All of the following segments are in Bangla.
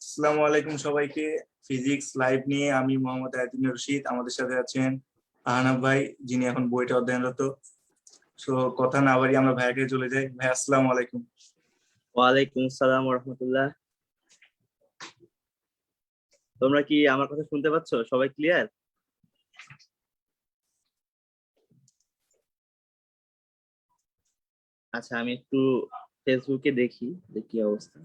আসসালামু আলাইকুম সবাইকে। ফিজিক্স লাইভ নিয়ে আমি মোহাম্মদ আয়াতুল রশিদ, আমাদের সাথে আছেন আহনাব ভাই, যিনি এখন বইটা অধ্যয়নরত। সো কথা না বাড়িয়ে আমরা ভাইয়াকে চলে যাই। ভাই আসসালামু আলাইকুম। ওয়ালাইকুম আসসালাম রাহমাতুল্লাহ। তোমরা কি আমার কথা শুনতে পাচ্ছ? সবাই ক্লিয়ার? আচ্ছা, আমি একটু ফেসবুকে দেখি যে কি অবস্থা।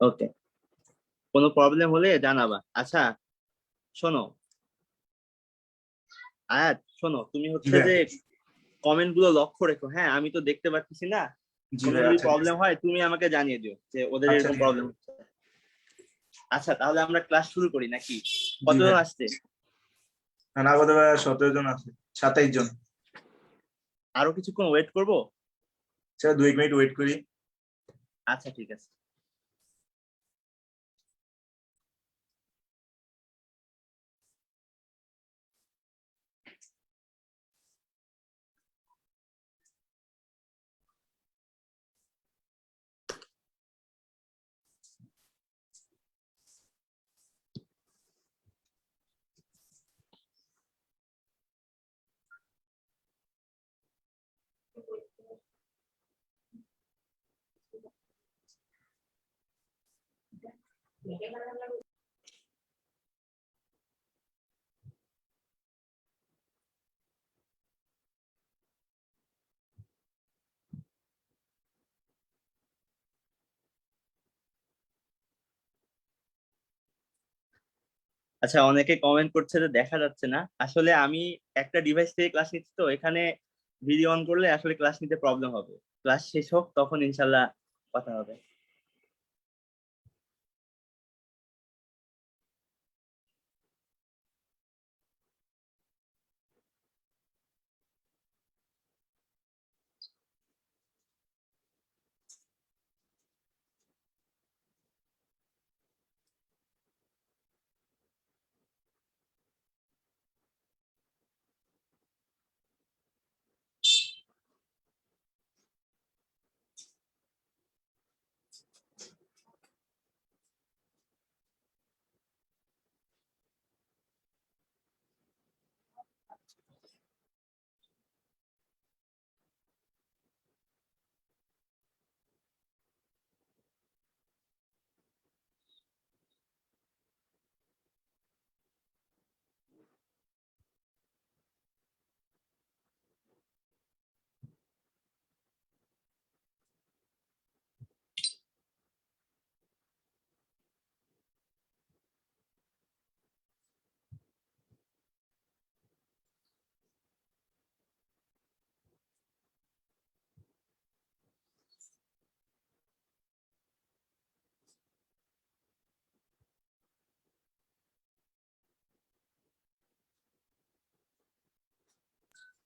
ওকে, কোনো প্রবলেম হলে জানাবা। আচ্ছা শোনো আয়াত, শোনো, তুমি জি হচ্ছে ভাই। যে কমেন্ট গুলো লক্ষ্য রেখো। হ্যাঁ, আমি তো দেখতে পাচ্ছি না। জি কোনো ভাই, যদি আচ্ছা ঠিক প্রবলেম আছে। হয় তুমি আমাকে জানিয়ে দিও যে ওদের আচ্ছা এরকম ঠিক আছে। প্রবলেম হচ্ছে। আচ্ছা, তাহলে আমরা ক্লাস শুরু করি নাকি? জি কতজন ভাই। আসছে? না কথা ভাই, 17 জন আছে, 27 জন। আরো কিছুক্ষণ ওয়েট করব? আচ্ছা 2 মিনিট ওয়েট করি। আচ্ছা ঠিক আছে। আচ্ছা, অনেকে কমেন্ট করছে যে দেখা যাচ্ছে না। আসলে আমি একটা ডিভাইস থেকে ক্লাস নিচ্ছি, তো এখানে ভিডিও অন করলে আসলে ক্লাস নিতে প্রবলেম হবে। ক্লাস শেষ হোক, তখন ইনশাল্লাহ কথা হবে।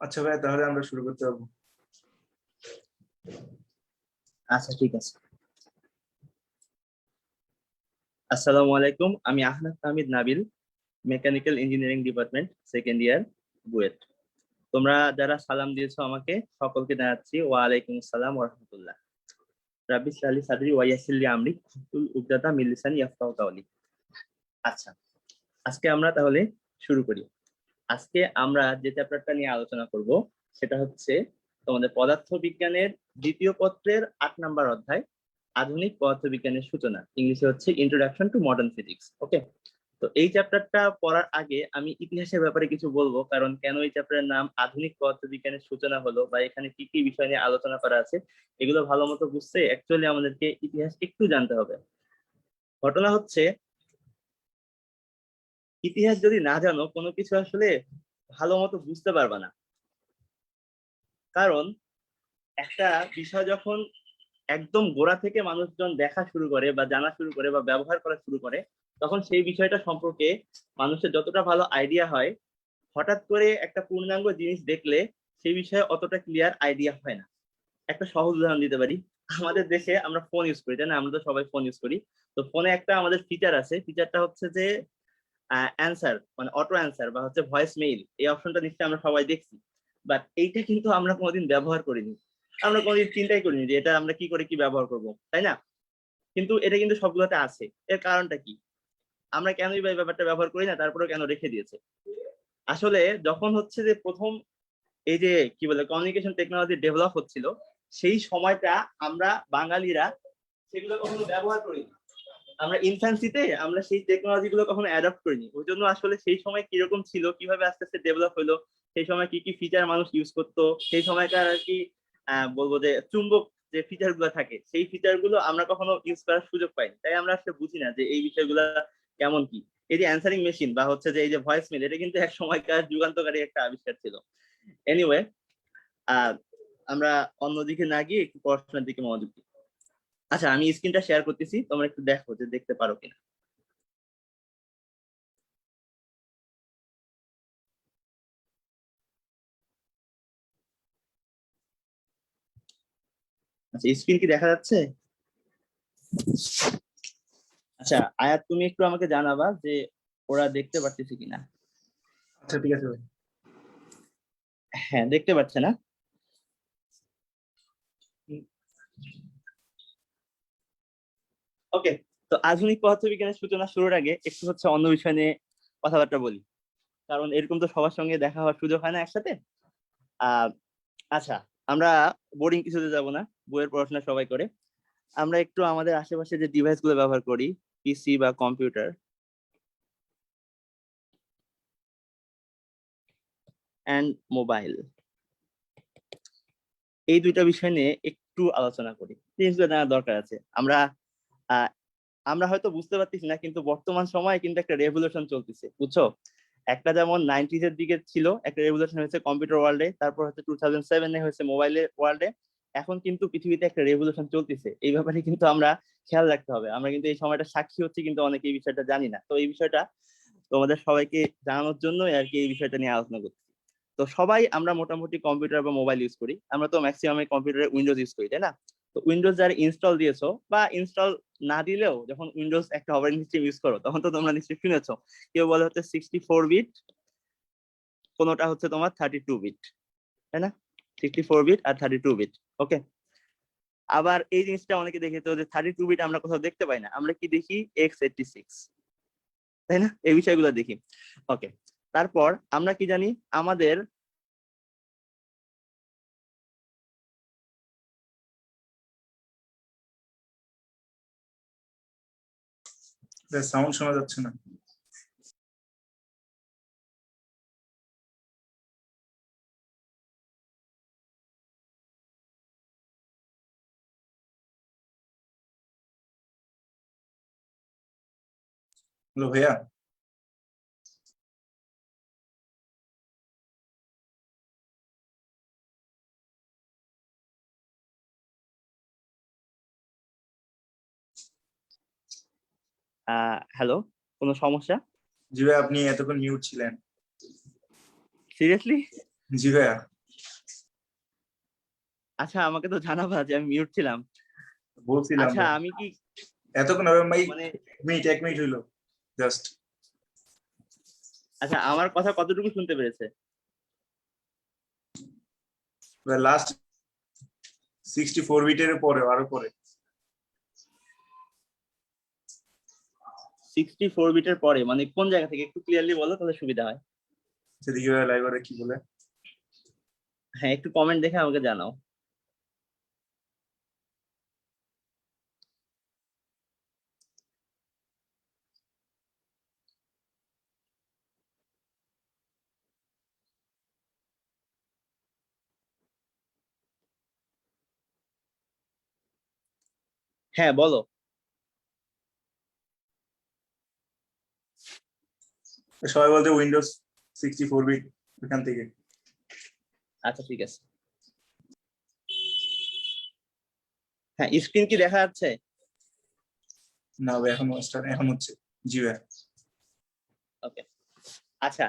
আচ্ছা ভাই, তাহলে আমরা শুরু করতে পারবো। আচ্ছা ঠিক আছে। আসসালামু আলাইকুম, আমি Ahnaf Tahmid Nabil, mechanical engineering department, second year, BUET. তোমরা যারা সালাম দিয়েছো আমাকে, সকলকে জানাচ্ছি ওয়ালাইকুম আসসালাম ওয়া রাহমাতুল্লাহ। রাব্বি ইশরাহ লি সাদরি ওয়া ইয়াসসির লি আমরি ওয়াহলুল উকদাতাম মিন লিসানি ইয়াফকাহু কাওলি। আচ্ছা, আজকে আমরা তাহলে শুরু করি। আজকে আমরা যে চ্যাপ্টারটা নিয়ে আলোচনা করব সেটা হচ্ছে তোমাদের পদার্থবিজ্ঞানের দ্বিতীয় পত্রের 8 নম্বর অধ্যায়, আধুনিক পদার্থবিজ্ঞানের সূচনা। ইংলিশে হচ্ছে ইন্ট্রোডাকশন টু মডার্ন ফিজিক্স। ওকে, তো এই চ্যাপ্টারটা পড়ার আগে আমি ইতিহাসের ব্যাপারে কিছু বলবো, কারণ কেন এই চ্যাপ্টারের নাম আধুনিক পদার্থবিজ্ঞানের সূচনা হলো বা এখানে কি কি বিষয় নিয়ে আলোচনা করা আছে, এগুলো ভালো মতো বুঝতে অ্যাকচুয়ালি আমাদেরকে ইতিহাস একটু জানতে হবে। ঘটনা হচ্ছে, ইতিহাস যদি না জানো কোনো কিছু আসলে ভালো মতো বুঝতে পারবা না। কারণ একটা বিষয় যখন একদম গোড়া থেকে মানুষজন দেখা শুরু করে বা জানা শুরু করে বা ব্যবহার করা শুরু করে, তখন সেই বিষয়টা সম্পর্কে মানুষের যতটা ভালো আইডিয়া হয়, হঠাৎ করে একটা পূর্ণাঙ্গ জিনিস দেখলে সেই বিষয়ে অতটা ক্লিয়ার আইডিয়া হয় না। একটা সহজ উদাহরণ দিতে পারি। আমাদের দেশে আমরা ফোন ইউজ করি, তাই না? আমরা তো সবাই ফোন ইউজ করি। তো ফোনে একটা আমাদের ফিচার আছে, ফিচারটা হচ্ছে যে অ্যান্সার, মানে অটো অ্যান্সার বা হচ্ছে ভয়েস মেইল। এই অপশনটা নিশ্চয়ই আমরা সবাই দেখছি, বাট এইটা কিন্তু আমরা কোনোদিন ব্যবহার করিনি। আমরা কোনোদিন চিন্তাই করিনি যে এটা আমরা কি করে কি ব্যবহার করব, তাই না? কিন্তু এটা কিন্তু সবগুলোতে আছে। এর কারণটা কি? আমরা কেনই বা এই ব্যাপারটা ব্যবহার করি না, তারপরেও কেন রেখে দিয়েছে? আসলে যখন হচ্ছে যে প্রথম এই যে কি বলে কমিউনিকেশন টেকনোলজি ডেভেলপ হচ্ছিল, সেই সময়টা আমরা বাঙালিরা সেগুলো কখনো ব্যবহার করিনি। আমরা ইনফ্যান্সিতে আমরা সেই টেকনোলজি গুলো কখনো অ্যাডপ্ট করিনি। ওই জন্য আসলে সেই সময় কিরকম ছিল, কিভাবে আস্তে আস্তে ডেভেলপ হলো, সেই সময় কি কি ফিচার মানুষ ইউজ করতো, সেই সময়কার আর কি বলবো যে চুম্বক যে ফিচার গুলো থাকে, সেই ফিচার গুলো আমরা কখনো ইউজ করার সুযোগ পাইনি। তাই আমরা আসলে বুঝি না যে এই বিষয়গুলো কেমন কি। এই যে অ্যান্সারিং মেশিন বা হচ্ছে যে এই যে ভয়েস মেল, এটা কিন্তু এক সময়কার যুগান্তকারী একটা আবিষ্কার ছিল। এনিওয়ে, আমরা অন্যদিকে না গিয়ে একটু পড়াশোনার দিকে মনোযোগ দিই। আচ্ছা, আমি স্ক্রিনটা শেয়ার করতেছি, তোমরা একটু দেখো যে দেখতে পারো কিনা। আচ্ছা, স্ক্রিন কি দেখা যাচ্ছে? আচ্ছা আয়াত, তুমি একটু আমাকে জানাবা যে ওরা দেখতে পারতেছে কিনা। আচ্ছা ঠিক আছে ভাই। হ্যাঁ, দেখতে পাচ্ছে না? ওকে। তো আধুনিক পদার্থবিজ্ঞানের সূচনা শুরুর আগে একটু হচ্ছে অন্য বিষয় নিয়ে কথাবার্তা বলি, কারণ এরকম তো সবার সঙ্গে দেখা হওয়ার সুযোগ হয় না একসাথে। আহ আচ্ছা, আমরা বোরিং কিছুতে যাব না, বইয়ের পড়াশোনা সবাই করে। আমরা একটু আমাদের আশেপাশে যে ডিভাইস গুলো ব্যবহার করি, পিসি বা কম্পিউটার অ্যান্ড মোবাইল, এই দুইটা বিষয় নিয়ে একটু আলোচনা করি। জিনিসগুলো জানার দরকার আছে। আহ, আমরা হয়তো বুঝতে পারতেছি না, কিন্তু বর্তমান সময়ে কিন্তু একটা রেভলিউশন চলতেছে, বুঝছো? একটা যেমন 90s এর দিকে ছিল একটা রেভলিউশন হয়েছে কম্পিউটার ওয়ার্ল্ডে, তারপর হচ্ছে 2007-এ হয়েছে মোবাইলের ওয়ার্ল্ডে। এখন কিন্তু পৃথিবীতে একটা রেভলিউশন চলতেছে, এই ব্যাপারে কিন্তু আমরা খেয়াল রাখতে হবে। আমরা কিন্তু এই সময়টা সাক্ষী হচ্ছি, কিন্তু অনেকে এই বিষয়টা জানি না। তো এই বিষয়টা তোমাদের সবাইকে জানানোর জন্য আর কি এই বিষয়টা নিয়ে আলোচনা করছি। তো সবাই আমরা মোটামুটি কম্পিউটার বা মোবাইল ইউজ করি। আমরা তো ম্যাক্সিমাম কম্পিউটারে উইন্ডোজ ইউজ করি, তাই না? তো উইন্ডোজ যারা ইনস্টল দিয়েছো বা ইনস্টল না দিলেও যখন উইন্ডোজ একটা অপারেটিং সিস্টেম ইউজ করো, তখন তো তোমরা নিশ্চয়ই শুনেছো কেউ বলে হচ্ছে 64 বিট, কোনোটা হচ্ছে তোমার 32 বিট, তাই না? 64 বিট আর 32 বিট। ওকে। আবার এই জিনিসটা অনেকে দেখেছো যে 32 বিট আমরা কোথাও দেখতে পাই না, আমরা কি দেখি? x86, তাই না? এই বিষয়গুলো দেখি। ওকে। তারপর আমরা কি জানি? আমাদের সাউন্ড শোনা যাচ্ছে না। হ্যালো ভাইয়া। হ্যালো, কোনো সমস্যা? জি ভাই, আপনি এতক্ষণ মিউট ছিলেন। সিরিয়াসলি? জি ভাইয়া। আচ্ছা, আমাকে তো জানাবা যে আমি মিউট ছিলাম। বলছিলাম আচ্ছা, ভাই আমি কি এতক্ষণ হবে ভাই। মানে, 1 মিনিট হইলো জাস্ট। আচ্ছা আমার কথা কতটুকু শুনতে পেরেছে? লাস্ট 64 বিটের পরে আরো পরে। 64 বিটের পরে মানে কোন জায়গা থেকে একটু ক্লিয়ারলি বলো, তাহলে সুবিধা হয়। সেদিকে লাইব্রেরি কি বলে? হ্যাঁ, একটু কমেন্ট দেখে আমাকে জানাও। হ্যাঁ, বলো। সবাই বলতে উইন্ডোজ 64 বিট এখান থেকে। আচ্ছা ঠিক আছে। হ্যাঁ, স্ক্রিন কি দেখা যাচ্ছে? না ভাই, এখন এখন হচ্ছে। জি ভাই। ওকে। আচ্ছা,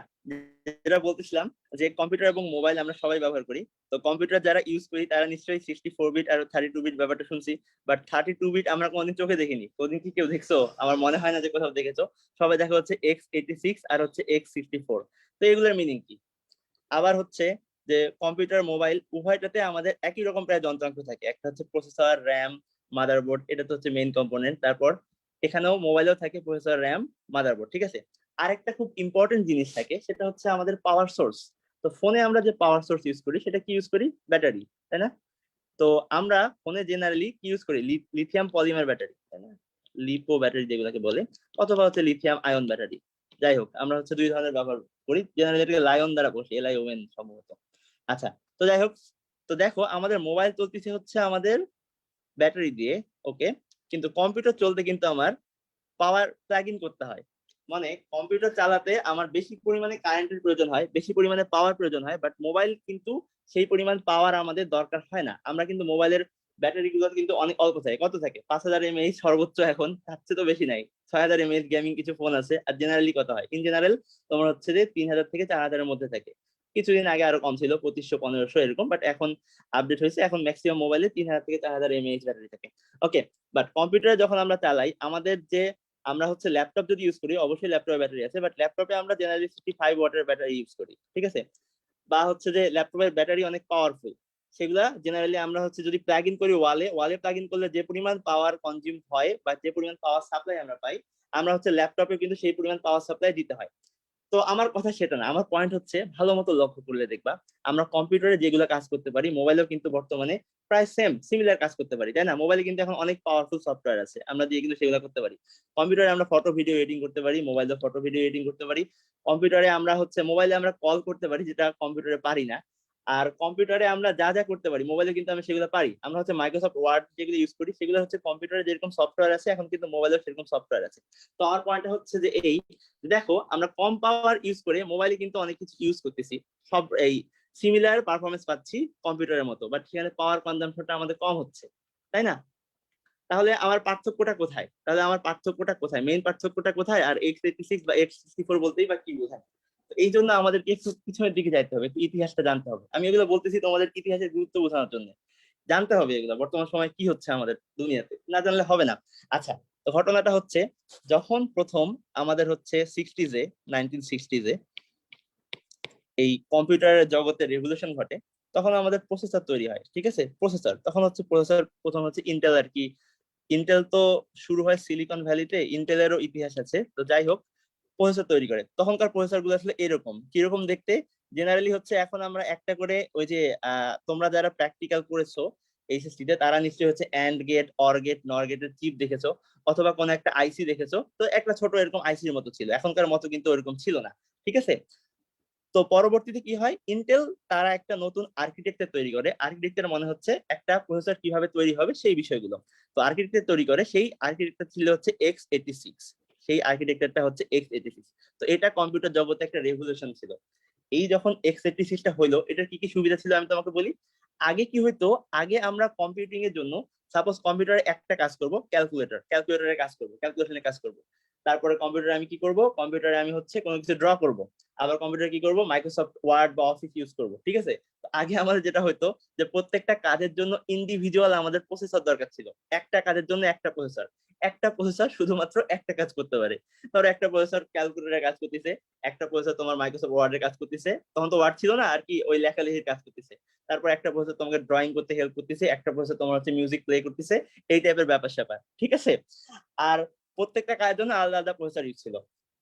যেটা বলতেছিলাম যে কম্পিউটার এবং মোবাইল আমরা সবাই ব্যবহার করি। তো কম্পিউটার যারা ইউজ করি তারা নিশ্চয়ই 64 বিট আর 32 বিট ব্যাপারটা শুনছি, বাট 32 বিট আমরা কোনোদিন চোখে দেখিনি। কোনদিন কি কেউ দেখছো? আমার মনে হয় না যে কোথাও দেখেছো। সবাই দেখা হচ্ছে x86 আর হচ্ছে x64। তো এগুলোর মিনিং কি? আবার হচ্ছে যে কম্পিউটার মোবাইল উভয়টাতে আমাদের একই রকম প্রায় যন্ত্রাংশ থাকে। একটা হচ্ছে প্রসেসর, র্যাম, মাদারবোর্ড, এটা তো হচ্ছে মেইন কম্পোনেন্ট। তারপর এখানেও মোবাইলেও থাকে প্রসেসর, র্যাম, মাদারবোর্ড, ঠিক আছে। আরেকটা খুব ইম্পর্টেন্ট জিনিস থাকে, সেটা হচ্ছে আমাদের পাওয়ার সোর্স। তো ফোনে আমরা যে পাওয়ার সোর্স ইউজ করি সেটা কি ইউজ করি? ব্যাটারি, তাই না? তো আমরা ফোনে জেনারেলি কি ইউজ করি? লিথিয়াম পলিমার ব্যাটারি, তাই না? লিপো ব্যাটারি যেগুলোকে বলে, অথবা হচ্ছে লিথিয়াম আয়ন ব্যাটারি। যাই হোক, আমরা হচ্ছে দুই ধরনের ব্যবহার করি, জেনারেলি এটাকে লায়ন দ্বারা বসে, LION সম্ভবত। আচ্ছা, তো যাই হোক, তো দেখো আমাদের মোবাইল চলতেছে হচ্ছে আমাদের ব্যাটারি দিয়ে, ওকে। কিন্তু কম্পিউটার চলতে কিন্তু আমার পাওয়ার প্লাগ ইন করতে হয়। মানে কম্পিউটার চালাতে আমার বেশি পরিমাণে কারেন্টের প্রয়োজন হয়, বেশি পরিমাণে পাওয়ার প্রয়োজন হয়, বাট মোবাইল কিন্তু সেই পরিমাণ পাওয়ার আমাদের দরকার হয় না। আমরা কিন্তু মোবাইলের ব্যাটারি গুলো কিন্তু অনেক অল্প থাকে। কত থাকে? 5000 mAh সর্বোচ্চ, এখন থাকছে তো বেশি নাই। 6000 mAh গেমিং কিছু ফোন আছে। আর জেনারেলি কত হয়? ইন জেনারেল তোমার হচ্ছে যে 3000 থেকে 4000-এর মধ্যে থাকে। কিছুদিন আগে আরো কম ছিল, 2500 1500 এরকম, বাট এখন আপডেট হয়েছে, এখন ম্যাক্সিমাম মোবাইলে 3000 থেকে 4000 mAh ব্যাটারি থাকে, ওকে। বাট কম্পিউটারে যখন আমরা চালাই, আমাদের যে আমরা হচ্ছে ল্যাপটপ যদি ইউজ করি, অবশ্যই ল্যাপটপে ব্যাটারি আছে, বাট ল্যাপটপে আমরা জেনারেলি 55 ওয়াটের ব্যাটারি ইউজ করি, ঠিক আছে। বা হচ্ছে যে ল্যাপটপের ব্যাটারি অনেক পাওয়ারফুল, সেগুলা জেনারেলি আমরা হচ্ছে যদি প্লাগ ইন করি ওয়ালে প্লাগ ইন করলে যে পরিমাণ পাওয়ার কনজিউম হয় বা যে পরিমাণ পাওয়ার সাপ্লাই আমরা পাই, আমরা হচ্ছে ল্যাপটপে কিন্তু সেই পরিমাণ পাওয়ার সাপ্লাই দিতে হয়। তো আমার কথা সেটা না, আমার পয়েন্ট হচ্ছে ভালো মতো লক্ষ্য করলে দেখবা আমরা কম্পিউটারে যেগুলো কাজ করতে পারি মোবাইলেও কিন্তু বর্তমানে প্রায় সিমিলার কাজ করতে পারি, তাই না? মোবাইলে কিন্তু এখন অনেক পাওয়ারফুল সফটওয়্যার আছে, আমরা দিয়ে কিন্তু সেগুলো করতে পারি। কম্পিউটারে আমরা ফটো ভিডিও এডিটিং করতে পারি, মোবাইলে ফটো ভিডিও এডিটিং করতে পারি। কম্পিউটারে আমরা হচ্ছে মোবাইলে আমরা কল করতে পারি, যেটা কম্পিউটারে পারি না। আর কম্পিউটারে আমরা যা যা করতে পারি মোবাইলে কিন্তু আমি সেগুলো পারি। আমরা হচ্ছে মাইক্রোসফট ওয়ার্ড যেগুলো ইউজ করি সেগুলো হচ্ছে কম্পিউটারে যেরকম সফটওয়্যার আছে, এখন কিন্তু মোবাইলেও সেরকম সফটওয়্যার আছে। তো আমার পয়েন্ট হচ্ছে যে এই, দেখো আমরা কম পাওয়ার ইউজ করে মোবাইলে কিন্তু অনেক কিছু ইউজ করতেছি, সব এই সিমিলার পারফরমেন্স পাচ্ছি কম্পিউটারের মতো, বাট সেখানে পাওয়ার কনজাম্পশনটা আমাদের কম হচ্ছে, তাই না? তাহলে আমার পার্থক্যটা কোথায়? মেইন পার্থক্যটা কোথায়? আর x86 বা x64 বলতেই বা কি বোঝায়? এই জন্য আমাদেরকে একটু পিছনের দিকে যাইতে হবে, একটু ইতিহাসটা জানতে হবে। আমি এগুলো বলতেছি তোমাদের ইতিহাসের গুরুত্ব বোঝানোর জন্য। জানতে হবে এগুলো, বর্তমান সময় কি হচ্ছে আমাদের দুনিয়াতে, না জানলে হবে না। আচ্ছা, তো ঘটনাটা হচ্ছে যখন প্রথম আমাদের হচ্ছে 1960s-এ এই কম্পিউটারের জগতে রেভলিউশন ঘটে, তখন আমাদের প্রসেসর তৈরি হয়, ঠিক আছে। প্রসেসর তখন হচ্ছে প্রসেসর প্রথম হচ্ছে ইন্টেল আর কি। ইন্টেল তো শুরু হয় সিলিকন ভ্যালিতে, ইন্টেলেরও ইতিহাস আছে। তো যাই হোক, প্রসেসর তৈরি করে। তখনকার প্রসেসর গুলো আসলে এরকম কিরকম দেখতে, জেনারেলি হচ্ছে এখন আমরা একটা করে ওই যে তোমরা যারা প্র্যাকটিক্যাল করেছো এইচএসসি তে তারা নিশ্চয়ই হচ্ছে অ্যান্ড গেট, অর গেট, নর গেটের চিপ দেখেছো, অথবা কোন একটা আইসি দেখেছো। তো একটা ছোট এরকম আইসির মতো ছিল, এখনকার মতো কিন্তু ওরকম ছিল না, ঠিক আছে। তো পরবর্তীতে কি হয়, ইন্টেল তারা একটা নতুন আর্কিটেকচার তৈরি করে। আর্কিটেকচার মনে হচ্ছে একটা প্রসেসর কিভাবে তৈরি হবে সেই বিষয়গুলো। তো আর্কিটেকচার তৈরি করে, সেই আর্কিটেকচার ছিল হচ্ছে x86। সেই আর্কিটেকচারটা হচ্ছে x86। তো এটা কম্পিউটার জগতে একটা রেভলিউশন ছিল। এই যখন x86টা হইলো, এটার কি কি সুবিধা ছিল আমি তোমাকে বলি। আগে কি হইতো, আগে আমরা কম্পিউটিং এর জন্য সাপোজ কম্পিউটারে একটা কাজ করব, ক্যালকুলেটরের কাজ করব, ক্যালকুলেশনের কাজ করব। তারপরে কম্পিউটারে আমি কি করব, কম্পিউটারে আমি হচ্ছে কোনো কিছু ড্র করব। আবার কম্পিউটারে কি করব, মাইক্রোসফট ওয়ার্ড বা অফিস ইউজ করব, ঠিক আছে। তো আগে আমাদের যেটা হতো যে প্রত্যেকটা কাজের জন্য ইন্ডিভিজুয়াল আমাদের প্রসেসর দরকার ছিল। একটা কাজের জন্য একটা প্রসেসর শুধুমাত্র একটা কাজ করতে পারে। ধরো একটা প্রসেসর ক্যালকুলেটরের কাজ করতেছে, একটা প্রসেসর তোমার মাইক্রোসফট ওয়ার্ডের কাজ করতেছে, তখন তো ওয়ার্ড ছিল না আর কি, ওই লেখালেখির কাজ করতেছে। তারপর একটা প্রসেসর তোমাকে ড্রয়িং করতে হেল্প করতেছে, একটা প্রসেসর তোমার হচ্ছে মিউজিক প্লে করতেছে, এই টাইপের ব্যাপার স্যাপার, ঠিক আছে। আর প্রত্যেকটা কাজের জন্য আলাদা আলাদা প্রসেসর ইউজ ছিল।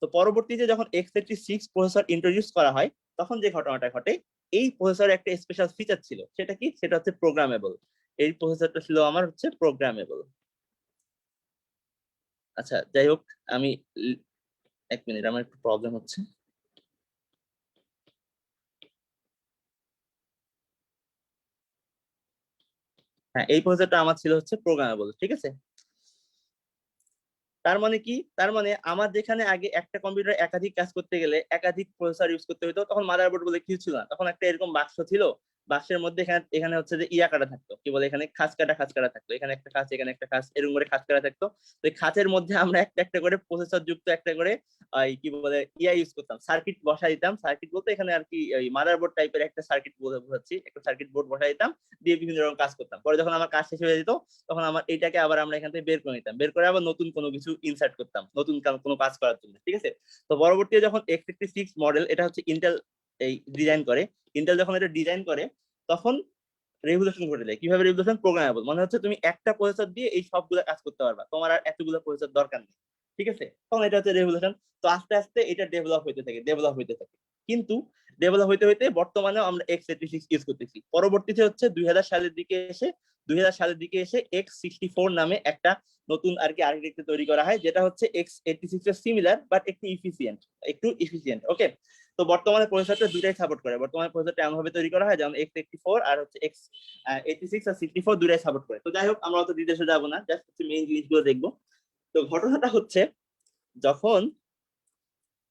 তো পরবর্তীতে যখন x86 প্রসেসর ইন্ট্রোডিউস করা হয়, তখন যে ঘটনাটা ঘটে, এই প্রসেসরের একটা স্পেশাল ফিচার ছিল, সেটা কি? সেটা হচ্ছে প্রোগ্রামেবল। এই প্রসেসরটা ছিল আমার হচ্ছে প্রোগ্রামেবল। আচ্ছা, যাই হোক, আমি এক মিনিট, আমার একটু প্রবলেম হচ্ছে। হ্যাঁ, এই প্রসেসরটা আমার ছিল হচ্ছে প্রোগ্রামেবল, ঠিক আছে। তার মানে কি? তার মানে আমার যেখানে আগে একটা কম্পিউটার একাধিক কাজ করতে গেলে একাধিক প্রসেসর ইউজ করতে হতো, তখন মাদারবোর্ড বলে কিছু ছিল না, তখন একটা এরকম বাক্স ছিল, বাক্সের মধ্যে এখানে এখানে হচ্ছে যে ইয়া কাটা থাকতো, কি বলে এখানে খাঁজ কাটা থাকতো, এখানে একটা খাঁজ এখানে একটা খাঁজ, এরকম করে খাঁজ কাটা থাকতো। তো এই খাঁচের মধ্যে আমরা একটা একটা করে প্রসেসর যুক্ত একটা করে কি বলে ইয়া ইউজ করতাম, সার্কিট বসাই দিতাম। সার্কিট বলতে এখানে আর কি ওই মাদারবোর্ড টাইপের একটা সার্কিট বোঝাচ্ছি, একটা সার্কিট বোর্ড বসাই দিতাম, দিয়ে বিভিন্ন রকম কাজ করতাম। পরে যখন আমার কাজ শেষ হয়ে যেত তখন আমার এইটাকে আবার আমরা এখান থেকে বের করে নিতাম, বের করে আবার নতুন কোনো কিছু ইনসার্ট করতাম নতুন কোনো কাজ করার জন্য, ঠিক আছে। তো পরবর্তীতে যখন x86 মডেল, এটা হচ্ছে ইন্টেল এই ডিজাইন করে, ইন্টেল যখন এটা ডিজাইন করে তখন রেভলিউশন ঘটে যায়। কিভাবে রেভলিউশন? প্রোগ্রামেবল, মানে হচ্ছে তুমি একটা প্রসেসর দিয়ে এই সবগুলো কাজ করতে পারবা, তোমার আর এতগুলো প্রসেসর দরকার নেই, ঠিক আছে। তখন এটা হচ্ছে রেভলিউশন। তো আস্তে আস্তে এটা ডেভেলপ হইতে থাকে। কিন্তু ডেভেলপ হইতে হইতে বর্তমানে আমরা x86 ইউজ করতেছি। পরবর্তীতে হচ্ছে 2000 সালের দিকে এসে x64 নামে একটা নতুন আর কি আর্কিটেকচার তৈরি করা হয়, যেটা হচ্ছে x86 এর সিমিলার বাট একটু ইফিসিয়েন্ট। ওকে, তো বর্তমানে প্রসেসরটা দুইটাই সাপোর্ট করে। বর্তমানে প্রসেসরটা এমন ভাবে তৈরি করা হয় যেমন x84 আর হচ্ছে x86 আর 64 দুইটাই সাপোর্ট করে। তো যাই হোক, আমরা অত ডিটেইলসে যাবো না, জাস্ট হচ্ছে মেইন জিনিসগুলো দেখবো। তো ঘটনাটা হচ্ছে, যখন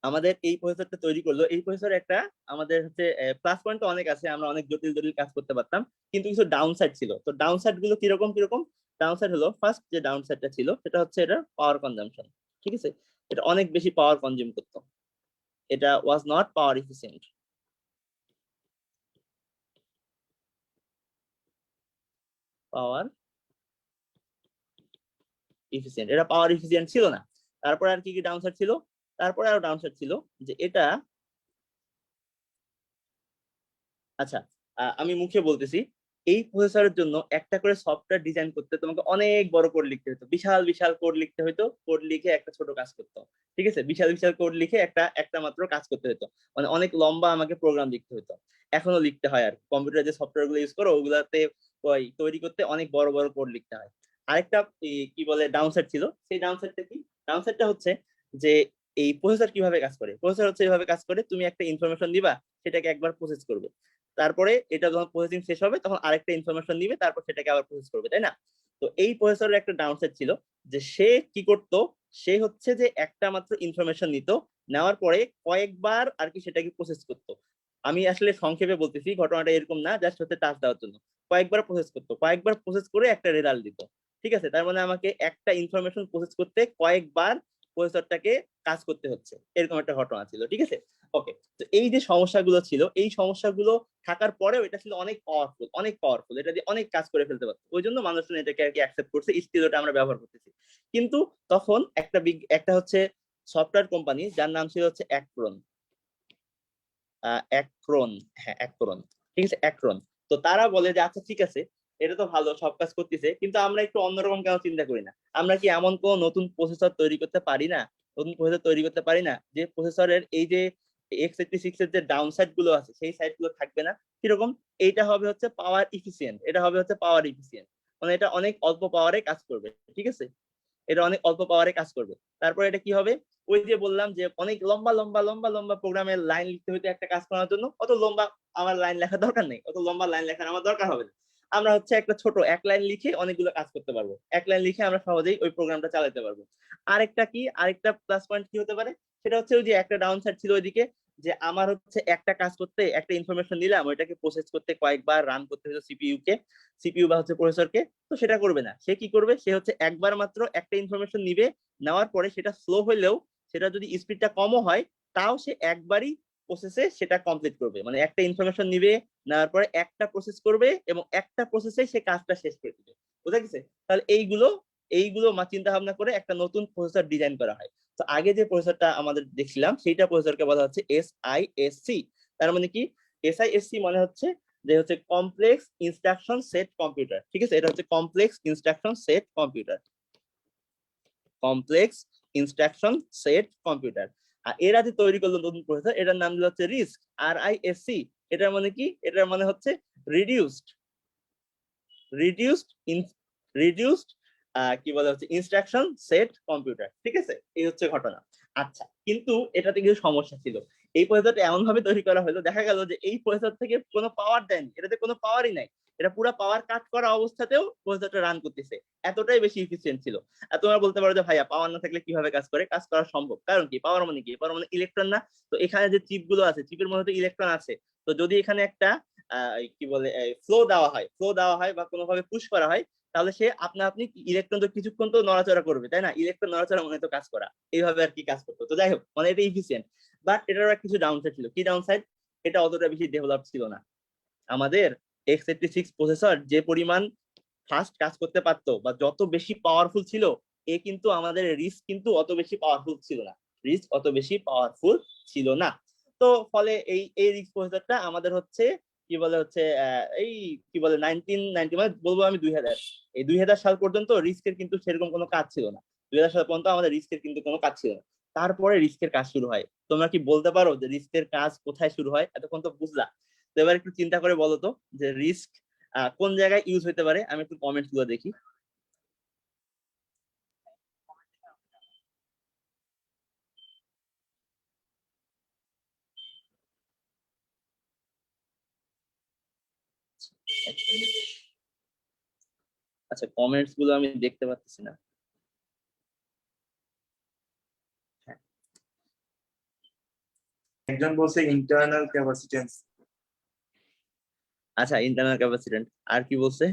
আমাদের এই প্রসেসরটা তৈরি করলো, এই প্রসেসর একটা আমাদের হচ্ছে প্লাস পয়েন্ট তো অনেক আছে, আমরা অনেক জটিল জটিল কাজ করতে পারতাম, কিন্তু কিছু ডাউন সাইড ছিল। তো ডাউন সাইড গুলো কিরকম কিরকম? ডাউন সাইড হলো, ফার্স্ট যে ডাউন সাইডটা ছিল সেটা হচ্ছে এটা পাওয়ার কনজাম্পশন, ঠিক আছে। এটা অনেক বেশি পাওয়ার কনজিউম করতো, এটা was not power efficient. Power efficient, এটা পাওয়ার এফিসিয়েন্ট ছিল না। তারপরে আর কি কি ডাউন সাইড ছিল? তারপরে আরো ডাউন সাইড ছিল যে এটা, আচ্ছা আমি মুখে বলতেছি, এই প্রসেসরের জন্য একটা করে সফটওয়্যার ডিজাইন করতে তোমাকে অনেক বড় কোড লিখতে হতো, বিশাল বিশাল কোড লিখতে হতো, কোড লিখে একটা ছোট কাজ করতে হতো, ঠিক আছে। বিশাল বিশাল কোড লিখে একটা একটা মাত্র কাজ করতে হতো, মানে অনেক লম্বা আমাকে প্রোগ্রাম লিখতে হতো। এখনো লিখতে হয়, আর কম্পিউটার যে সফটওয়্যার গুলো ইউজ করো ওগুলাতে ওই তৈরি করতে অনেক বড় বড় কোড লিখতে হয়। আরেকটা কি বলে ডাউনসাইড ছিল, সেই ডাউনসাইডটা কি? ডাউনসাইডটা হচ্ছে যে এই প্রসেসর কিভাবে কাজ করে, প্রসেসর হচ্ছে এইভাবে কাজ করে, তুমি একটা ইনফরমেশন দিবা, সেটাকে একবার প্রসেস করবে, তারপরে এটা যখন প্রসেসিং শেষ হবে তখন আরেকটা ইনফরমেশন নিবে, তারপর সেটাকে আবার প্রসেস করবে, তাই না? তো এই প্রসেসরের একটা ডাউনসাইড ছিল যে সে কি করতো, সে হচ্ছে যে একটা মাত্র ইনফরমেশন নিত, নেওয়ার পরে কয়েকবার আর কি সেটাকে প্রসেস করতো। আমি আসলে সংক্ষেপে বলতেছি, ঘটনাটা এরকম না, জাস্ট হচ্ছে টাচ দেওয়ার জন্য কয়েকবার প্রসেস করতো, কয়েকবার প্রসেস করে একটা রেজাল্ট দিত, ঠিক আছে। তার মানে আমাকে একটা ইনফরমেশন প্রসেস করতে কয়েকবার প্রসেসরটাকে কাজ করতে হচ্ছে, এরকম একটা ঘটনা ছিল, ঠিক আছে। ওকে, তো এই যে সমস্যাগুলো ছিল, এই সমস্যাগুলো থাকার পরেও এটা ছিল অনেক পাওয়ারফুল, এটা দিয়ে অনেক কাজ করে ফেলতে পারতো, ওই জন্য মানুষজন এটাকে আর কি অ্যাকসেপ্ট করছে, স্টিল ওটা আমরা ব্যবহার করতেছি। কিন্তু তখন একটা হচ্ছে সফটওয়্যার কোম্পানি, যার নাম ছিল হচ্ছে অ্যাক্রন, অ্যাক্রন, হ্যাঁ অ্যাক্রন, ঠিক আছে, অ্যাক্রন। তো তারা বলে যে আচ্ছা ঠিক আছে, এটা তো ভালো, সব কাজ করতেছে, কিন্তু আমরা একটু অন্যরকম কেন চিন্তা করি না, আমরা কি এমন কোন নতুন প্রসেসর তৈরি করতে পারি না, যে প্রসেসরের এই যে x86 এর যে ডাউন সাইড গুলো আছে সেই সাইড গুলো থাকবে না। কিরকম? এইটা হবে হচ্ছে পাওয়ার ইফিসিয়েন্ট, মানে এটা অনেক অল্প পাওয়ারে কাজ করবে, ঠিক আছে, এটা অনেক অল্প পাওয়ারে কাজ করবে। তারপর এটা কি হবে? ওই যে বললাম যে অনেক লম্বা লম্বা লম্বা লম্বা প্রোগ্রামের লাইন লিখতে হইতে একটা কাজ করার জন্য, অত লম্বা আমার লাইন লেখার দরকার নেই, অত লম্বা লাইন লেখার আমার দরকার হবে না। আমরা হচ্ছে একটা ছোট এক লাইন লিখে অনেকগুলো কাজ করতে পারবো, এক লাইন লিখে আমরা সহজেই ওই প্রোগ্রামটা চালাতে পারবো। আরেকটা প্লাস পয়েন্ট কি হতে পারে, সেটা হচ্ছে ওই যে একটা ডাউন সাইড ছিল ওইদিকে, যে আমার হচ্ছে একটা কাজ করতে, একটা ইনফরমেশন নিলাম, ওইটাকে প্রসেস করতে কয়েকবার রান করতে হতো সিপিইউ বা হচ্ছে প্রসেসরকে। তো সেটা করবে না, সে কি করবে, সে হচ্ছে একবার মাত্র একটা ইনফরমেশন নিবে, নেওয়ার পরে সেটা স্লো হলেও, সেটা যদি স্পিডটা কমও হয়, তাও সে একবারই প্রসেসে সেটা কমপ্লিট করবে, মানে একটা ইনফরমেশন নিবে, নেওয়ার পরে একটা প্রসেস করবে এবং একটা প্রসেসে সে কাজটা শেষ করে দিবে। বুঝা গেছে? তাহলে এইগুলো চিন্তা ভাবনা করে একটা নতুন প্রসেসর ডিজাইন করা হয়। তো আগে যে প্রসেসরটা আমাদের দেখছিলাম সেইটা প্রসেসরকে বলা হচ্ছে এসআইএসসি। তার মানে কি? এসআইএসসি মানে হচ্ছে যে হচ্ছে কমপ্লেক্স ইনস্ট্রাকশন সেট কম্পিউটার, ঠিক আছে, এটা হচ্ছে কমপ্লেক্স ইনস্ট্রাকশন সেট কম্পিউটার। আর এরা যে তৈরি করলো নতুন প্রসেসর, এটার নাম দিল হচ্ছে RISC। এটার মানে কি? এটার মানে হচ্ছে রিডিউসড রিডিউসড রিডিউসড কি বলা হচ্ছে ইনস্ট্রাকশন সেট কম্পিউটার, ঠিক আছে, এই হচ্ছে ঘটনা। আচ্ছা, কিন্তু এটাতে কিছু সমস্যা ছিল। এই প্রসেসরটা এমন ভাবে তৈরি করা হলো, দেখা গেল যে এই প্রসেসর থেকে কোনো পাওয়ার দেয়নি, এটাতে কোনো পাওয়ারই নাই, এটা পুরো পাওয়ার কাট করা অবস্থাতেও প্রসেসরটা রান করতেছে, এতটাই বেশি এফিসিয়েন্ট ছিল। আর তোমরা বলতে পারো যে ভাইয়া পাওয়ার না থাকলে কিভাবে কাজ করে? কাজ করা সম্ভব, কারণ কি, পাওয়ার মানে কি, পাওয়ার মানে ইলেকট্রন না? তো এখানে যে চিপ গুলো আছে, চিপের মধ্যে তো ইলেকট্রন আছে। তো যদি এখানে একটা কি বলে ফ্লো দেওয়া হয় বা কোনোভাবে পুশ করা হয়, তাহলে সে আপনি ইলেকট্রন তো কিছুক্ষণ তো নড়াচড়া করবে, তাই না? ইলেকট্রন নড়াচড়া মানে তো কাজ করা, এইভাবে আর কি কাজ করতো। তো যাই হোক, মানে এটা ইফিসিয়েন্ট, বাট এটার কিছু ডাউন সাইড ছিল। কি ডাউন সাইড? এটা অতটা বেশি ডেভেলপ ছিল না। আমাদের x86 প্রসেসর যে পরিমাণ ফাস্ট কাজ করতে পারতো বা যত বেশি পাওয়ারফুল ছিল, কিন্তু আমাদের রিস্ক কিন্তু অত বেশি পাওয়ারফুল ছিল না। তো ফলে এই রিস্ক প্রসেসরটা আমাদের হচ্ছে কি বলে হচ্ছে এই কি বলে 1990, মানে বলবো আমি 2000, এই 2000 সাল পর্যন্ত রিস্কের কিন্তু সেরকম কোনো কাজ ছিল না। 2000 সাল পর্যন্ত আমাদের রিস্কের কিন্তু কোনো কাজ ছিল না। তারপরে রিস্কের কাজ শুরু হয়। তোমরা কি বলতে পারো যে রিস্কের কাজ কোথায় শুরু হয়? এতক্ষণ তো বুঝলা, তো এবার একটু চিন্তা করে বলো তো যে রিস্ক কোন জায়গায় ইউজ হতে পারে। আমি একটু কমেন্টস গুলো দেখি। আচ্ছা, কমেন্টস গুলো আমি দেখতে পাচ্ছি না। হ্যাঁ, একজন বলছে ইন্টারনাল ক্যাপাসিটেন্স। আচ্ছা, ইন্টারনাল ক্যাপাসিট্যান্ট। আর কি বলছে?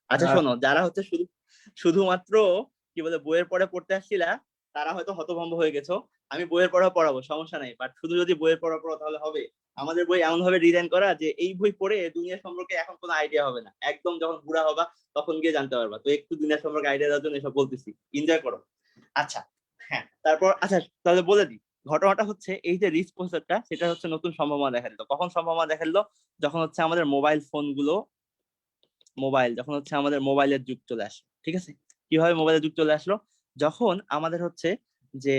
আচ্ছা শোনো, যারা হচ্ছে শুধুমাত্র কি বলে বইয়ের পড়ে পড়তে আসছিলা, তারা হয়তো হতভম্ব হয়ে গেছো। আমি বইয়ের পড়া পড়াবো, সমস্যা নাই, বাট শুধু যদি বইয়ের পড়া পড়ো তাহলে হবে? আমাদের বই এমন ভাবে ডিজাইন করা যে এই বই পড়ে দুনিয়া সম্পর্কে এখন কোনো আইডিয়া হবে না, একদম যখন বুড়া হবা তখন গিয়ে জানতে পারবা। তো একটু দুনিয়া সম্পর্কে আইডিয়া দেওয়ার জন্য এসব বলতেছি, এনজয় করো। আচ্ছা, হ্যাঁ, তারপর আচ্ছা তাহলে বলে দিই। ঘটনাটা হচ্ছে এই যে রিস্ক প্রসেসরটা, সেটা হচ্ছে নতুন সম্ভাবনা দেখা দিল। কখন সম্ভাবনা দেখা দিল? যখন হচ্ছে আমাদের যখন হচ্ছে আমাদের মোবাইলের যুগ চলে আসলো। ঠিক আছে, কিভাবে মোবাইলের যুগ চলে আসলো? যখন আমাদের হচ্ছে যে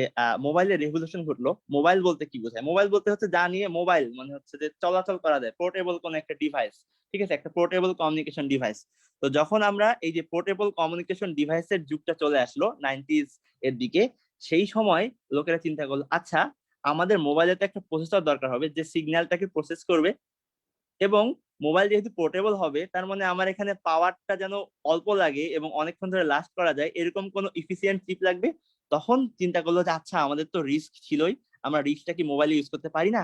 মোবাইলের রেভলিউশন ঘটলো। মোবাইল বলতে কি বোঝায়? মোবাইল বলতে হচ্ছে যা নিয়ে মোবাইল মানে হচ্ছে যে চলাচল করা যায়, পোর্টেবল কোন একটা ডিভাইস। ঠিক আছে, একটা পোর্টেবল কমিউনিকেশন ডিভাইস। তো যখন আমরা এই যে পোর্টেবল কমিউনিকেশন ডিভাইসের যুগটা চলে আসলো 90s এর দিকে, সেই সময় লোকেরা চিন্তা করলো, আচ্ছা আমাদের মোবাইলে তো একটা প্রসেসর দরকার হবে যে সিগন্যালটাকে প্রসেস করবে, এবং মোবাইল যেহেতু পোর্টেবল হবে, তার মানে আমার এখানে পাওয়ারটা যেন অল্প লাগে এবং অনেকক্ষণ ধরে লাস্ট করা যায়, এরকম কোন ইফিসিয়েন্ট চিপ লাগবে। তখন চিন্তা করলো যে আচ্ছা আমাদের তো রিস্ক ছিলই, আমরা রিস্কটা কি মোবাইলে ইউজ করতে পারি না?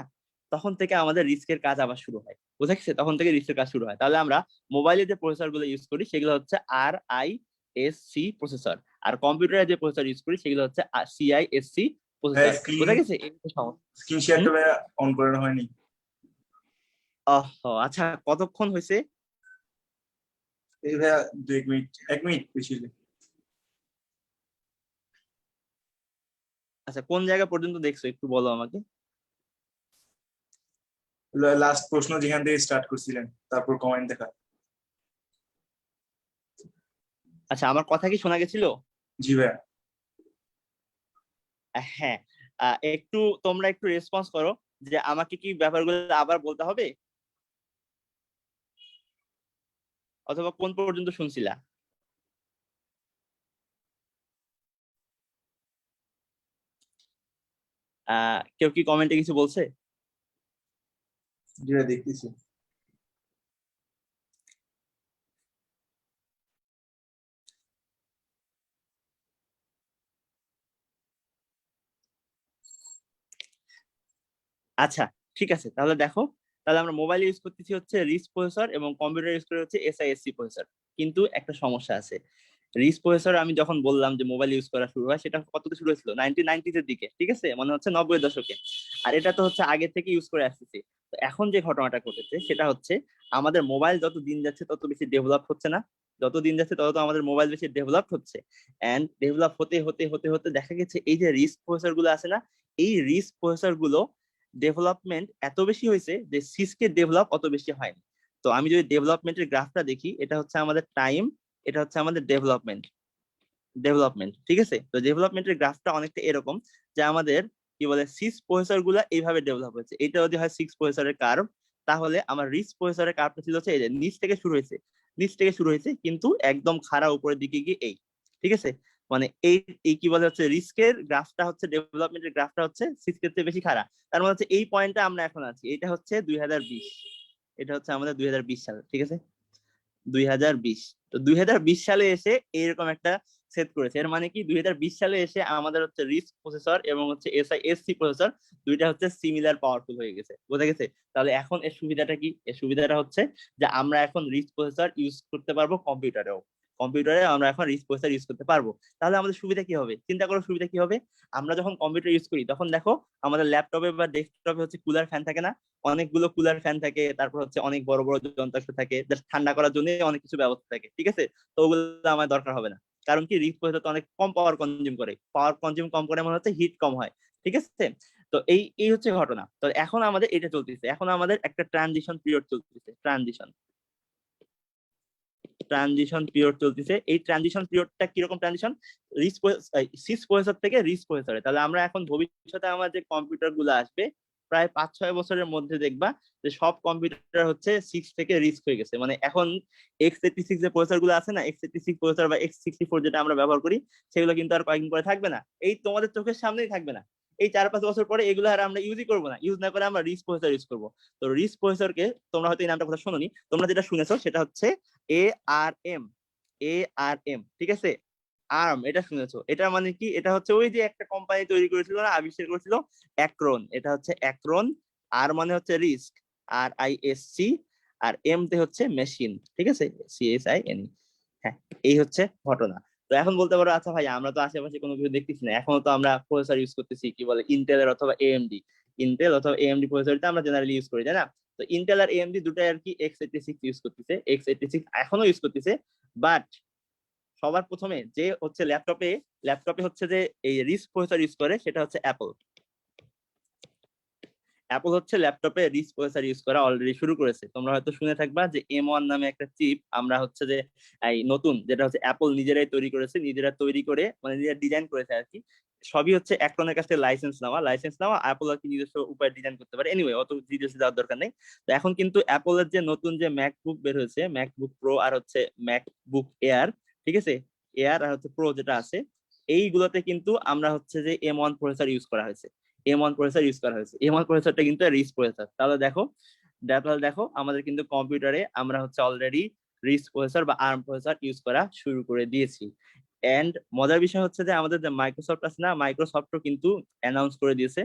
তখন থেকে আমাদের রিস্কের কাজ আবার শুরু হয়। বুঝা গেছে? তখন থেকে রিস্কের কাজ শুরু হয়। তাহলে আমরা মোবাইলে যে প্রসেসর গুলো ইউজ করি সেগুলো হচ্ছে RISC প্রসেসর, আর কম্পিউটারে যে প্রসেসর ইউজ করি সেগুলো হচ্ছে CISC প্রসেসর। স্ক্রিন বুঝা গেছে? এই সমস্যা। স্ক্রিন শেয়ারটা অন করানো হয়নি। আচ্ছা, কতক্ষণ হয়েছে? এই ভাইয়া 2 মিনিট, 1 মিনিট বেশি হলে। আচ্ছা, কোন জায়গা পর্যন্ত দেখছো একটু বলো আমাকে। লাস্ট প্রশ্ন যেখান থেকে স্টার্ট করছিলেন, তারপর কমেন্ট দেখা। আচ্ছা, আমার কথা কি শোনা গেছিল? জি ভাইয়া। হ্যাঁ, একটু তোমরা একটু রেসপন্স করো যে আমাকে কি ব্যাপারগুলো আবার বলতে হবে, অথবা কোন পর্যন্ত শুনছিলা? কেউ কি কমেন্টে কিছু বলছে? জি ভাইয়া, দেখতেছি। আচ্ছা, ঠিক আছে, তাহলে দেখো। তাহলে আমরা মোবাইল ইউজ করতেছি হচ্ছে রিচ প্রসেসর এবং কম্পিউটার ইউজ করে হচ্ছে SISC প্রসেসর। কিন্তু একটা সমস্যা আছে। রিচ প্রসেসর আমি যখন বললাম যে মোবাইল ইউজ করা শুরু হয়, সেটা কত শুরু হয়েছিল 1990s এর দিকে, ঠিক আছে, মনে হচ্ছে 90-এর দশকে। আর এটা তো হচ্ছে আগে থেকে ইউজ করে আসতেছি। তো এখন যে ঘটনাটা ঘটেছে সেটা হচ্ছে আমাদের মোবাইল যত দিন যাচ্ছে তত বেশি ডেভেলপ হচ্ছে না, যত দিন যাচ্ছে তত আমাদের মোবাইল বেশি ডেভেলপ হচ্ছে। এন্ড ডেভেলপ হতে হতে হতে হতে দেখা গেছে এই যে রিস্ক প্রসেসর গুলো আছে না, এই রিস্ক প্রসেসর গুলো ডেভেলপমেন্ট এত বেশি হয়েছে যে সিসকে ডেভেলপ অত বেশি হয়নি। তো আমি যদি ডেভেলপমেন্টের গ্রাফটা দেখি, এটা হচ্ছে আমাদের টাইম, এটা হচ্ছে আমাদের ডেভেলপমেন্ট, ঠিক আছে। তো ডেভেলপমেন্টের গ্রাফটা অনেকটা এরকম, যে আমাদের কি বলে সিক্স প্রসেসর গুলা এইভাবে ডেভেলপ হয়েছে। এটা যদি হয় সিক্স প্রসেসরের কার্ভ, তাহলে আমার রিচ প্রসেসরের কার্ভটা ছিল হচ্ছে এই যে নিচ থেকে শুরু হয়েছে কিন্তু একদম খাড়া উপরের দিকে গিয়ে এই, ঠিক আছে। মানে এই এই কি বলে হচ্ছে রিস্কের গ্রাফটা হচ্ছে ডেভেলপমেন্টের গ্রাফটা হচ্ছে সিক্সের চেয়ে বেশি খাড়া। তার মানে হচ্ছে এই পয়েন্টটা আমরা এখন আছি, এটা হচ্ছে 2020, এটা হচ্ছে আমাদের 2020 সাল, ঠিক আছে, 2020। তো 2020 সালে এসে এরকম একটা সেট করেছে। এর মানে কি 2020 সালে এসে আমাদের হচ্ছে রিস্ক প্রসেসর এবং হচ্ছে এসআইএসসি প্রসেসর দুইটা হচ্ছে সিমিলার পাওয়ারফুল হয়ে গেছে, বোঝা গেছে? তাহলে এখন এর সুবিধাটা কি? এর সুবিধাটা হচ্ছে যে আমরা এখন রিস্ক প্রসেসর ইউজ করতে পারবো কম্পিউটারে আমরা এখন রিস্ক প্রসেসর ইউজ করতে পারবো। তাহলে আমাদের সুবিধা কি হবে? চিন্তা করো সুবিধা কি হবে। আমরা যখন কম্পিউটার ইউজ করি তখন দেখো আমাদের ল্যাপটপে বা ডেস্কটপে হচ্ছে কুলার ফ্যান থাকে না, অনেকগুলো কুলার ফ্যান থাকে, তারপর হচ্ছে অনেক বড় বড় যন্ত্রাংশ থাকে, জাস্ট ঠান্ডা করার জন্য অনেক কিছু ব্যবস্থা থাকে, ঠিক আছে? তো ওগুলো আমার দরকার হবে না, কারণ কি রিস্ক প্রসেসর তো অনেক কম পাওয়ার কনজিউম করে, পাওয়ার কনজিউম কম করে মানে হচ্ছে হিট কম হয়, ঠিক আছে? তো এই এই হচ্ছে ঘটনা। তো এখন আমাদের এটা চলতেছে, এখন আমাদের একটা ট্রানজিশন পিরিয়ড চলতেছে, ট্রানজিশন পিরিয়ড চলতেছে। এই ট্রানজিশন পিরিয়ডটা কিরকম ট্রানজিশন? সিক্স প্রসেসর থেকে রিস্ক প্রসেসরে। তাহলে আমরা এখন ভবিষ্যতে আমার যে কম্পিউটার গুলো আসবে প্রায় 5-6 বছরের মধ্যে দেখবা যে সব কম্পিউটার হচ্ছে 6 থেকে রিস্ক হয়ে গেছে। মানে এখন x86 যে প্রসেসর গুলো আছে না, x86 প্রসেসর বা x64 যেটা আমরা ব্যবহার করি, সেগুলো কিন্তু আর কয়েকদিন পরে থাকবে না, এই তোমাদের চোখের সামনেই থাকবে না। এই 4-5 বছর পরে এগুলো আর আমরা ইউজই করবো না, ইউজ না করে আমরা রিস্ক প্রসেসর ইউজ করবো। তো রিস্ক প্রসেসরকে তোমরা হয়তো এই নামটা কথা শোনোনি, তোমরা যেটা শুনেছো সেটা হচ্ছে ARM, ARM, ঠিক আছে? আর্ম, এটা শুনেছো? এটা মানে কি? এটা হচ্ছে ওই যে একটা কোম্পানি তৈরি করেছিল না, আবিষ্কার করেছিল, অ্যাক্রন। এটা হচ্ছে অ্যাক্রন। আর মানে হচ্ছে রিস্ক, RISC, আর এম তে হচ্ছে মেশিন, ঠিক আছে? CSIN। হ্যাঁ, এই হচ্ছে ঘটনা। তো এখন বলতে পারো আচ্ছা ভাই আমরা তো আশেপাশে কোনো কিছু দেখতেছি না, এখনো তো আমরা প্রসেসর ইউজ করতেছি কি বলে ইন্টেলের অথবা AMD, ইন্টেল অথবা AMD প্রসেসরটা আমরা জেনারেলি ইউজ করি, তাই না? তো ইন্টেল আর AMD দুটাই আর কি x86 ইউজ করতেছে, x86 এখনো ইউজ করতেছে। বাট সবার প্রথমে যে হচ্ছে ল্যাপটপে হচ্ছে যে এই রিস্ক প্রসেসর ইউজ করে সেটা হচ্ছে অ্যাপল হচ্ছে ল্যাপটপে রিচ প্রসেসর ইউজ করা অলরেডি শুরু করেছে। তোমরা হয়তো শুনে থাকবা যে M1 নামে একটা চিপ আমরা হচ্ছে যে এই নতুন, যেটা হচ্ছে অ্যাপল নিজেরাই তৈরি করেছে, নিজেরা তৈরি করে মানে নিজেরা ডিজাইন করেছে আর কি। সবই হচ্ছে অ্যাক্রনের কাছ থেকে লাইসেন্স নেওয়া অ্যাপল আর কি নিজস্ব উপায়ে ডিজাইন করতে পারে। এনিওয়ে অত ডিটেলসে যাওয়ার দরকার নেই। তো এখন কিন্তু অ্যাপলের যে নতুন যে ম্যাকবুক বের হয়েছে, ম্যাকবুক প্রো আর হচ্ছে ম্যাকবুক এয়ার, ঠিক আছে? এয়ার আর হচ্ছে প্রো যেটা আছে, এইগুলোতে কিন্তু আমরা হচ্ছে যে M1 প্রসেসর ইউজ করা হয়েছে, M1 প্রসেসর ইউজ করা হয়েছে। M1 প্রসেসরটা কিন্তু রিচ প্রসেসর। তাহলে দেখো আমাদের কিন্তু কম্পিউটারে আমরা হচ্ছে অলরেডি রিচ প্রসেসর বা আর্ম প্রসেসর ইউজ করা শুরু করে দিয়েছি। এন্ড মজার বিষয় হচ্ছে যে আমাদের যে মাইক্রোসফট আছে না, মাইক্রোসফটও কিন্তু অ্যানাউন্স করে দিয়েছে,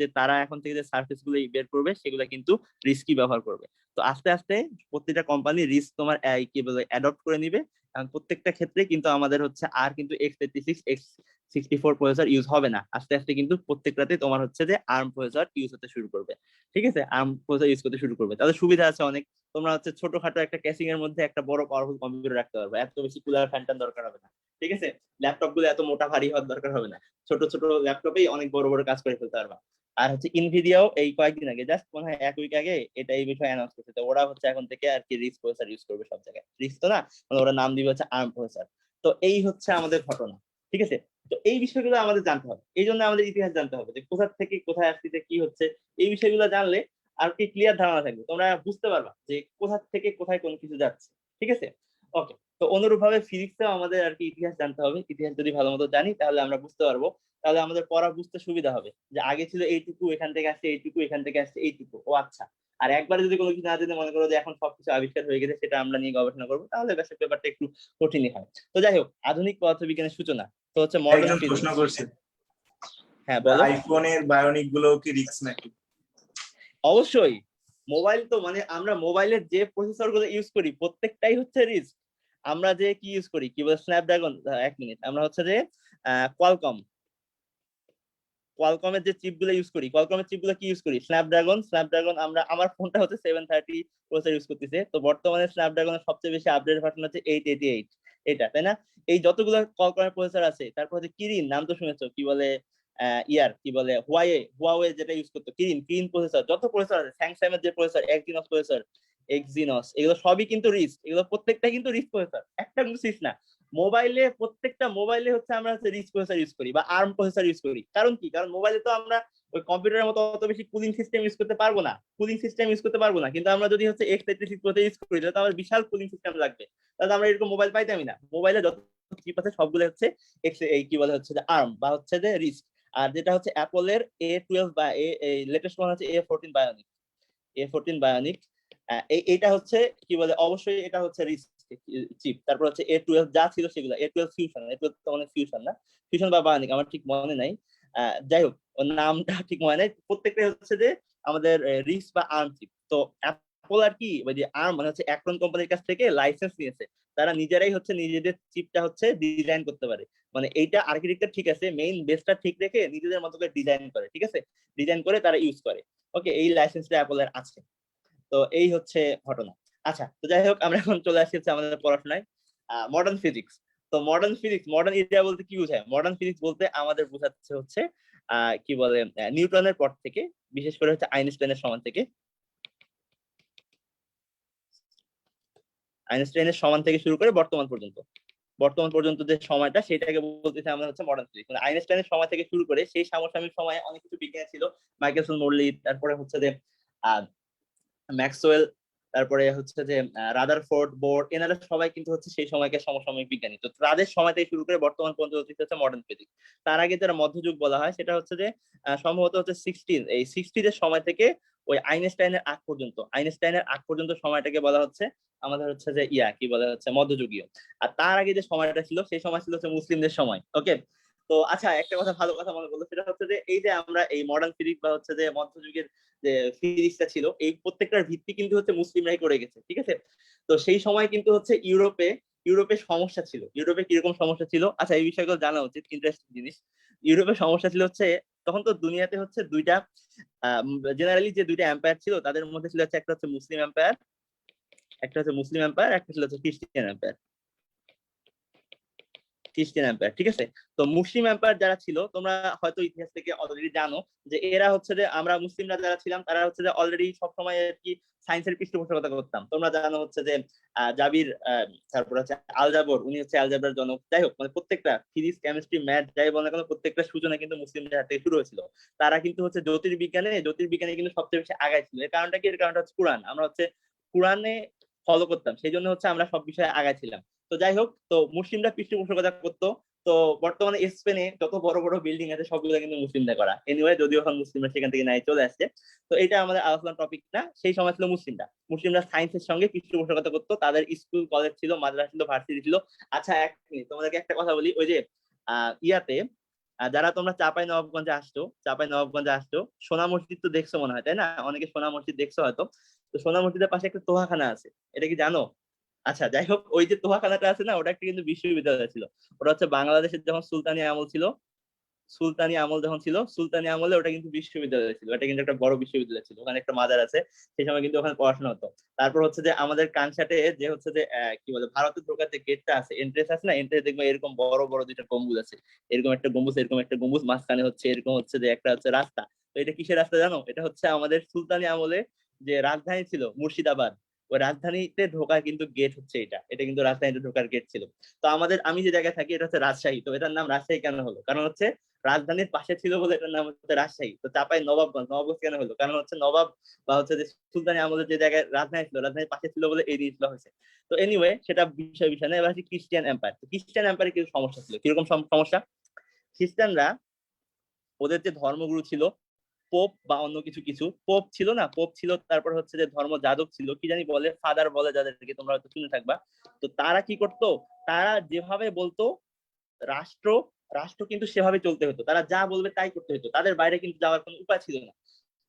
যে তারা এখন থেকে যে সার্ফেস গুলো বের করবে সেগুলো কিন্তু রিস্কি ব্যবহার করবে। তো আস্তে আস্তে প্রত্যেকটা কোম্পানি রিস্ক তোমার কি বলে অ্যাডপ্ট করে নিবে। কারণ প্রত্যেকটা ক্ষেত্রে কিন্তু আমাদের হচ্ছে আর কিন্তু x64 প্রসেসর ইউজ হবে না, আস্তে আস্তে কিন্তু প্রত্যেকটাতে তোমার হচ্ছে যে আর্ম প্রসেসর ইউজ হতে শুরু করবে, ঠিক আছে? আর্ম প্রসেসর ইউজ করতে শুরু করবে, তাহলে সুবিধা আছে অনেক। তোমরা হচ্ছে ছোটখাটো একটা ক্যাসিং এর মধ্যে একটা বড় পাওয়ারফুল কম্পিউটার রাখতে পারবে, এত বেশি কুলার ফ্যান দরকার হবে না, ঠিক আছে? ল্যাপটপ গুলো এত মোটা ভারী হওয়ার দরকার হবে না, ছোট ছোট ল্যাপটপেই অনেক বড় বড় কাজ করে ফেলতে পারবা। আর হচ্ছে ইনভিডিয়াও এই কয়েকদিন আগে, জাস্ট মনে হয় 1 উইক আগে, এটা এই বিষয়ে অ্যানাউন্স করছে। তো ওরা হচ্ছে এখন থেকে আর কি রিস্ক প্রসেসর ইউজ করবে সব জায়গায়, রিস্ক তো না, মানে ওরা নাম দিবে হচ্ছে আর্ম প্রসেসর। তো এই হচ্ছে আমাদের ঘটনা, ঠিক আছে? তো এই বিষয়গুলো আমাদের জানতে হবে, এই জন্য আমাদের ইতিহাস জানতে হবে যে কোথা থেকে কোথায় আসছে, কি হচ্ছে। এই বিষয়গুলো জানলে আর কি ক্লিয়ার ধারণা থাকবে, তোমরা বুঝতে পারবা যে কোথা থেকে কোথায় কোন কিছু যাচ্ছে, ঠিক আছে? ওকে। তো অনুরূপ ভাবে ফিজিক্সেও আমাদের আর কি ইতিহাস জানতে হবে। ইতিহাস যদি ভালো মতো জানি তাহলে আমরা বুঝতে পারবো, তাহলে আমাদের পড়া বুঝতে সুবিধা হবে যে আগে ছিল এইটুকু, এখান থেকে আসছে এইটুকু, এখান থেকে আসছে এইটুকু, ও আচ্ছা। আর একবারে যদি কোনো কিছু না জেনে মনে করো যে এখন সবকিছু আবিষ্কার হয়ে গেছে, সেটা আমরা নিয়ে গবেষণা করবো, তাহলে ব্যাপারটা একটু কঠিনই হয়। তো যাই হোক, আধুনিক পদার্থবিজ্ঞানের সূচনা তো হচ্ছে মডার্ন একজন প্রশ্ন ফিজিক্স। করছে, হ্যাঁ বলো। আইফোনের বায়োনিক গুলো কি রিস্ক নাকি? অবশ্যই। মোবাইল তো মানে আমরা মোবাইলের যে প্রসেসর গুলো ইউজ করি প্রত্যেকটাই হচ্ছে রিস্ক। আমরা যে কি ইউজ করি কি বলে স্ন্যাপড্রাগন, 1 মিনিট, আমরা হচ্ছে যে কোয়ালকম, কোয়ালকমের যে চিপ গুলো ইউজ করি, কোয়ালকমের চিপ গুলো কি ইউজ করি? স্ন্যাপড্রাগন আমরা, আমার ফোনটা হচ্ছে 730 প্রসেসর ইউজ করতেছে। তো বর্তমানে স্ন্যাপড্রাগনের সবচেয়ে বেশি আপডেট ভার্সন হচ্ছে 888, এটা, তাই না? এই যতগুলো কোয়ালকমের প্রসেসর আছে, তারপর হচ্ছে কিরিন, নাম তো শুনেছো, কি বলে কি বলে হুয়াওয়ে যেটা ইউজ করতো, কিরিন প্রসেসর, যত প্রসেসর আছে, স্যামসাং যে প্রসেসর, এক্সিনস, এগুলো সবই কিন্তু রিস্ক, এগুলো প্রত্যেকটা কিন্তু রিস্ক প্রসেসর, একটা কিন্তু রিস্ক না। মোবাইলে প্রত্যেকটা মোবাইলে হচ্ছে আমরা হচ্ছে রিচ প্রসেসর ইউজ করি বা আর্ম প্রসেসর ইউজ করি। কারণ কি? কারণ মোবাইলে তো আমরা ওই কম্পিউটারের মতো অত বেশি কুলিং সিস্টেম ইউজ করতে পারবো না, কিন্তু আমরা যদি হচ্ছে x86 প্রসেসর ইউজ করি তাহলে আমার বিশাল কুলিং সিস্টেম লাগবে, তাহলে আমরা এরকম মোবাইল পাইতামই না। মোবাইলে যত চিপ আছে সবগুলো হচ্ছে এই কি বলে হচ্ছে যে আর্ম বা হচ্ছে যে রিস্ক। আর যেটা হচ্ছে অ্যাপলের A12 বা লেটেস্ট ওয়ান হচ্ছে A14 বায়োনিক, এইটা হচ্ছে কি বলে, অবশ্যই এটা হচ্ছে রিস্ক, চিপ, তারপর হচ্ছে A12 যা ছিল সেগুলো, A12 ফিউশন, A12 তো মানে ফিউশন না, ফিউশন বা বায়োনিক আমার ঠিক মনে নাই, যাই হোক ওর নামটা ঠিক মনে নাই, প্রত্যেকটা হচ্ছে যে আমাদের রিস বা আর্ম চিপ। তো অ্যাপল আর কি ওই যে আর্ম মানে হচ্ছে অ্যাক্রন কোম্পানির কাছ থেকে লাইসেন্স নিয়েছে, তারা নিজেরাই হচ্ছে নিজেদের চিপটা হচ্ছে ডিজাইন করতে পারে, মানে এইটা আর্কিটেকচার ঠিক আছে, মেইন বেসটা ঠিক রেখে নিজেদের মতো করে ডিজাইন করে, ঠিক আছে, ডিজাইন করে তারা ইউজ করে। ওকে, এই লাইসেন্সটা অ্যাপলের আছে। তো এই হচ্ছে ঘটনা। আচ্ছা, তো যাই হোক আমরা এখন চলে আসি হচ্ছে আমাদের পড়াশোনায়, মডার্ন ফিজিক্স। তো মডার্ন ফিজিক্স, মডার্ন এরিয়া বলতে কি বোঝায়? মডার্ন ফিজিক্স বলতে আমাদের বোঝাচ্ছে হচ্ছে কি বলে নিউটনের পর থেকে, বিশেষ করে হচ্ছে আইনস্টাইনের সমান থেকে, আইনস্টাইনের সমান থেকে শুরু করে বর্তমান পর্যন্ত, বর্তমান পর্যন্ত যে সময়টা সেটাকে বলতেছে আমরা হচ্ছে মডার্ন ফিজিক্স। মানে আইনস্টাইনের সময় থেকে শুরু করে সেই সমসাময়িক সময়ে অনেক কিছু বিজ্ঞানী ছিল, মাইকেলসন মরলি, তারপরে হচ্ছে যে ম্যাক্সওয়েল, তারপরে হচ্ছে যে রাদারফোর্ড, বোর, এনারা সবাই কিন্তু হচ্ছে সেই সময়কার সমসাময়িক বিজ্ঞানী। তো তাদের সময় থেকে শুরু করে বর্তমান পর্যন্ত হচ্ছে মডার্ন ফিজিক্স। তার আগে যারা মধ্যযুগ বলা হয় সেটা হচ্ছে যে সম্ভবত হচ্ছে সিক্সটির সময় থেকে ওই আইনস্টাইনের আগ পর্যন্ত, আইনস্টাইনের আগ পর্যন্ত সময়টাকে বলা হচ্ছে আমাদের হচ্ছে যে কি বলা হচ্ছে মধ্যযুগীয়। আর তার আগে যে সময়টা ছিল সেই সময় ছিল হচ্ছে মুসলিমদের সময়। ওকে, তো আচ্ছা একটা কথা, ভালো কথা মনে করলো, সেটা হচ্ছে যে এই যে আমরা এই মডার্ন ফিজিক্স বা হচ্ছে যে মধ্যযুগের যে ফিজিক্সটা ছিল, এই প্রত্যেকটার ভিত্তি কিন্তু হচ্ছে মুসলিমরাই করে গেছে, ঠিক আছে। তো সেই সময় কিন্তু হচ্ছে ইউরোপে, ইউরোপে সমস্যা ছিল। ইউরোপে কিরকম সমস্যা ছিল, আচ্ছা এই বিষয়গুলো জানা উচিত, ইন্টারেস্টিং জিনিস। ইউরোপে সমস্যা ছিল হচ্ছে তখন তো দুনিয়াতে হচ্ছে দুইটা, জেনারেলি যে দুইটা এম্পায়ার ছিল তাদের মধ্যে ছিল হচ্ছে একটা হচ্ছে মুসলিম এম্পায়ার, একটা হচ্ছে মুসলিম এম্পায়ার, একটা ছিল হচ্ছে খ্রিস্টান এম্পায়ার, খ্রিস্টান এম্পায়ার, ঠিক আছে। তো মুসলিম এম্পায়ার যারা ছিল, তোমরা হয়তো ইতিহাস থেকে অলরেডি জানো যে এরা হচ্ছে যে আমরা মুসলিমরা যারা ছিলাম তারা হচ্ছে যে অলরেডি সবসময় আর কি সায়েন্সের পৃষ্ঠপোষকতা করতাম। তোমরা জানো হচ্ছে যে জাবির, তারপর হচ্ছে আলজাবর, উনি হচ্ছে আলজাবরার জনক। যাই হোক, মানে প্রত্যেকটা ফিজিক্স, কেমিস্ট্রি, ম্যাথ যাই বল না কেন, প্রত্যেকটা সূচনা কিন্তু মুসলিমদের হাত থেকে শুরু হয়েছিল। তারা কিন্তু হচ্ছে জ্যোতির্বিজ্ঞানে কিন্তু সবচেয়ে বেশি আগাই ছিল। এর কারণটা কি? এর কারণটা হচ্ছে কোরআন, আমরা হচ্ছে কোরআনে ফলো করতাম, সেই জন্য হচ্ছে আমরা সব বিষয়ে আগাই ছিলাম। তো যাই হোক, তো মুসলিমরা পৃষ্ঠপোষকতা করতো। তো বর্তমানে স্পেনে যত বড় বড় বিল্ডিং আছে সবগুলো কিন্তু মুসলিমরা করা, এনিওয়ে যদিও এখন মুসলিমরা সেখান থেকে নাই চলে আসছে। তো এটা আমাদের আলোচনার টপিক না, সেই সময় ছিল মুসলিমরা, মুসলিমরা সায়েন্সের সঙ্গে পৃষ্ঠপোষকতা করতো, তাদের স্কুল কলেজ ছিল, মাদ্রাসা ছিল, ভার্সিটি ছিল। আচ্ছা এক মিনিট, তোমাদেরকে একটা কথা বলি, ওই যে ইয়াতে যারা তোমরা চাঁপাই নবাবগঞ্জে আসছো, সোনা মসজিদ তো দেখছো মনে হয়, তাই না? অনেকে সোনা মসজিদ দেখছো হয়তো। তো সোনা মসজিদের পাশে একটা তোহাখানা আছে, এটা কি জানো? আচ্ছা যাই হোক, ওই যে তোহাখানাটা আছে না, ওটা একটা কিন্তু বিশ্ববিদ্যালয় ছিল। ওটা হচ্ছে বাংলাদেশের যখন সুলতানি আমল ছিল, সুলতানি আমল যখন ছিল, সুলতানি আমলে ওটা কিন্তু বিশ্ববিদ্যালয় ছিল, এটা কিন্তু একটা বড় বিশ্ববিদ্যালয় ছিল, ওখানে একটা মাজার আছে, সেই সময় কিন্তু ওখানে পড়াশোনা হতো। তারপর হচ্ছে যে আমাদের কানসাটে যে হচ্ছে যে কি বলে ভারতের ঢোকার যে গেটটা আছে, এন্ট্রেন্স আছে না, এন্ট্রেন্স দেখবে এরকম বড় বড় দুইটা গম্বুজ আছে, এরকম একটা গম্বুজ, এরকম একটা গম্বুজ, মাঝখানে হচ্ছে এরকম হচ্ছে যে একটা হচ্ছে রাস্তা। তো এটা কিসের রাস্তা জানো? এটা হচ্ছে আমাদের সুলতানি আমলে যে রাজধানী ছিল মুর্শিদাবাদ, ওই রাজধানীতে ঢোকার কিন্তু গেট হচ্ছে এটা, এটা কিন্তু রাজধানীতে ঢোকার গেট ছিল। তো আমাদের, আমি যে জায়গায় থাকি এটা হচ্ছে রাজশাহী। তো এটার নাম রাজশাহী কেন হলো? কারণ হচ্ছে রাজধানীর পাশে ছিল বলে এটার নাম হচ্ছে রাজশাহী। তো চাপাই নবাবগঞ্জ, নবাবগঞ্জ কেন হলো? কারণ হচ্ছে নবাব বা হচ্ছে যে সুলতানি আমলের যে জায়গায় রাজধানী ছিল, রাজধানীর পাশে ছিল বলে এই জিনিসগুলো হয়েছে। তো এনিওয়ে সেটা বিষয় না, এবার হচ্ছে খ্রিস্টান এম্পায়ার। তো খ্রিস্টান এম্পায়ারে কিছু সমস্যা ছিল। কিরকম সমস্যা? খ্রিস্টানরা, ওদের যে ধর্মগুরু ছিল, পোপ বা অন্য কিছু, পোপ ছিল না, পোপ ছিল, তারপর হচ্ছে যে ধর্ম যাজক ছিল, কি জানি বলে, ফাদার বলে যাদেরকে, তোমরা হয়তো শুনে থাকবা। তো তারা কি করতো? তারা যেভাবে বলতো রাষ্ট্র, রাষ্ট্র কিন্তু সেভাবে চলতে হতো, তারা যা বলবে তাই করতে হতো, তাদের বাইরে কিন্তু যাওয়ার কোনো উপায় ছিল না।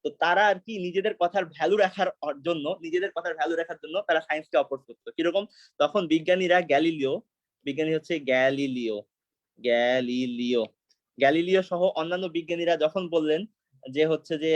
তো তারা আর কি নিজেদের কথার ভ্যালু রাখার জন্য, নিজেদের কথার ভ্যালু রাখার জন্য তারা সায়েন্সকে অপোজ করতো। কিরকম? তখন বিজ্ঞানীরা গ্যালিলিও, বিজ্ঞানী হচ্ছে গ্যালিলিও, গ্যালিলিও গ্যালিলিও সহ অন্যান্য বিজ্ঞানীরা যখন বললেন যে হচ্ছে যে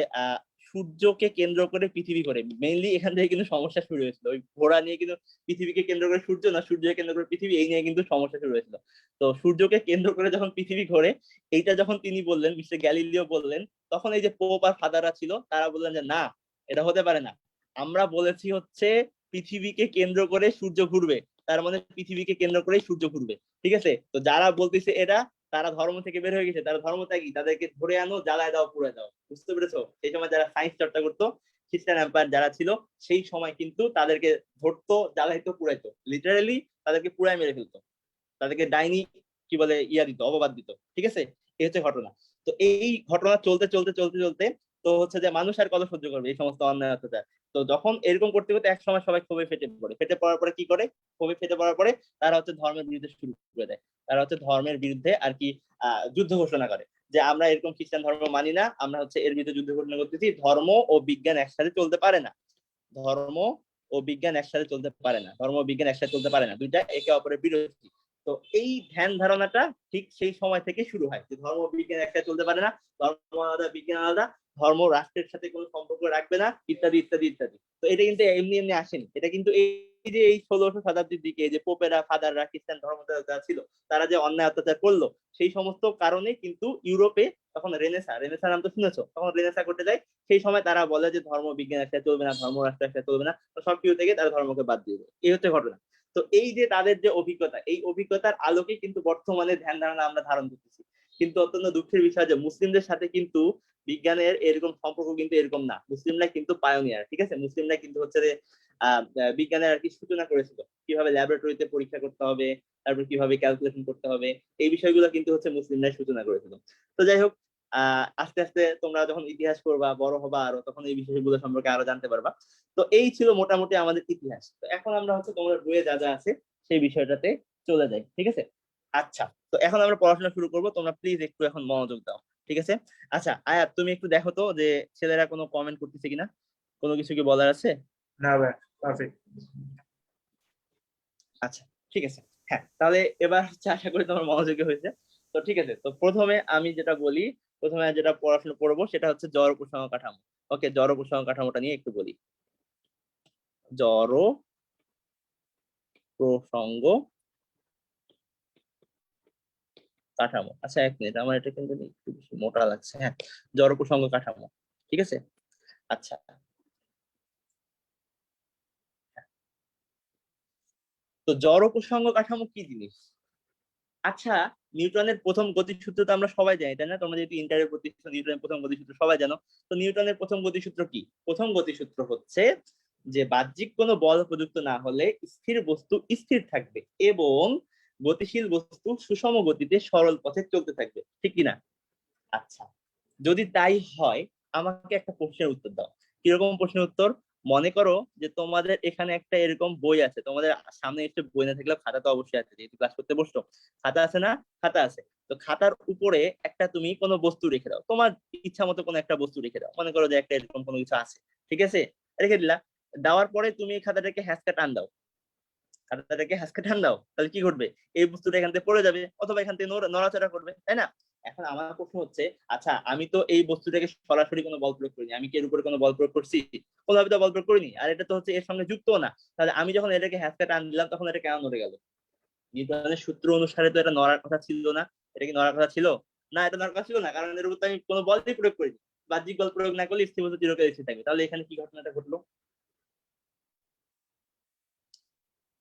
সূর্যকে কেন্দ্র করে পৃথিবী করে, মেইনলি এখান থেকে কিন্তু সমস্যা শুরু হয়েছিল, ওই ঘোড়া নিয়ে কিন্তু পৃথিবীকে কেন্দ্র করে সূর্য, না সূর্যকে কেন্দ্র করে পৃথিবী, এই নিয়ে কিন্তু সমস্যা শুরু হয়েছিল। তো সূর্যকে কেন্দ্র করে যখন পৃথিবী ঘোরে, এইটা যখন তিনি বললেন, মিস্টার গ্যালিলিও বললেন, তখন এই যে পোপ আর ফাদাররা ছিল তারা বললেন যে না, এটা হতে পারে না, আমরা বলেছি হচ্ছে পৃথিবীকে কেন্দ্র করে সূর্য ঘুরবে, তার মানে পৃথিবীকে কেন্দ্র করেই সূর্য ঘুরবে, ঠিক আছে। তো যারা বলতেছে এটা, তারা ধর্ম থেকে বের হয়ে গেছে, তারা ধর্মত্যাগী, তাদেরকে ধরে আনো, জ্বালায় দাও, পুড়ে দাও, বুঝতে পেরেছো? সেই সময় যারা সায়েন্স চর্চা করতো, খ্রিস্টান এম্পায়ার যারা ছিল, সেই সময় কিন্তু তাদেরকে ধরতো, জ্বালাইতো, পুড়াইতো, লিটারালি তাদেরকে পুড়ায় মেরে ফেলতো, তাদেরকে ডাইনি কি বলে দিত, অপবাদ দিত, ঠিক আছে। এই হচ্ছে ঘটনা। তো এই ঘটনা চলতে চলতে চলতে চলতে, তো হচ্ছে যে মানুষ আর কত সহ্য করবে এই সমস্ত অন্যায় অত্যাচার। তো যখন এরকম করতে করতে এক সময় সবাই ক্ষোভে ফেটে পড়ে, ফেটে পড়ার পরে কি করে, ক্ষোভে ফেটে পড়ার পরে তারা হচ্ছে ধর্মের বিরুদ্ধে শুরু করে দেয়। তারা হচ্ছে ধর্মের বিরুদ্ধে আর কি যুদ্ধ ঘোষণা করে, যে আমরা এরকম খ্রিস্টান ধর্ম মানি না, আমরা হচ্ছে এর বিরুদ্ধে যুদ্ধ ঘোষণা করতেছি, ধর্ম ও বিজ্ঞান একসাথে চলতে পারে না, ধর্ম ও বিজ্ঞান একসাথে চলতে পারে না, ধর্ম ও বিজ্ঞান একসাথে চলতে পারে না, দুইটা একে অপরের বিরোধী। তো এই ধ্যান ধারণাটা ঠিক সেই সময় থেকে শুরু হয়, যে ধর্ম ও বিজ্ঞান একসাথে চলতে পারে না, ধর্ম আলাদা বিজ্ঞান আলাদা, ধর্ম রাষ্ট্রের সাথে কোনো সম্পর্ক রাখবে না, ইত্যাদি ইত্যাদি ইত্যাদি। তো এটা কিন্তু এমনি এমনি আসেনি, এটা কিন্তু এই যে এই 16শো শতাব্দীর দিকে যে পোপেরা, ফাদাররা, খ্রিস্টান ধর্ম যারা ছিল, তারা যে অন্যায় অত্যাচার করলো, সেই সমস্ত কারণে কিন্তু ইউরোপে তখন রেনেসা নাম তো শুনেছো, তখন রেনেসা করতে যায়। সেই সময় তারা বলে যে ধর্ম বিজ্ঞান একসাথে চলবে না, ধর্ম রাষ্ট্র একসাথে চলবে না, তো সবকিছু থেকে তারা ধর্মকে বাদ দিয়ে দেয়। এই হচ্ছে ঘটনা। তো এই যে তাদের যে অভিজ্ঞতা, এই অভিজ্ঞতার আলোকে কিন্তু বর্তমানে ধ্যান ধারণা আমরা ধারণ করতেছি। কিন্তু অত্যন্ত দুঃখের বিষয় যে মুসলিমদের সাথে কিন্তু বিজ্ঞানের এরকম সম্পর্ক কিন্তু এরকম না। মুসলিমরা কিন্তু পায়োনিয়ার, ঠিক আছে, মুসলিমরা কিন্তু হচ্ছে যে বিজ্ঞানের আর কি সূচনা করেছিল, কিভাবে ল্যাবরেটরিতে পরীক্ষা করতে হবে, তারপর কিভাবে ক্যালকুলেশন করতে হবে, এই বিষয়গুলো কিন্তু হচ্ছে মুসলিমরা সূচনা করেছিল। তো যাই হোক, আস্তে আস্তে তোমরা যখন ইতিহাস পড়বা, বড় হবা আরো, তখন এই বিষয়গুলো সম্পর্কে আরো জানতে পারবা। তো এই ছিল মোটামুটি আমাদের ইতিহাস। তো এখন আমরা হচ্ছে তোমাদের বইয়ে যা যা আছে সেই বিষয়টাতে চলে যাই, ঠিক আছে? আচ্ছা, তো এখন আমরা পড়াশোনা শুরু করব, তোমরা প্লিজ একটু এখন মনোযোগ দাও, ঠিক আছে? আচ্ছা আয়াত, তুমি একটু দেখো তো যে ছেলেরা কোনো কমেন্ট করতেছে কিনা, কোনো কিছু কি বলার আছে? না ভাই, পারফেক্ট। আচ্ছা, ঠিক আছে। হ্যাঁ, তাহলে এবার হচ্ছে আশা করি তোমার মনোযোগী হয়েছে। তো ঠিক আছে, তো প্রথমে আমি যেটা বলি, প্রথমে যেটা পড়াশোনা করবো সেটা হচ্ছে জড় প্রসঙ্গ কাঠামো। ওকে, জড় প্রসঙ্গ কাঠামোটা নিয়ে একটু বলি। জড় প্রসঙ্গ কাঠামো। আচ্ছা, এক মিনিট, আমার এটা কিন্তু একটু বেশি মোটা লাগছে। হ্যাঁ, জড় প্রসঙ্গ কাঠামো, ঠিক আছে। আচ্ছা, তো জড় প্রসঙ্গ কাঠামো কি জিনিস? আচ্ছা, নিউটনের প্রথম গতিসূত্র তো আমরা সবাই জানি, তাই না? তোমরা যেহেতু ইন্টারে পড়তেছো, নিউটনের প্রথম গতিসূত্র সবাই জানো। তো নিউটনের প্রথম গতিসূত্র কি? প্রথম গতিসূত্র হচ্ছে যে বাহ্যিক কোনো বল প্রযুক্ত না হলে স্থির বস্তু স্থির থাকবে এবং গতিশীল বস্তু সুষম গতিতে সরল পথে চলতে থাকবে, ঠিক কিনা? আচ্ছা, যদি তাই হয়, আমাকে একটা প্রশ্নের উত্তর দাও। কিরকম প্রশ্নের উত্তর? মনে করো যে তোমাদের এখানে একটা এরকম বই আছে, তোমাদের সামনে একটু বই না থাকলে খাতা তো অবশ্যই আছে, যেহেতু ক্লাস করতে বসছো, খাতা আছে না? খাতা আছে। তো খাতার উপরে একটা তুমি কোনো বস্তু রেখে দাও, তোমার ইচ্ছা মতো কোনো একটা বস্তু রেখে দাও, মনে করো যে একটা এরকম কোনো কিছু আছে, ঠিক আছে? রেখে দিলা। দেওয়ার পরে তুমি খাতাটাকে হ্যাঁচকা টান দাও, খাতাটাকে হ্যাঁচকা টান দাও, তাহলে কি করবে? এই বস্তুটা এখান থেকে পড়ে যাবে, অথবা এখান থেকে নড়াচড়া করবে, তাই না? এখন আমার প্রশ্ন হচ্ছে, আচ্ছা আমি তো এই বস্তুটাকে সরাসরি কোনো বল প্রয়োগ করিনি, আমি কি এর উপরে কোনো বল প্রয়োগ করছি? কোনোভাবে তো বল প্রয়োগ করিনি, আর এটা তো হচ্ছে এর সঙ্গে যুক্ত না। তাহলে আমি যখন এটাকে হ্যাঁচকা টান দিলাম, তখন এটা কেন নড়ে গেল? নিউটনের সূত্র অনুসারে তো এটা নড়ার কথা ছিল না। এটা কি নড়ার কথা ছিল? না, এটা নড়ার কথা ছিল না, কারণ এর উপর তো আমি কোনো বলই প্রয়োগ করিনি। বাহ্যিক বল প্রয়োগ না করলে স্থির বস্তু চিরকাল স্থির থাকবে। তাহলে এখানে কি ঘটনাটা ঘটলো?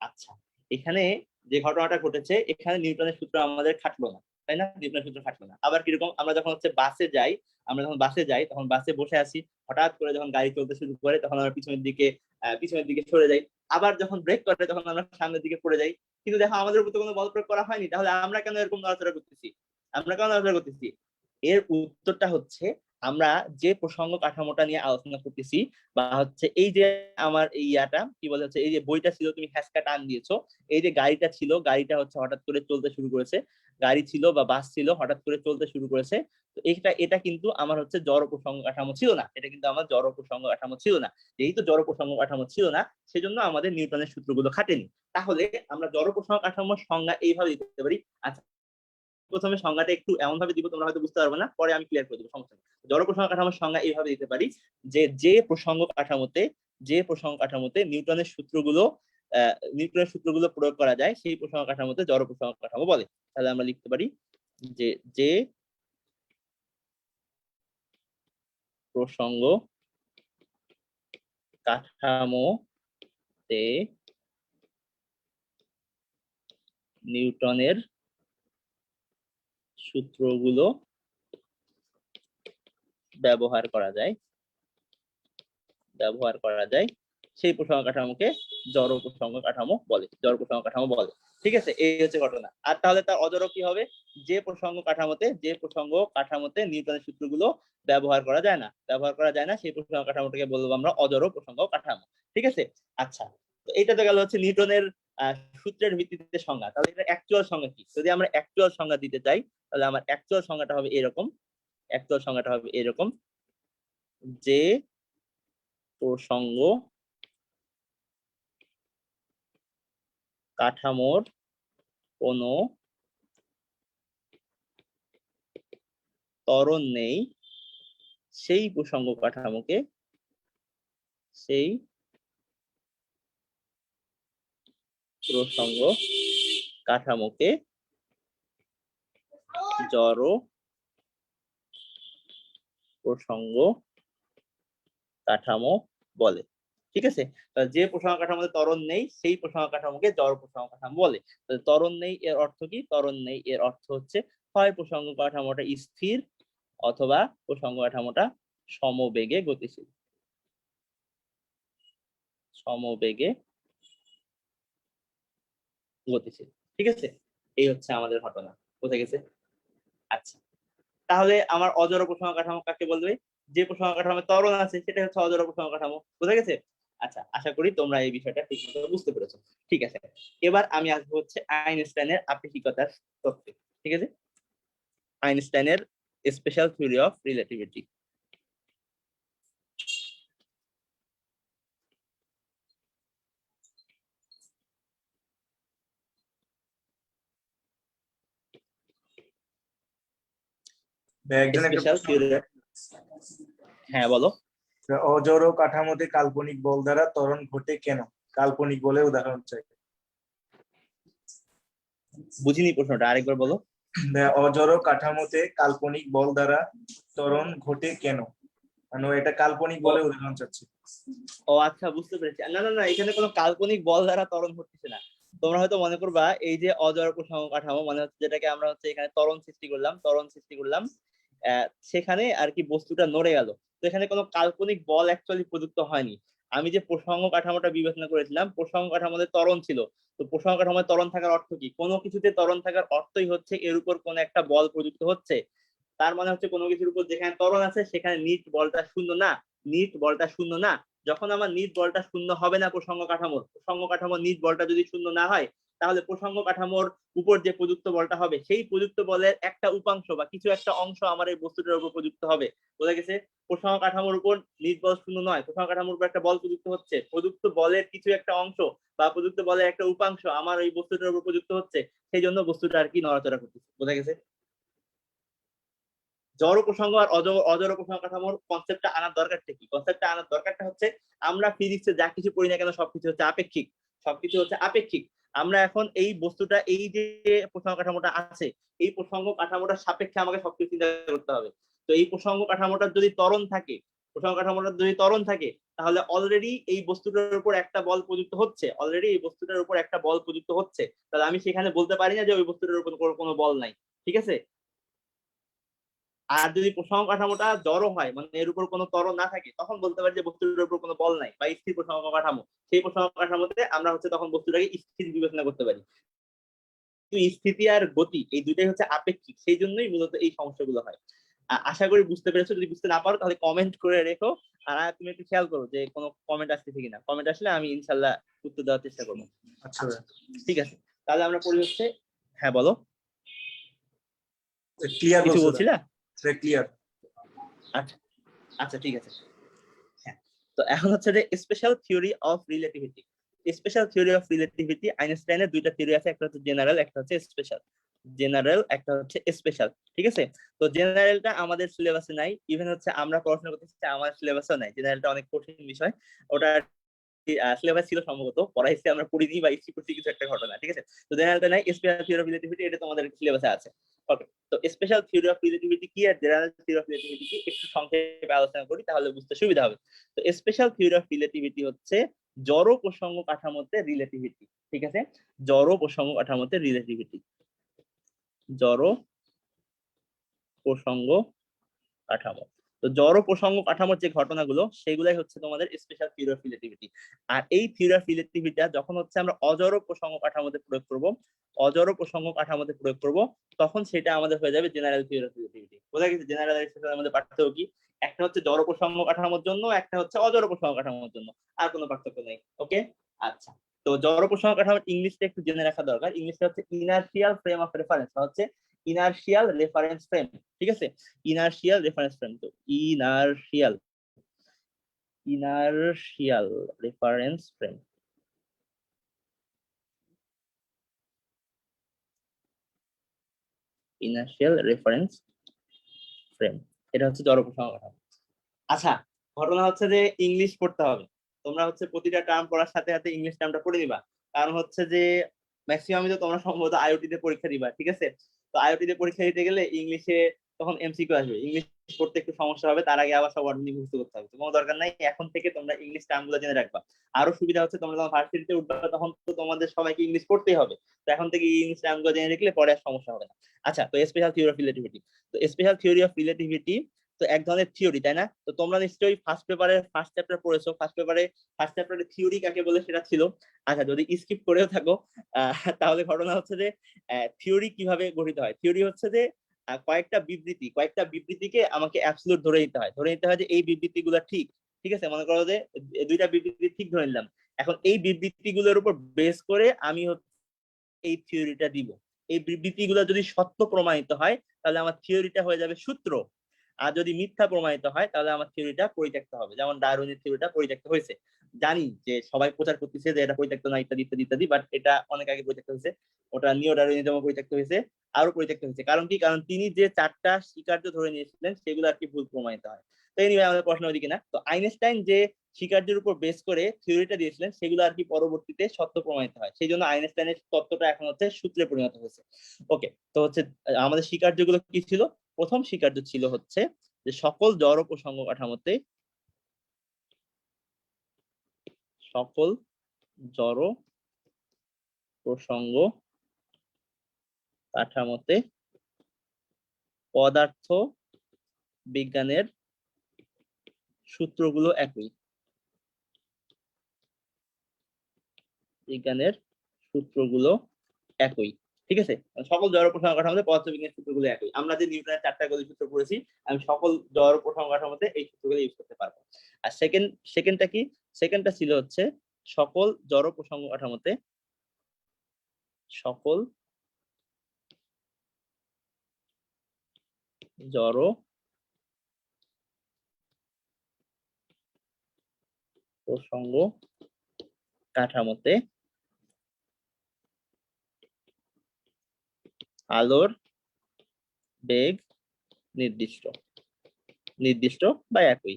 আচ্ছা, এখানে যে ঘটনাটা ঘটেছে, এখানে নিউটনের সূত্র আমাদের খাটলো না, তাই না? নিউটনের সূত্র খাটলো না। আবার কিরকম, আমরা যখন হচ্ছে বাসে যাই, আমরা যখন বাসে যাই তখন বাসে বসে আছি, হঠাৎ করে যখন গাড়ি চলতে শুরু করে তখন আমরা পিছনের দিকে সরে যাই। আবার যখন ব্রেক করে তখন আমরা সামনের দিকে পড়ে যাই। কিন্তু দেখো আমাদের উপর তো কোনো বল প্রয়োগ করা হয়নি, তাহলে আমরা কেন এরকম নড়াচড়া করতেছি? আমরা কেন নড়াচড়া করতেছি? এর উত্তরটা হচ্ছে, আমরা যে প্রসঙ্গ কাঠামোটা নিয়ে আলোচনা করতেছি, বা হচ্ছে এই যে আমার এই ইয়াটা কি বলে, হচ্ছে এই যে বইটা ছিল, তুমি হ্যাসকা টান দিয়েছো, এই যে গাড়িটা ছিল, গাড়িটা হচ্ছে হঠাৎ করে চলতে শুরু করেছে, গাড়ি ছিল বা বাস ছিল, হঠাৎ করে চলতে শুরু করেছে। তো এটা কিন্তু আমার হচ্ছে জড় প্রসঙ্গ কাঠামো ছিল না, এটা কিন্তু আমার জড় প্রসঙ্গ কাঠামো ছিল না। যেহেতু জড় প্রসঙ্গ কাঠামো ছিল না, সেজন্য আমাদের নিউটনের সূত্রগুলো খাটেনি। তাহলে আমরা জড় প্রসঙ্গ কাঠামোর সংজ্ঞা এইভাবে দিতে পারি। আচ্ছা, প্রথমে সংজ্ঞাটা একটু এমন ভাবে দিব, তোমরা হয়তো বুঝতে পারবে না, পরে আমি ক্লিয়ার করে দেবো, সমস্যা নেই। জড় প্রসঙ্গ কাঠামোর সংজ্ঞা এইভাবে দিতে পারি যে যে প্রসঙ্গ কাঠামোতে নিউটনের সূত্রগুলো প্রয়োগ করা যায়, সেই প্রসঙ্গ কাঠামোতে জড় প্রসঙ্গ কাঠামো বলে। তাহলে আমরা লিখতে পারি যে যে প্রসঙ্গ কাঠামোতে নিউটনের সূত্রগুলো ব্যবহার করা যায় সেই প্রসঙ্গ কাঠামোকে জড় প্রসঙ্গ কাঠামো বলে। ঠিক আছে, এই হচ্ছে ঘটনা। আর তাহলে তার অজর কি হবে? যে প্রসঙ্গ কাঠামোতে নিউটনের সূত্রগুলো ব্যবহার করা যায় না সেই প্রসঙ্গ কাঠামোটাকে বলবো আমরা অজর প্রসঙ্গ কাঠামো। ঠিক আছে, আচ্ছা। তো এটা তো গেল হচ্ছে নিউটনের সূত্রের ভিত্তিতে সংজ্ঞা। তাহলে এটা অ্যাকচুয়াল সংজ্ঞা কি? যদি আমরা অ্যাকচুয়াল সংজ্ঞা দিতে চাই তাহলে আমার অ্যাকচুয়াল সংজ্ঞাটা হবে এরকম, যে প্রসঙ্গ কাঠামোর কোনো ত্বরণ নেই সেই প্রসঙ্গ কাঠামোকে জড় প্রসঙ্গ কাঠামো বলে। ঠিক আছে, যে প্রসঙ্গ কাঠামোতে ত্বরণ নেই সেই প্রসঙ্গ কাঠামোকে জড় প্রসঙ্গ কাঠামো বলে। ত্বরণ নেই এর অর্থ কি? ত্বরণ নেই এর অর্থ হচ্ছে হয় প্রসঙ্গ কাঠামোটা স্থির অথবা প্রসঙ্গ কাঠামোটা সমবেগে গতিশীল। ঠিক আছে, এই হচ্ছে আমাদের ঘটনা। বুঝে গেছে? আচ্ছা, তাহলে আমার অজড় প্রসঙ্গ কাঠামো কাকে বলবে? যে প্রসঙ্গ কাঠামো ত্বরণ আছে সেটা হচ্ছে অজড় প্রসঙ্গ কাঠামো। বুঝে গেছে? আচ্ছা, আশা করি তোমরা এই বিষয়টা ঠিকমতো বুঝতে পেরেছো। ঠিক আছে, এবার আমি আসবো হচ্ছে আইনস্টাইনের আপেক্ষিকতার তত্ত্বে। ঠিক আছে, আইনস্টাইনের special theory of relativity. Special theory, হ্যাঁ বলো। অজড় কাঠামোতে কাল্পনিক বল দ্বারা ত্বরণ ঘটে কেন? কাল্পনিক বলে উদাহরণ চাই। বুঝিনি প্রশ্নটা, আরেকবার বলো। অজড় কাঠামোতে কাল্পনিক বল দ্বারা ত্বরণ ঘটে কেন? মানে এটা কাল্পনিক বলে উদাহরণ চাচ্ছি। ও আচ্ছা, বুঝতে পেরেছি। না না না, এখানে কোনো কাল্পনিক বল দ্বারা ত্বরণ ঘটতেছে না। তোমরা হয়তো মনে করবা এই যে অজড় প্রসঙ্গ কাঠামো মানে হচ্ছে যেটাকে আমরা হচ্ছে এখানে ত্বরণ সৃষ্টি করলাম সেখানে আর কি বস্তুটা নড়ে গেল। তো এখানে কোনো কাল্পনিক বল অ্যাকচুয়ালি প্রযুক্ত হয়নি। আমি যে প্রসঙ্গ কাঠামোটা বিবেচনা করেছিলাম, প্রসঙ্গ কাঠামোতে ত্বরণ ছিল। তো প্রসঙ্গ কাঠামোতে ত্বরণ থাকার অর্থ কি? কোনো কিছুতে ত্বরণ থাকার অর্থই হচ্ছে এর উপর কোন একটা বল প্রযুক্ত হচ্ছে। তার মানে হচ্ছে কোনো কিছুর উপর যেখানে ত্বরণ আছে সেখানে নিট বলটা শূন্য না। যখন আমার নিট বলটা শূন্য হবে না প্রসঙ্গ কাঠামোর নিট বলটা যদি শূন্য না হয়, তাহলে প্রসঙ্গ কাঠামোর উপর যে প্রযুক্ত বলটা হবে সেই প্রযুক্ত বলের একটা উপাংশ বা কিছু একটা অংশ আমার এই বস্তুটার উপর প্রযুক্ত হবে। বোঝা গেছে? প্রসঙ্গ কাঠামোর উপর নিট বল শূন্য নয়, প্রসঙ্গ কাঠামোর উপর একটা বল প্রযুক্ত হচ্ছে, প্রযুক্ত বলের কিছু একটা অংশ বা প্রযুক্ত বলের একটা উপাংশ আমার এই বস্তুটার উপর প্রযুক্ত হচ্ছে, সেই জন্য বস্তুটা আর কি নড়াচড়া করতেছে। বোঝা গেছে? জড় প্রসঙ্গ আর অজড় প্রসঙ্গ কাঠামোর কনসেপ্টটা আনার দরকারটা কি? কনসেপ্টটা আনার দরকারটা হচ্ছে আমরা ফিজিক্সে যা কিছু পড়ি না কেন সবকিছু হচ্ছে আপেক্ষিক। আমরা এখন এই বস্তুটা, এই যে প্রসঙ্গ কাঠামোটা আছে, এই প্রসঙ্গ কাঠামোটার সাপেক্ষে আমাকে সবকিছু চিন্তা করতে হবে। তো এই প্রসঙ্গ কাঠামোটার যদি ত্বরণ থাকে তাহলে অলরেডি এই বস্তুটার উপর একটা বল প্রযুক্ত হচ্ছে। তাহলে আমি সেখানে বলতে পারি না যে ওই বস্তুটার উপর কোনো বল নাই। ঠিক আছে, আর যদি প্রসঙ্গ কাঠামোটা জড় হয় মানে এর উপর কোনো ত্বরণ না থাকে, তখন বলতে পারি যে বস্তুর উপর কোনো বল নাই বা স্থির প্রসঙ্গ কাঠামো। সেই প্রসঙ্গ কাঠামোতে আমরা হচ্ছে তখন বস্তুটাকে স্থির বিবেচনা করতে পারি। স্থিতি আর গতি এই দুইটাই হচ্ছে আপেক্ষিক, সেই জন্যই মূলত এই সমস্যাগুলো হয়। আশা করি বুঝতে পেরেছো। যদি বুঝতে না পারো তাহলে কমেন্ট করে রেখো। আর তুমি একটু খেয়াল করো যে কোনো কমেন্ট আসতেছে কিনা। কমেন্ট আসলে আমি ইনশাল্লাহ উত্তর দেওয়ার চেষ্টা করবো। আচ্ছা, ঠিক আছে, তাহলে আমরা পড়ি হচ্ছে, হ্যাঁ বলো। ক্লিয়ার কিছু বলছিলা? ক্লিয়ার। আচ্ছা আচ্ছা, ঠিক আছে। হ্যাঁ, তো এখন হচ্ছে যে স্পেশাল থিওরি অফ রিলেটিভিটি। আইনস্টাইনের দুইটা থিওরি আছে, একটা হচ্ছে জেনারেল, একটা হচ্ছে স্পেশাল। ঠিক আছে, তো জেনারেলটা আমাদের সিলেবাসে নাই, ইভেন হচ্ছে আমরা পড়াশোনা করতেছি আমাদের সিলেবাসেও নাই। জেনারেলটা অনেক কঠিন বিষয়, ওটা সিলেবাস ছিল সম্ভবত, পড়াইছি আমরা পড়িনি বা ইস্যু করছি কিছু একটা ঘটনা। ঠিক আছে, তো জেনারেলটা নাই, স্পেশাল থিওরি অফ রিলেটিভিটি এটা তোমাদের সিলেবাসে আছে। ওকে, তো স্পেশাল থিওরি অফ রিলেটিভিটি কি আর জেনারেল থিওরি অফ রিলেটিভিটি কি একটু সংক্ষেপে আলোচনা করি তাহলে বুঝতে সুবিধা হবে। তো স্পেশাল থিওরি অফ রিলেটিভিটি হচ্ছে জড় প্রসঙ্গ কাঠামোতে রিলেটিভিটি। ঠিক আছে, জড় প্রসঙ্গ কাঠামোতে রিলেটিভিটি, জড় প্রসঙ্গ কাঠামো। তো জড় প্রসঙ্গ কাঠামোর যে ঘটনাগুলো সেগুলাই হচ্ছে তোমাদের স্পেশাল থিওরি অফ রিলেটিভিটি। আর এই থিওরি অফ রিলেটিভিটিটা যখন হচ্ছে আমরা অজড় প্রসঙ্গ কাঠামোতে প্রয়োগ করব, অজড় প্রসঙ্গ কাঠামোতে প্রয়োগ করব, তখন সেটা আমাদের হয়ে যাবে জেনারেল থিওরি অফ রিলেটিভিটি। বোঝা গেছে জেনারেল আর স্পেশাল আমাদের পার্থক্য কি? একটা হচ্ছে জড় প্রসঙ্গ কাঠামোর জন্য, একটা হচ্ছে অজড় প্রসঙ্গ কাঠামোর জন্য, আর কোনো পার্থক্য নেই। ওকে, আচ্ছা। তো জড় প্রসঙ্গ কাঠামোর ইংলিশটা একটু জেনে রাখা দরকার। ইংলিশটা হচ্ছে ইনার্শিয়াল ফ্রেম অফ রেফারেন্স, হচ্ছে ইনার্শিয়াল রেফারেন্স ফ্রেম। ঠিক আছে, ইনার্শিয়াল রেফারেন্স ফ্রেম। তো inertial inertial reference frame, inertial reference frame, এটা হচ্ছে জড় প্রসঙ্গ কাঠামো। আচ্ছা, ঘটনা হচ্ছে যে ইংলিশ পড়তে হবে। তোমরা হচ্ছে প্রতিটা টার্ম পড়ার সাথে সাথে ইংলিশ টার্মটা পড়ে নিবা। কারণ হচ্ছে যে ম্যাক্সিমামই তো তোমরা সম্ভবত আইওটি তে পরীক্ষা দিবা, ঠিক আছে? তো আইওটি তে পরীক্ষা দিতে গেলে ইংলিশে তখন এমসিকিউ আসবে, ইংলিশ পড়তে একটু সমস্যা হবে, তার আগে আবার সব ওয়ার্ড মুখস্থ করতে হবে। কোনো দরকার নাই, এখন থেকে তোমরা ইংলিশ টার্মগুলো জেনে রাখবা। আরো সুবিধা হচ্ছে তোমরা যখন ভার্সিটিতে উঠবা তখন তো তোমাদের সবাইকে ইংলিশ পড়তেই হবে। তো এখন থেকে ইংলিশ টার্মগুলো জেনে রাখলে পরে আর সমস্যা হবে না। আচ্ছা, তো স্পেশাল থিওরি অফ রিলেটিভিটি, তো স্পেশাল থিওরি অফ রিলেটিভিটি তো এক ধরনের থিওরি, তাই না? তো তোমরা নিশ্চয়ই ফার্স্ট পেপারে ফার্স্ট চ্যাপ্টার পড়েছো। ফার্স্ট চ্যাপ্টারে থিওরি কাকে বলে সেটা ছিল। আচ্ছা, যদি স্কিপ করেও থাকো তাহলে ঘটনা হচ্ছে যে থিওরি কিভাবে গঠিত হয়। থিওরি হচ্ছে যে কয়েকটা বিবৃতিকে আমাকে অ্যাবসলিউট ধরে নিতে হয়, যে এই বিবৃতিগুলো ঠিক। ঠিক আছে, মনে করো যে দুইটা বিবৃতি ঠিক ধরে নিলাম। এখন এই বিবৃতিগুলোর উপর বেস করে আমি এই থিওরিটা দিব। এই বিবৃতিগুলো যদি সত্য প্রমাণিত হয় তাহলে আমার থিওরিটা হয়ে যাবে সূত্র, আর যদি মিথ্যা প্রমাণিত হয় তাহলে আমার থিওরিটা পরিত্যক্ত হবে। যেমন ডারউইনের থিওরিটা পরিত্যক্ত হয়েছে, জানি যে সবাই প্রচার করতেছে যে এটা পরিত্যক্ত না, ইত্যাদি ইত্যাদি ইত্যাদি, বাট এটা অনেক আগে পরিত্যক্ত হয়েছে। ওটা নিও ডারউইনিজম পরিত্যক্ত হয়েছে, আরো পরিত্যক্ত হয়েছে। কারণ কি? কারণ তিনি যে 4টা স্বীকার্য ধরে নিয়েছিলেন সেগুলো আর কি ভুল প্রমাণিত হয়। তো এনিওয়ে আমাদের প্রশ্ন ওইদিকে না। তো আইনস্টাইন যে স্বীকার্যের উপর বেস করে থিওরিটা দিয়েছিলেন সেগুলো আর কি পরবর্তীতে সত্য প্রমাণিত হয়। সেই জন্য আইনস্টাইনের তত্ত্বটা এখন হচ্ছে সূত্রে পরিণত হয়েছে। ওকে, তো হচ্ছে আমাদের স্বীকার্যগুলো কি ছিল? প্রথম স্বীকার্য ছিল হচ্ছে যে সকল জড় প্রসঙ্গ কাঠামোতে, সকল জড় প্রসঙ্গ কাঠামোতে পদার্থ বিজ্ঞানের সূত্রগুলো একই, বিজ্ঞানের সূত্রগুলো একই। ঠিক আছে, সকল জড় প্রসঙ্গ কাঠামোতে পদার্থবিজ্ঞানের সূত্রগুলো একই। আমরা যে নিউটনের 4টা গতি সূত্র পড়েছি, আমি সকল জড় প্রসঙ্গ কাঠামোতে এই সূত্রগুলো ইউজ করতে পারবো। আর সেকেন্ডটা কি? সেকেন্ডটা ছিল হচ্ছে সকল জড় প্রসঙ্গ কাঠামোতে, সকল জড় প্রসঙ্গ কাঠামোতে আলোর বেগ নির্দিষ্ট, নির্দিষ্ট বা একই,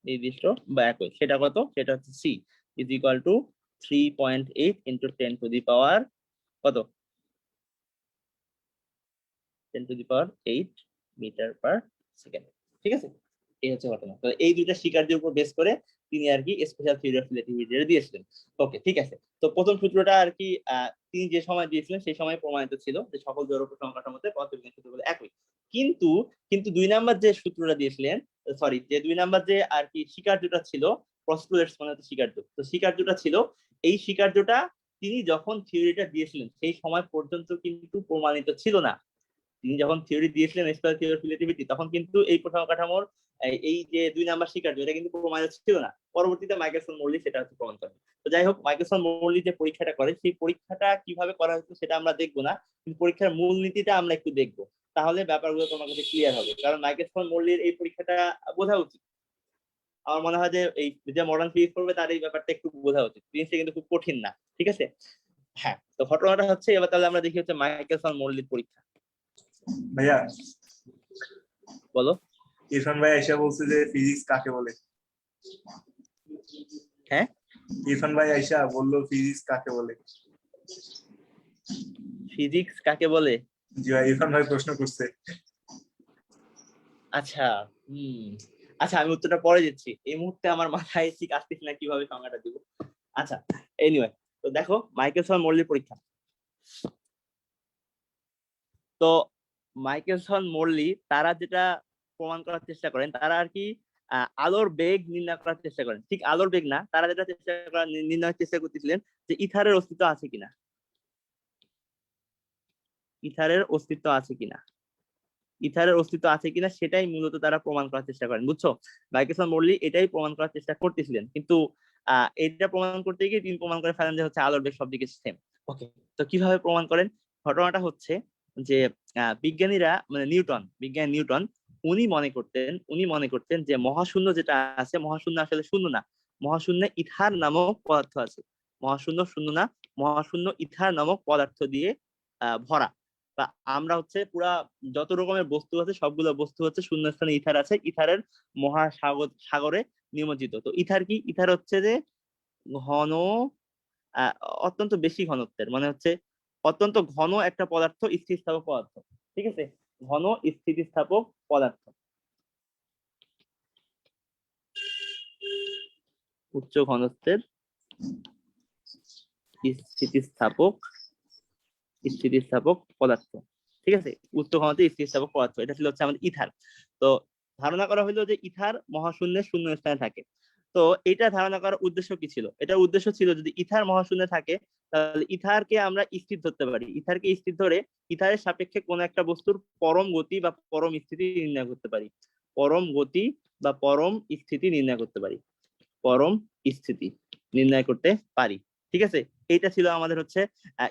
নির্দিষ্ট বা একই। সেটা কত? সেটা হচ্ছে c is equal to 3.8 into 10 to the power কত? 10 to the power 8 metre per second. ঠিক আছে, এই হচ্ছে ঘটনা। তো এই দুইটা স্বীকার্যের উপর বেস করে তিনি আর কি স্পেশাল থিওরি অফ রিলেটিভিটি দিয়েছিলেন। ওকে, ঠিক আছে। তো প্রথম সূত্রটা আর কি তিনি যে সময় দিয়েছিলেন সেই সময় প্রমাণিত ছিল যে সকল জড় প্রসঙ্গ কাঠামোতে পদার্থবিজ্ঞানের সূত্রগুলো একই। কিন্তু কিন্তু 2 নাম্বার যে সূত্রটা দিয়েছিলেন, সরি, যে 2 নাম্বার যে আর কি স্বীকার্যটা ছিল, পস্টুলেটস মানে স্বীকার্য, তো স্বীকার্যটা ছিল, এই স্বীকার্যটা তিনি যখন থিওরিটা দিয়েছিলেন সেই সময় পর্যন্ত কিন্তু প্রমাণিত ছিল না। তিনি যখন থিওরি দিয়েছিলেন স্পেশাল থিওরি অফ রিলেটিভিটি, তখন কিন্তু এই প্রসঙ্গ কাঠামোর এই যে 2 নাম্বার স্বীকার্য এটা কিন্তু প্রমাণিত ছিল না। পরবর্তীতে মাইকেলসন মর্লি সেটা হচ্ছে প্রমাণ করেন। তো যাই হোক, মাইকেলসন মর্লি যে পরীক্ষাটা করে সেই পরীক্ষাটা কিভাবে করা হয়েছে সেটা আমরা দেখবো না, কিন্তু পরীক্ষার মূলনীতিটা আমরা একটু দেখবো, তাহলে ব্যাপারগুলো তোমার কাছে ক্লিয়ার হবে। কারণ মাইকেলসন মর্লির এই পরীক্ষাটা বোঝা উচিত। আমার মনে হয় যে এই যে মডার্ন ফিজিক্স পড়বে তার এই ব্যাপারটা একটু বোঝা উচিত, জিনিসটা কিন্তু খুব কঠিন না। ঠিক আছে, হ্যাঁ। তো ঘটনাটা হচ্ছে, এবার তাহলে আমরা দেখি হচ্ছে মাইকেলসন মর্লির পরীক্ষা। ভাইয়া, বলো। ইরফান ভাই এসে বলছে যে ফিজিক্স কাকে বলে। হ্যাঁ, ইরফান ভাই আইসা বললো ফিজিক্স কাকে বলে। ফিজিক্স কাকে বলে? জি ভাই, ইরফান ভাই প্রশ্ন করছে। আচ্ছা, আচ্ছা, আমি উত্তরটা পরে দিচ্ছি, এই মুহূর্তে আমার মাথায় ঠিক আসতেছে না কিভাবে সংজ্ঞাটা দিব। আচ্ছা, এনিওয়ে, তো দেখো মাইকেলসন মর্লির পরীক্ষা। তো মাইকেলসন মর্লি তারা যেটা প্রমাণ করার চেষ্টা করেন তারা আর কি আলোর বেগ নির্ণয় করার চেষ্টা করেন, ঠিক আলোর বেগ না, তারা যেটা চেষ্টা করার নির্ণয়ের চেষ্টা করতেছিলেন যে ইথারের অস্তিত্ব আছে কিনা, ইথারের অস্তিত্ব আছে কিনা, ইথারের অস্তিত্ব আছে কিনা সেটাই মূলত তারা প্রমাণ করার চেষ্টা করেন, বুঝছো? ভাইকেসন মরলি এটাই প্রমাণ করার চেষ্টা করতেছিলেন, কিন্তু এটা প্রমাণ করতে গিয়ে তিনি প্রমাণ করে ফেলেন যে হচ্ছে আলোর বেগ সব দিকে সেম। ওকে, তো কিভাবে প্রমাণ করেন? ঘটনাটা হচ্ছে যে বিজ্ঞানীরা মানে বিজ্ঞানী নিউটন উনি মনে করতেন যে মহাশূন্য যেটা আছে, মহাশূন্য আসলে শূন্য না, মহাশূন্যে ইথার নামক পদার্থ আছে, মহাশূন্য শূন্য না, মহাশূন্য ইথার নামক পদার্থ দিয়ে ভরা, বা আমরা হচ্ছে পুরা যত রকমের বস্তু আছে সবগুলো বস্তু হচ্ছে শূন্যস্থানে ইথার আছে, ইথারের সাগরে নিমজ্জিত। তো ইথার কি? ইথার হচ্ছে যে ঘন, আহ, অত্যন্ত বেশি ঘনত্বের, মানে হচ্ছে অত্যন্ত ঘন একটা পদার্থ, স্থিতিস্থাপক পদার্থ, ঠিক আছে, ঘন স্থিতিস্থাপক পদার্থ, উচ্চ ঘনত্বের স্থিতিস্থাপক স্থিতিস্থাপক পদার্থ, ঠিক আছে, উচ্চ ঘনত্বের স্থিতিস্থাপক পদার্থ, এটা ছিল হচ্ছে আমাদের ইথার। তো ধারণা করা হলো যে ইথার মহাশূন্যের শূন্য স্থানে থাকে। তো এটা ধারণা করার উদ্দেশ্য কি ছিল? এটার উদ্দেশ্য ছিল যদি ইথার মহাশূন্যে থাকে তাহলে ইথারকে আমরা স্থির ধরতে পারি, ইথারকে স্থির ধরে ইথারের সাপেক্ষে কোন একটা বস্তুর পরম গতি বা পরম স্থিতি নির্ণয় করতে পারি, পরম গতি বা পরম স্থিতি নির্ণয় করতে পারি, পরম স্থিতি নির্ণয় করতে পারি, ঠিক আছে। এইটা ছিল আমাদের হচ্ছে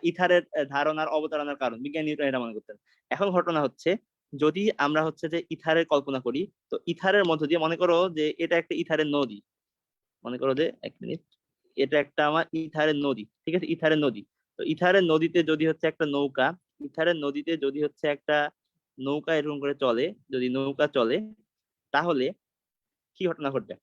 ইথারের ধারণার অবতারণার কারণ, বিজ্ঞানী নিউটন এটা মনে করতেন। এখন ঘটনা হচ্ছে যদি আমরা হচ্ছে যে ইথারের কল্পনা করি, তো ইথারের মধ্য দিয়ে মনে করো যে এটা একটা ইথারের নদী, মনে করো যে এক মিনিট, এটা একটা আমার ইথারের নদী, ঠিক আছে, ইথারের নদী। তো ইথারের নদীতে যদি হচ্ছে একটা নৌকা, ইথারের নদীতে যদি হচ্ছে একটা নৌকা এরকম করে চলে, যদি নৌকা চলে, তাহলে কি ঘটনা ঘটবে?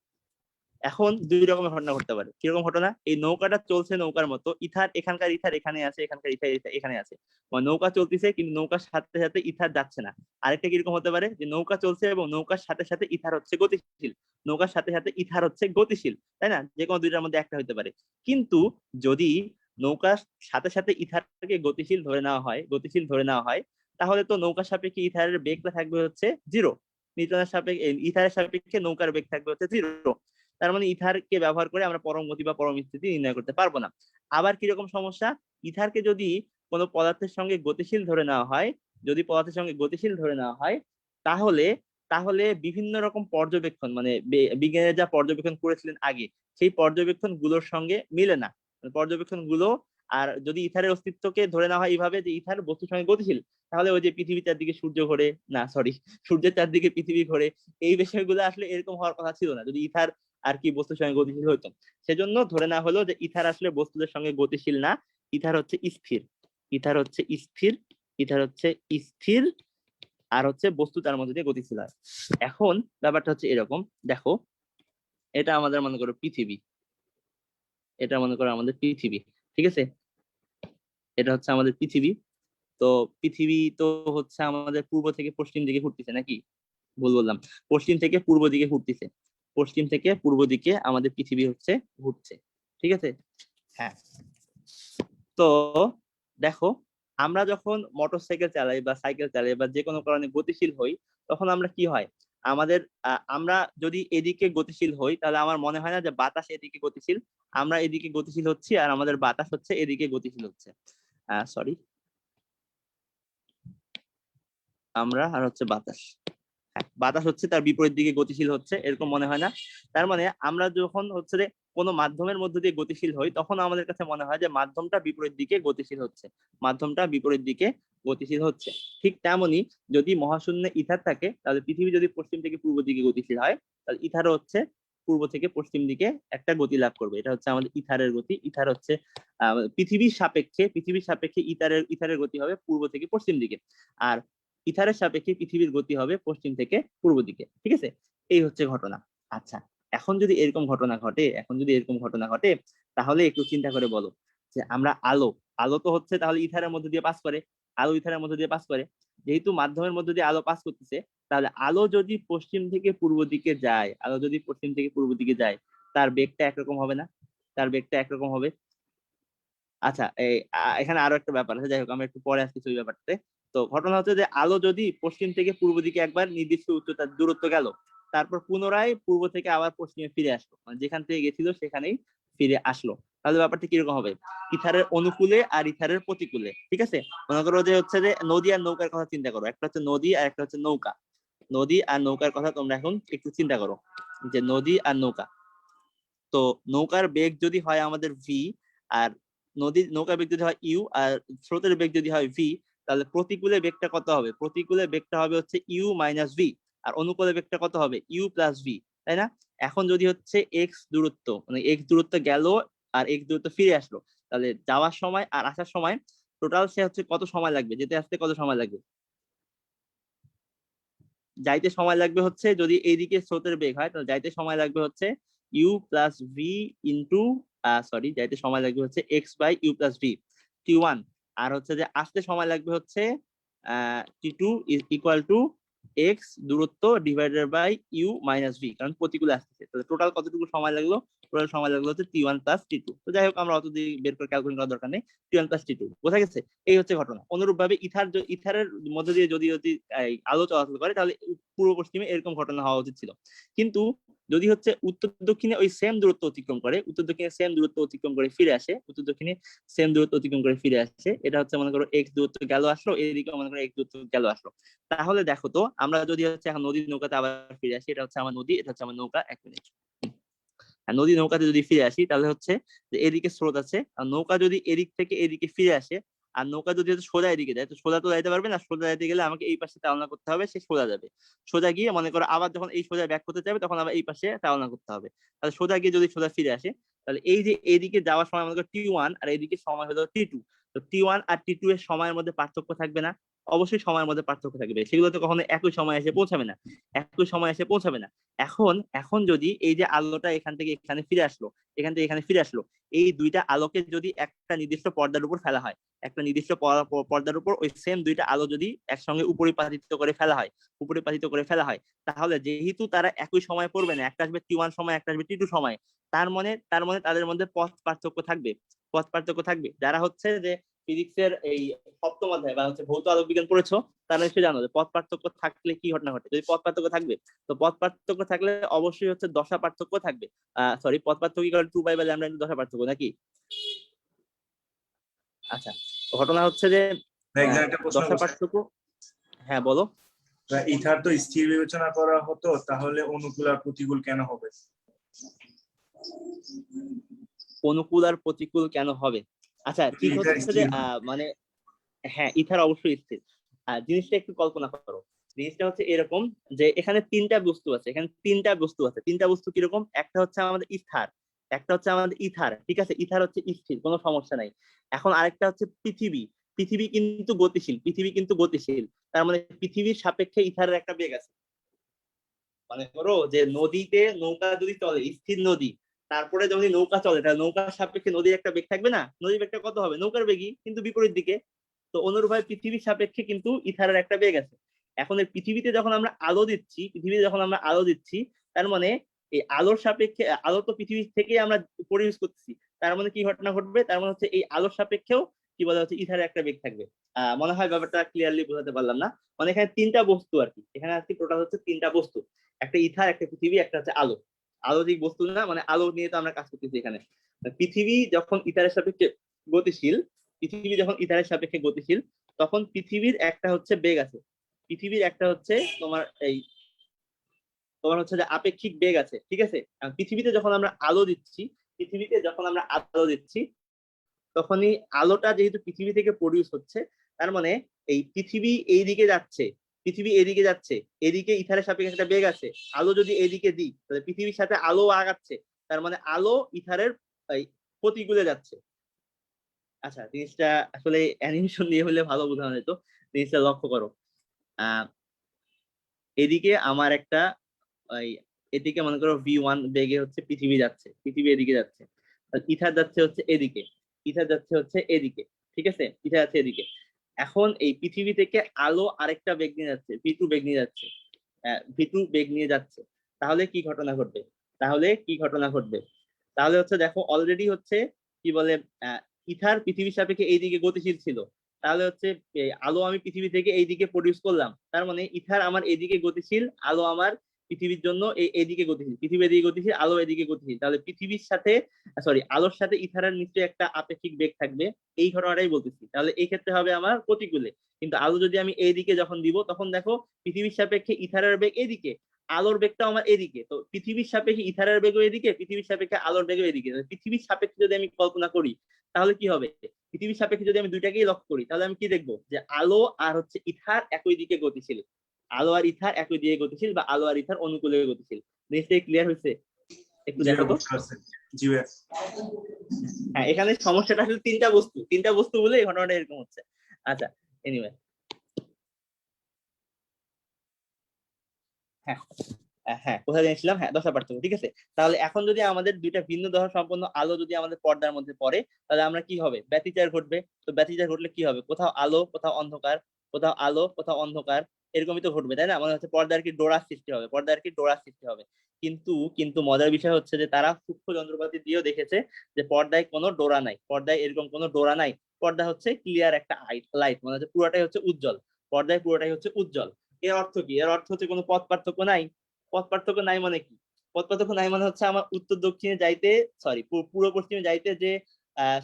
এখন দুই রকমের ঘটনা ঘটতে পারে। কিরকম ঘটনা? এই নৌকাটা চলছে নৌকার মতো, ইথার এখানকার ইথার এখানে আছে, এখানকার ইথার এখানে আছে, মানে নৌকা চলতেছে কিন্তু নৌকার সাথে সাথে ইথার যাচ্ছে না। আরেকটা কিরকম হতে পারে যে নৌকা চলছে এবং নৌকার সাথে সাথে ইথার হচ্ছে গতিশীল, নৌকার সাথে সাথে ইথার হচ্ছে গতিশীল, তাই না? যে কোনো দুইটার মধ্যে একটা হতে পারে। কিন্তু যদি নৌকার সাথে সাথে ইথারকে গতিশীল ধরে নেওয়া হয়, গতিশীল ধরে নেওয়া হয়, তাহলে তো নৌকার সাপেক্ষে ইথারের বেগটা থাকবে হচ্ছে জিরো, নিউটনের সাপেক্ষে ইথারের সাপেক্ষে নৌকার বেগ থাকবে হচ্ছে জিরো। তার মানে ইথারকে ব্যবহার করে আমরা পরম গতি বা পরম স্থিতি নির্ণয় করতে পারবো না। আবার কিরকম সমস্যা? ইথারকে যদি কোনো পদার্থের সঙ্গে গতিশীল ধরে নেওয়া হয়, যদি পদার্থের সঙ্গে গতিশীল ধরে নেওয়া হয়, তাহলে তাহলে বিভিন্ন রকম পর্যবেক্ষণ, মানে বিজ্ঞানীরা যা পর্যবেক্ষণ করেছিলেন আগে, সেই পর্যবেক্ষণ গুলোর সঙ্গে মিলে না, পর্যবেক্ষণ গুলো। আর যদি ইথারের অস্তিত্বকে ধরে নেওয়া হয় এইভাবে যে ইথার বস্তুর সঙ্গে গতিশীল, তাহলে ওই যে পৃথিবীর চারদিকে সূর্য ঘোরে, না সরি, সূর্যের চারদিকে পৃথিবী ঘোরে, এই বিষয়গুলো আসলে এরকম হওয়ার কথা ছিল না যদি ইথার আর কি বস্তুর সঙ্গে গতিশীল হইতো। সেজন্য ধরে নেওয়া হলো যে ইথার আসলে বস্তুদের সঙ্গে গতিশীল না, ইথার হচ্ছে স্থির, ইথার হচ্ছে স্থির, ইথার হচ্ছে স্থির, আর হচ্ছে বস্তু তার মধ্যে দিয়ে গতিশীল হয়। এখন ব্যাপারটা হচ্ছে এরকম, দেখো এটা আমাদের মনে করো পৃথিবী, এটা মনে করো আমাদের পৃথিবী, ঠিক আছে, এটা হচ্ছে আমাদের পৃথিবী। তো পৃথিবী তো হচ্ছে আমাদের পূর্ব থেকে পশ্চিম দিকে ঘুরতেছে নাকি? ভুল বললাম, পশ্চিম থেকে পূর্ব দিকে ঘুরতেছে, পশ্চিম থেকে পূর্ব দিকে আমাদের পৃথিবী হচ্ছে ঘুরছে, ঠিক আছে। হ্যাঁ, তো দেখো আমরা যখন মোটরসাইকেল চালাই বা সাইকেল চালাই বা যে কোনো কারণে গতিশীল হই, তখন আমরা কি হয়, আমাদের আমরা যদি এদিকে গতিশীল হই তাহলে আমার মনে হয় না যে বাতাস এদিকে গতিশীল, আমরা এদিকে গতিশীল হচ্ছি আর আমাদের বাতাস হচ্ছে এদিকে গতিশীল হচ্ছে, সরি, আমরা আর হচ্ছে বাতাস, বাতাস হচ্ছে তার বিপরীত দিকে গতিশীল হচ্ছে, এরকম মনে হয় না? তার মানে আমরা যখন হচ্ছে যে কোনো মাধ্যমের মধ্যে দিয়ে গতিশীল হই তখন আমাদের কাছে মনে হয় যে মাধ্যমটা বিপরীত দিকে গতিশীল হচ্ছে, মাধ্যমটা বিপরীত দিকে গতিশীল হচ্ছে। ঠিক তেমনি যদি মহাশূন্যে ইথার থাকে তাহলে পৃথিবী যদি পশ্চিম থেকে পূর্ব দিকে গতিশীল হয়, তাহলে ইথারও হচ্ছে পূর্ব থেকে পশ্চিম দিকে একটা গতি লাভ করবে, এটা হচ্ছে আমাদের ইথারের গতি। ইথার হচ্ছে পৃথিবীর সাপেক্ষে ইথারের গতি হবে পূর্ব থেকে পশ্চিম দিকে, আর ইথারের সাপেক্ষে পৃথিবীর গতি হবে পশ্চিম থেকে পূর্ব দিকে, ঠিক আছে। এই হচ্ছে ঘটনা। আচ্ছা, এখন যদি এরকম ঘটনা ঘটে, তাহলে একটু চিন্তা করে বলো যে আমরা আলো, আলো তো হচ্ছে তাহলে ইথারের মধ্যে দিয়ে পাস করে, আলো ইথারের মধ্যে দিয়ে পাস করে, যেহেতু মাধ্যমের মধ্যে দিয়ে আলো পাস করতেছে, তাহলে আলো যদি পশ্চিম থেকে পূর্ব দিকে যায়, আলো যদি পশ্চিম থেকে পূর্ব দিকে যায়, তার বেগটা একরকম হবে না? তার বেগটা একরকম হবে। আচ্ছা, এই এখানে আরো একটা ব্যাপার আছে, যাই হোক আমরা একটু পরে আসতেছি ওই ব্যাপারটাতে। তো ঘটনা হচ্ছে যে আলো যদি পশ্চিম থেকে পূর্ব দিকে একবার নির্দিষ্ট উচ্চতার দূরত্ব গেল, তারপর পুনরায় পূর্ব থেকে আবার পশ্চিমে ফিরে আসলো, মানে যেখান থেকে গেছিল সেখানেই ফিরে আসলো, তাহলে ব্যাপারটা কিরকম হবে? ইথারের অনুকূলে আর ইথারের প্রতিকূলে, ঠিক আছে? মনে করো যে হচ্ছে যে নদী আর নৌকার কথা চিন্তা করো, একটা হচ্ছে নদী আর একটা হচ্ছে নৌকা। নদী আর নৌকার কথা তোমরা এখন একটু চিন্তা করো, যে নদী আর নৌকা। তো নৌকার বেগ যদি হয় আমাদের ভি, আর নৌকার বেগ যদি হয় ইউ, আর স্রোতের বেগ যদি হয় ভি, তাহলে প্রতিকূলে বেগটা কত হবে? প্রতিকূলে বেগটা হবে হচ্ছে ইউ মাইনাস ভি, আর অনুকূলে বেগটা কত হবে? ইউ প্লাস ভি, তাই না? এখন যদি হচ্ছে এক্স দূরত্ব, মানে এক্স দূরত্ব গেল আর এক্স দূরত্ব ফিরে আসলো, তাহলে যাওয়ার সময় আর আসার সময় টোটাল সে হচ্ছে কত সময় লাগবে? যেতে আসতে কত সময় লাগবে? যাইতে সময় লাগবে হচ্ছে, যদি এইদিকে স্রোতের বেগ হয় তাহলে যাইতে সময় লাগবে হচ্ছে u plus v into, sorry, যাইতে সময় লাগবে হচ্ছে x by u plus v, t one. আর হচ্ছে যে আসতে সময় লাগবে হচ্ছে t two is equal to x দূরত্ব divided by u minus v, কারণ প্রতিকূলে আসতেছে। তাহলে টোটাল কতটুকু সময় লাগলো? টোটাল সময় লাগলো হচ্ছে টি1 প্লাস টি2। তো যাই হোক, আমরা অত দিয়ে বের করে ক্যালকুলেট করার দরকার নেই, টি1 প্লাস টি2 বোঝা গেছে। এই হচ্ছে ঘটনা। অনুরূপ ভাবে ইথারের মধ্যে দিয়ে যদি যদি আলো চলাচল করে, তাহলে পূর্ব পশ্চিমে এরকম ঘটনা হওয়া উচিত ছিল। কিন্তু যদি হচ্ছে উত্তর দক্ষিণে ওই সেম দূরত্ব অতিক্রম করে, উত্তর দক্ষিণে সেম দূরত্ব অতিক্রম করে ফিরে আসে, উত্তর দক্ষিণে সেম দূরত্ব অতিক্রম করে ফিরে আসে, এটা হচ্ছে মনে করো এক্স দূরত্ব গেল আসলো, এদিকে মনে করো এক্স দূরত্ব গেল আসলো, তাহলে দেখো তো আমরা যদি হচ্ছে এখন নদীর নৌকাতে আবার ফিরে আসি, এটা হচ্ছে আমার নদী, এটা হচ্ছে আমার নৌকা, 1 মিনিট। নদী নৌকাতে যদি ফিরে আসি, তাহলে হচ্ছে যে এদিকে স্রোত আছে, আর নৌকা যদি এদিক থেকে এদিকে ফিরে আসে, আর নৌকা যদি সোজা এদিকে যায়, তো সোজা তো যাইতে পারবে না, সোজা যাইতে গেলে আমাকে এই পাশে চালনা করতে হবে, সে সোজা যাবে। সোজা গিয়ে মনে করো আবার যখন এই সোজা ব্যাক করতে যাবে, তখন আবার এই পাশে চালনা করতে হবে। তাহলে সোজা গিয়ে যদি সোজা ফিরে আসে, তাহলে এই যে এইদিকে যাওয়ার সময় মনে করো টি1, আর এইদিকে সময় হলো টি2। তো টি1 আর টি2 এর সময়ের মধ্যে পার্থক্য থাকবে না? অবশ্যই সময়ের মধ্যে পার্থক্য থাকবে, সেগুলো তো কখনো একই সময় এসে পৌঁছাবে না, একই সময় এসে পৌঁছাবে না। এখন এখন যদি এই যে আলোটা এখান থেকে এখানে ফিরে আসলো, এখান থেকে এখানে ফিরে আসলো, এই দুইটা আলোকে যদি একটা নির্দিষ্ট পর্দার উপর ফেলা হয়, একটা নির্দিষ্ট পর্দার উপর ওই সেম দুইটা আলো যদি একসঙ্গে উপরিপাতিত করে ফেলা হয়, উপরিপাতিত করে ফেলা হয়, তাহলে যেহেতু তারা একই সময় পড়বে না, একটা আসবে টি1 সময়, একটা আসবে টি2 সময়, তার মানে তাদের মধ্যে পথ পার্থক্য থাকবে, পথ পার্থক্য থাকবে। যারা হচ্ছে যে ফিজিক্সের এই সপ্তম অধ্যায় বা হচ্ছে ভৌত আলোক বিজ্ঞান পড়েছো, তারা নিশ্চয়ই জানো যে পথ পার্থক্য থাকলে কি ঘটনা ঘটে। যদি পথ পার্থক্য থাকবে, তো পথ পার্থক্য থাকলে অবশ্যই হচ্ছে দশা পার্থক্য থাকবে। সরি, পথ পার্থক্য equal to pi by lambda into দশা পার্থক্য, নাকি? আচ্ছা, ঘটনা হচ্ছে যে এক্সাম একটা প্রশ্ন দশা করছে, পার্থক্য, হ্যাঁ বলো। ইথার তো স্থির বিবেচনা করা হতো, তাহলে অনুকূল আর প্রতিকূল কেন হবে? অনুকূল আর প্রতিকূল কেন হবে? আচ্ছা, যদি ঠিক ইথার হচ্ছে যে স্থির হয়। মানে হ্যাঁ, ইথার অবশ্যই স্থির। জিনিসটা একটু কল্পনা করো। জিনিসটা হচ্ছে এরকম যে এখানে তিনটা বস্তু আছে, এখানে তিনটা বস্তু আছে। তিনটা বস্তু কিরকম? একটা হচ্ছে আমাদের ইথার, একটা হচ্ছে আমাদের ইথার, ঠিক আছে, ইথার হচ্ছে স্থির, কোনো সমস্যা নাই। এখন আরেকটা হচ্ছে পৃথিবী। পৃথিবী কিন্তু গতিশীল, পৃথিবী কিন্তু গতিশীল। তার মানে পৃথিবীর সাপেক্ষে ইথারের একটা বেগ আছে। মনে করো যে নদীতে নৌকা যদি চলে, স্থির নদী, তারপরে যদি নৌকা চলে, তাহলে নৌকার সাপেক্ষে নদীর একটা বেগ থাকবে না? নদীর বেগটা কত হবে? নৌকার বেগই, কিন্তু বিপরীত দিকে। তো অনুরূপভাবে পৃথিবীর সাপেক্ষে কিন্তু ইথারের একটা বেগ আছে। এখন এই পৃথিবীতে যখন আমরা আলো দিচ্ছি, পৃথিবীতে যখন আমরা আলো দিচ্ছি, তার মানে এই আলোর সাপেক্ষে, আলো তো পৃথিবী থেকে আমরা প্রডিউস করতেছি, তার মানে কি ঘটনা ঘটবে? তার মানে হচ্ছে এই আলোর সাপেক্ষেও কি বলা হচ্ছে, ইথারের একটা বেগ থাকবে। মনে হয় ব্যাপারটা ক্লিয়ারলি বোঝাতে পারলাম না। মানে এখানে তিনটা বস্তু আর কি, এখানে আজকে টোটাল হচ্ছে তিনটা বস্তু, একটা ইথার, একটা পৃথিবী, একটা হচ্ছে আলো। আলো যে বস্তু না, মানে আলো নিয়ে তো আমরা কাজ করতেছি এখানে। পৃথিবী যখন ইথারের সাপেক্ষে গতিশীল, পৃথিবী যখন ইথারের সাপেক্ষে গতিশীল, তখন পৃথিবীর একটা হচ্ছে বেগ আছে, পৃথিবীর একটা হচ্ছে তোমার এই তোমার হচ্ছে যে আপেক্ষিক বেগ আছে, ঠিক আছে? পৃথিবীতে যখন আমরা আলো দিচ্ছি, পৃথিবীতে যখন আমরা আলো দিচ্ছি, তখনই আলোটা যেহেতু পৃথিবী থেকে প্রডিউস হচ্ছে, তার মানে এই পৃথিবী এইদিকে যাচ্ছে, পৃথিবী এদিকে যাচ্ছে, এদিকে ইথারের সাপেক্ষে একটা বেগ আছে, আলো যদি এদিকে দিই, তাহলে পৃথিবীর সাথে আলো আগাচ্ছে, তার মানে আলো ইথারের প্রতিকূলে যাচ্ছে। আচ্ছা, জিনিসটা আসলে অ্যানিমেশন দিয়ে হলে ভালো বোঝানো যেত। জিনিসটা লক্ষ্য করো, আহ এদিকে আমার একটা ওই এদিকে মনে করো v1 বেগে হচ্ছে পৃথিবী যাচ্ছে, পৃথিবী এদিকে যাচ্ছে, আর ইথার যাচ্ছে হচ্ছে এদিকে, ইথার যাচ্ছে হচ্ছে এদিকে, ঠিক আছে, ইথার যাচ্ছে এদিকে। এখন এই পৃথিবী থেকে আলো আরেকটা বেগ নিয়ে যাচ্ছে, v2 বেগ নিয়ে যাচ্ছে, v2 বেগ নিয়ে যাচ্ছে। তাহলে কি ঘটনা ঘটবে? তাহলে কি ঘটনা ঘটবে? তাহলে হচ্ছে দেখো অলরেডি হচ্ছে কি বলে, আহ ইথার পৃথিবীর সাপেক্ষে এইদিকে গতিশীল ছিল, তাহলে হচ্ছে আলো আমি পৃথিবী থেকে এইদিকে প্রডিউস করলাম, তার মানে ইথার আমার এদিকে গতিশীল, আলো আমার পৃথিবীর জন্য এইদিকে গতিশীল, পৃথিবী এদিকে গতিশীল, আলো এদিকে গতিশীল। তাহলে পৃথিবীর সাথে সরি আলোর সাথে ইথারের নিশ্চয়ই একটা আপেক্ষিক বেগ থাকবে, এই ঘটনাটাই বলতেছি। তাহলে এই ক্ষেত্রে হবে আমার প্রতিকূলে। কিন্তু আলো যদি আমি এইদিকে যখন দিব, তখন দেখো পৃথিবীর সাপেক্ষে ইথারের বেগ এদিকে, আলোর বেগটা আমার এদিকে। তো পৃথিবীর সাপেক্ষে ইথারের বেগও এদিকে, পৃথিবীর সাপেক্ষে আলোর বেগও এদিকে। পৃথিবীর সাপেক্ষে যদি আমি কল্পনা করি তাহলে কি হবে, পৃথিবীর সাপেক্ষে যদি আমি দুইটাকেই লক্ষ্য করি তাহলে আমি কি দেখবো, যে আলো আর হচ্ছে ইথার একই দিকে গতিশীল, আলো আর ইথার একই দিকে গতিশীল, বা আলো আর ইথার অনুকূলে গতিশীল। নিশ্চয়ই ক্লিয়ার হয়েছে? একটু জি দেখো তো। বুঝতে পারছি। জি ভাইয়া। হ্যাঁ, এখানে সমস্যাটা আসলে তিনটা বস্তু বলে এই ঘটনাটা এরকম হচ্ছে। আচ্ছা, এনিওয়ে, হ্যাঁ হ্যাঁ কোথায় জেনেছিলাম, হ্যাঁ দশা পার্থক্য, ঠিক আছে। তাহলে এখন যদি আমাদের দুইটা ভিন্ন দশা সম্পন্ন আলো যদি আমাদের পর্দার মধ্যে পড়ে, তাহলে আমরা কি হবে, ব্যতিচার ঘটবে। তো ব্যতিচার ঘটলে কি হবে, কোথাও আলো কোথাও অন্ধকার, কোথাও আলো কোথাও অন্ধকার, এরকমই তো ঘটবে, তাই না? মানে হচ্ছে পর্দার কি ডোরা সৃষ্টি হবে, পর্দার কি ডোরা সৃষ্টি হবে। কিন্তু কিন্তু মজার বিষয় হচ্ছে যে তারা সূক্ষ্ম যন্ত্রপাতি দিয়েও দেখেছে যে পর্দায় কোনো ডোরা নাই, পর্দায় এরকম কোনো ডোরা নাই। পর্দা হচ্ছে ক্লিয়ার একটা লাইট, মানে হচ্ছে পুরোটাই হচ্ছে উজ্জ্বল, পর্দায় পুরোটাই হচ্ছে উজ্জ্বল। এর অর্থ কি, এর অর্থ হচ্ছে কোনো পথ পার্থক্য নাই। পথ পার্থক্য নাই মানে কি, পথ পার্থক্য নাই মানে হচ্ছে আমার উত্তর দক্ষিণে যাইতে, সরি পূর্ব পশ্চিমে যাইতে যে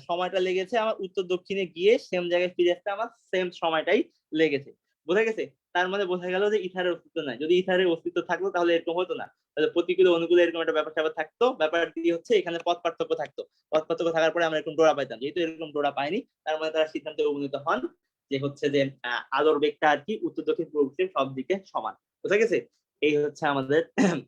সময়টা লেগেছে, আমার উত্তর দক্ষিণে গিয়ে সেম জায়গায় ফিরে আসতে আমার সেম সময়টাই লেগেছে। বোঝা গেছে? তার মানে বোঝা গেল যে ইথারের অস্তিত্ব নাই। যদি ইথারের অস্তিত্ব থাকতো তাহলে এরকম হতো না, তাহলে প্রতিকূলে অনুকূলে এরকম একটা ব্যাপার স্যাপার থাকতো। ব্যাপারটি হচ্ছে এখানে পথ পার্থক্য থাকতো, পথ পার্থক্য থাকার পরে আমরা এরকম ডোরা পাইতাম। যেহেতু এরকম ডোরা পাইনি, তার মানে তারা সিদ্ধান্তে উপনীত হন যে হচ্ছে যে আলোর বেগটা আর কি উত্তর দক্ষিণ পূর্ব পশ্চিম সব দিকে সমান। বুঝা গেছে? এই হচ্ছে আমাদের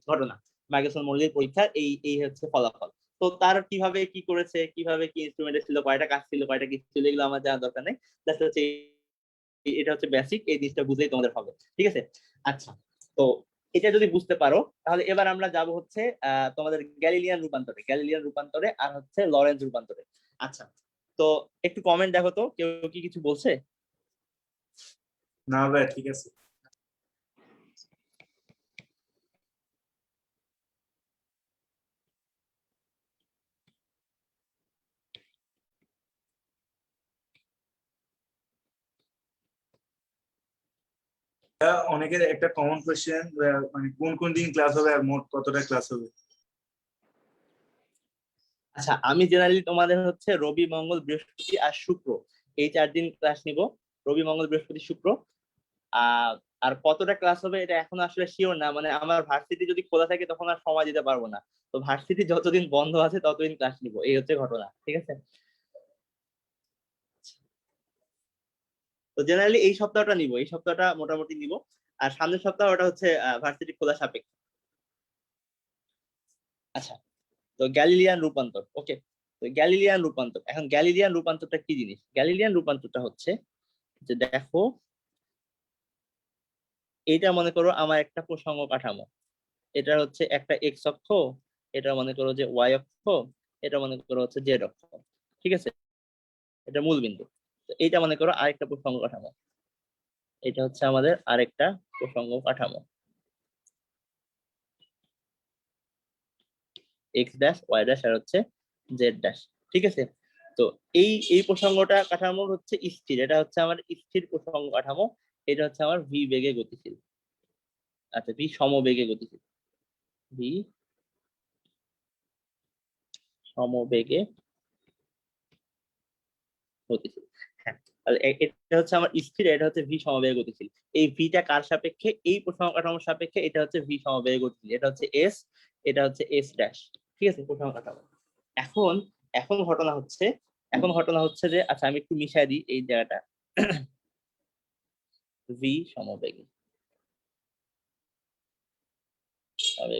ঘটনা, মাইকেলসন মর্লির পরীক্ষার এই এই হচ্ছে ফলাফল। তো তার কিভাবে কি করেছে, কিভাবে কি ইনস্ট্রুমেন্ট ছিল, কয়টা কাজ ছিল, কয়টা কি ছিল, এগুলো আমার জানার দরকার নেই। জাস্ট হচ্ছে এটা হচ্ছে বেসিক, এই জিনিসটা বুঝলেই তোমাদের হবে, ঠিক আছে? আচ্ছা, তো এটা যদি বুঝতে পারো তাহলে এবার আমরা যাব হচ্ছে তোমাদের গ্যালিলিয়ান রূপান্তরে আর হচ্ছে লরেন্জ রূপান্তরে। আচ্ছা, তো একটু কমেন্ট দেখো তো, কেউ কি কিছু বলছে? না ভাই ঠিক আছে। অনেকের একটা কমন কোয়েশ্চেন, মানে কোন কোন দিন ক্লাস হবে আর মোট কতটা ক্লাস হবে? আচ্ছা, আমি জেনারেলি তোমাদের হচ্ছে রবি মঙ্গল বৃহস্পতি আর শুক্র এই 4 দিন ক্লাস নিব। রবি মঙ্গল বৃহস্পতি শুক্র। আহ আর কতটা ক্লাস হবে এটা এখন আসলে শিওর না, মানে আমার ভার্সিটি যদি খোলা থাকে তখন আর সময় দিতে পারবো না। তো ভার্সিটি যতদিন বন্ধ আছে ততদিন ক্লাস নিব, এই হচ্ছে ঘটনা, ঠিক আছে? তো জেনারেলি এই সপ্তাহটা নিব, এই সপ্তাহটা মোটামুটি নিব। আর সামনের সপ্তাহ ওটা হচ্ছে ভার্সিটি খোলা সাপেক্ষে। আচ্ছা, তো গ্যালিলিয়ান রূপান্তর, ওকে। তো গ্যালিলিয়ান রূপান্তর, এখন গ্যালিলিয়ান রূপান্তরটা কি জিনিস? গ্যালিলিয়ান রূপান্তরটা হচ্ছে যে দেখো, এইটা মনে করো আমার একটা প্রসঙ্গ কাঠামো, এটা হচ্ছে একটা এক্স অক্ষ, এটা মনে করো যে ওয়াই অক্ষ, এটা মনে করো হচ্ছে জেড অক্ষ, ঠিক আছে? এটা মূল বিন্দু। তো এইটা মনে করো আরেকটা প্রসঙ্গ কাঠামো, এটা হচ্ছে আমাদের আরেকটা প্রসঙ্গ কাঠামো, এক্স ড্যাশ ওয়াই ড্যাশ আর হচ্ছে জেড ড্যাশ, ঠিক আছে? তো এই এই প্রসঙ্গটা কাঠামো হচ্ছে স্থির, এটা হচ্ছে আমার স্থির প্রসঙ্গ কাঠামো। এটা হচ্ছে আমার ভি বেগে গতিশীল, আচ্ছা ভি সমবেগে গতিশীল, ভি সমবেগে গতিশীল। হ্যাঁ, তাহলে এটা হচ্ছে আমার স্থির, এটা হচ্ছে ভি সমবেগে গতিশীল। এই ভিটা কার সাপেক্ষে? এই প্রসঙ্গ কাঠামোর সাপেক্ষে। এটা হচ্ছে ভি সমবেগে গতিশীল, এটা হচ্ছে এস, এটা হচ্ছে এস ড্যাশ, ঠিক আছে? প্রসঙ্গ কাঠামো। এখন এখন ঘটনা হচ্ছে, যে আচ্ছা আমি একটু মিশাই দিই এই জায়গাটা, ভি সমবেগে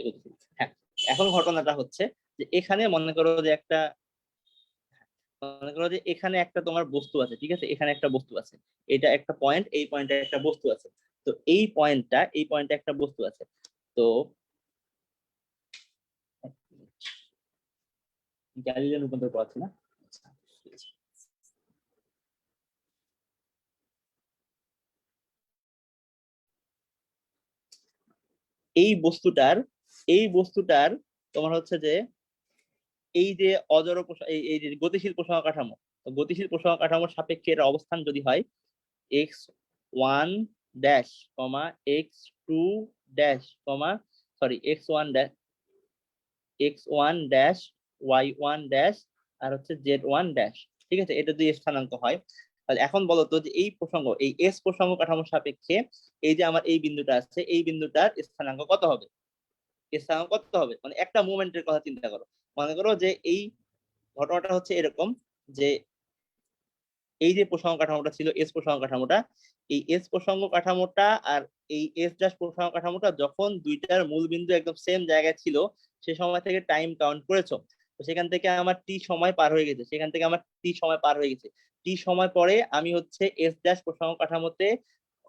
গতিশীল। হ্যাঁ, এখন ঘটনাটা হচ্ছে যে এখানে মনে করো যে এখানে একটা তোমার বস্তু আছে, ঠিক আছে? এখানে একটা বস্তু আছে, এটা একটা পয়েন্ট, এই পয়েন্টে একটা বস্তু আছে। তো এই পয়েন্টে একটা বস্তু আছে। তো গ্যালিলিয়ান রূপান্তর পড়াচ্ছি না। আচ্ছা, ঠিক আছে। এই বস্তুটার এই বস্তুটার তোমার হচ্ছে যে এই যে অজড় এই যে গতিশীল প্রসঙ্গ কাঠামো, তো গতিশীল প্রসঙ্গ কাঠামোর সাপেক্ষে এর অবস্থান যদি হয়, x1 dash comma x2 dash comma sorry x1 dash y1 dash আর হচ্ছে z1 ড্যাশ। ঠিক আছে, এটা দুই স্থানাঙ্ক হয়। তাহলে এখন বলো তো যে এই প্রসঙ্গ, এই এস প্রসঙ্গ কাঠামোর সাপেক্ষে এই যে আমার এই বিন্দুটা আছে, এই বিন্দুটার স্থানাঙ্ক কত হবে? স্থানাঙ্ক কত হবে মানে একটা মুভমেন্টের কথা চিন্তা করো। মনে করো যে এই ঘটনাটা হচ্ছে এরকম যে এই যে প্রসঙ্গ কাঠামোটা ছিল এস প্রসঙ্গ কাঠামোটা, এই এস প্রসঙ্গ কাঠামোটা আর এই এস ড্যাশ প্রসঙ্গ কাঠামোটা যখন দুইটার মূল বিন্দু একদম সেম জায়গায় ছিল, সে সময় থেকে টাইম কাউন্ট করেছো, তো সেখান থেকে আমার টি সময় পার হয়ে গেছে, সেখান থেকে আমার টি সময় পার হয়ে গেছে। টি সময় পরে আমি হচ্ছে এস ড্যাশ প্রসঙ্গ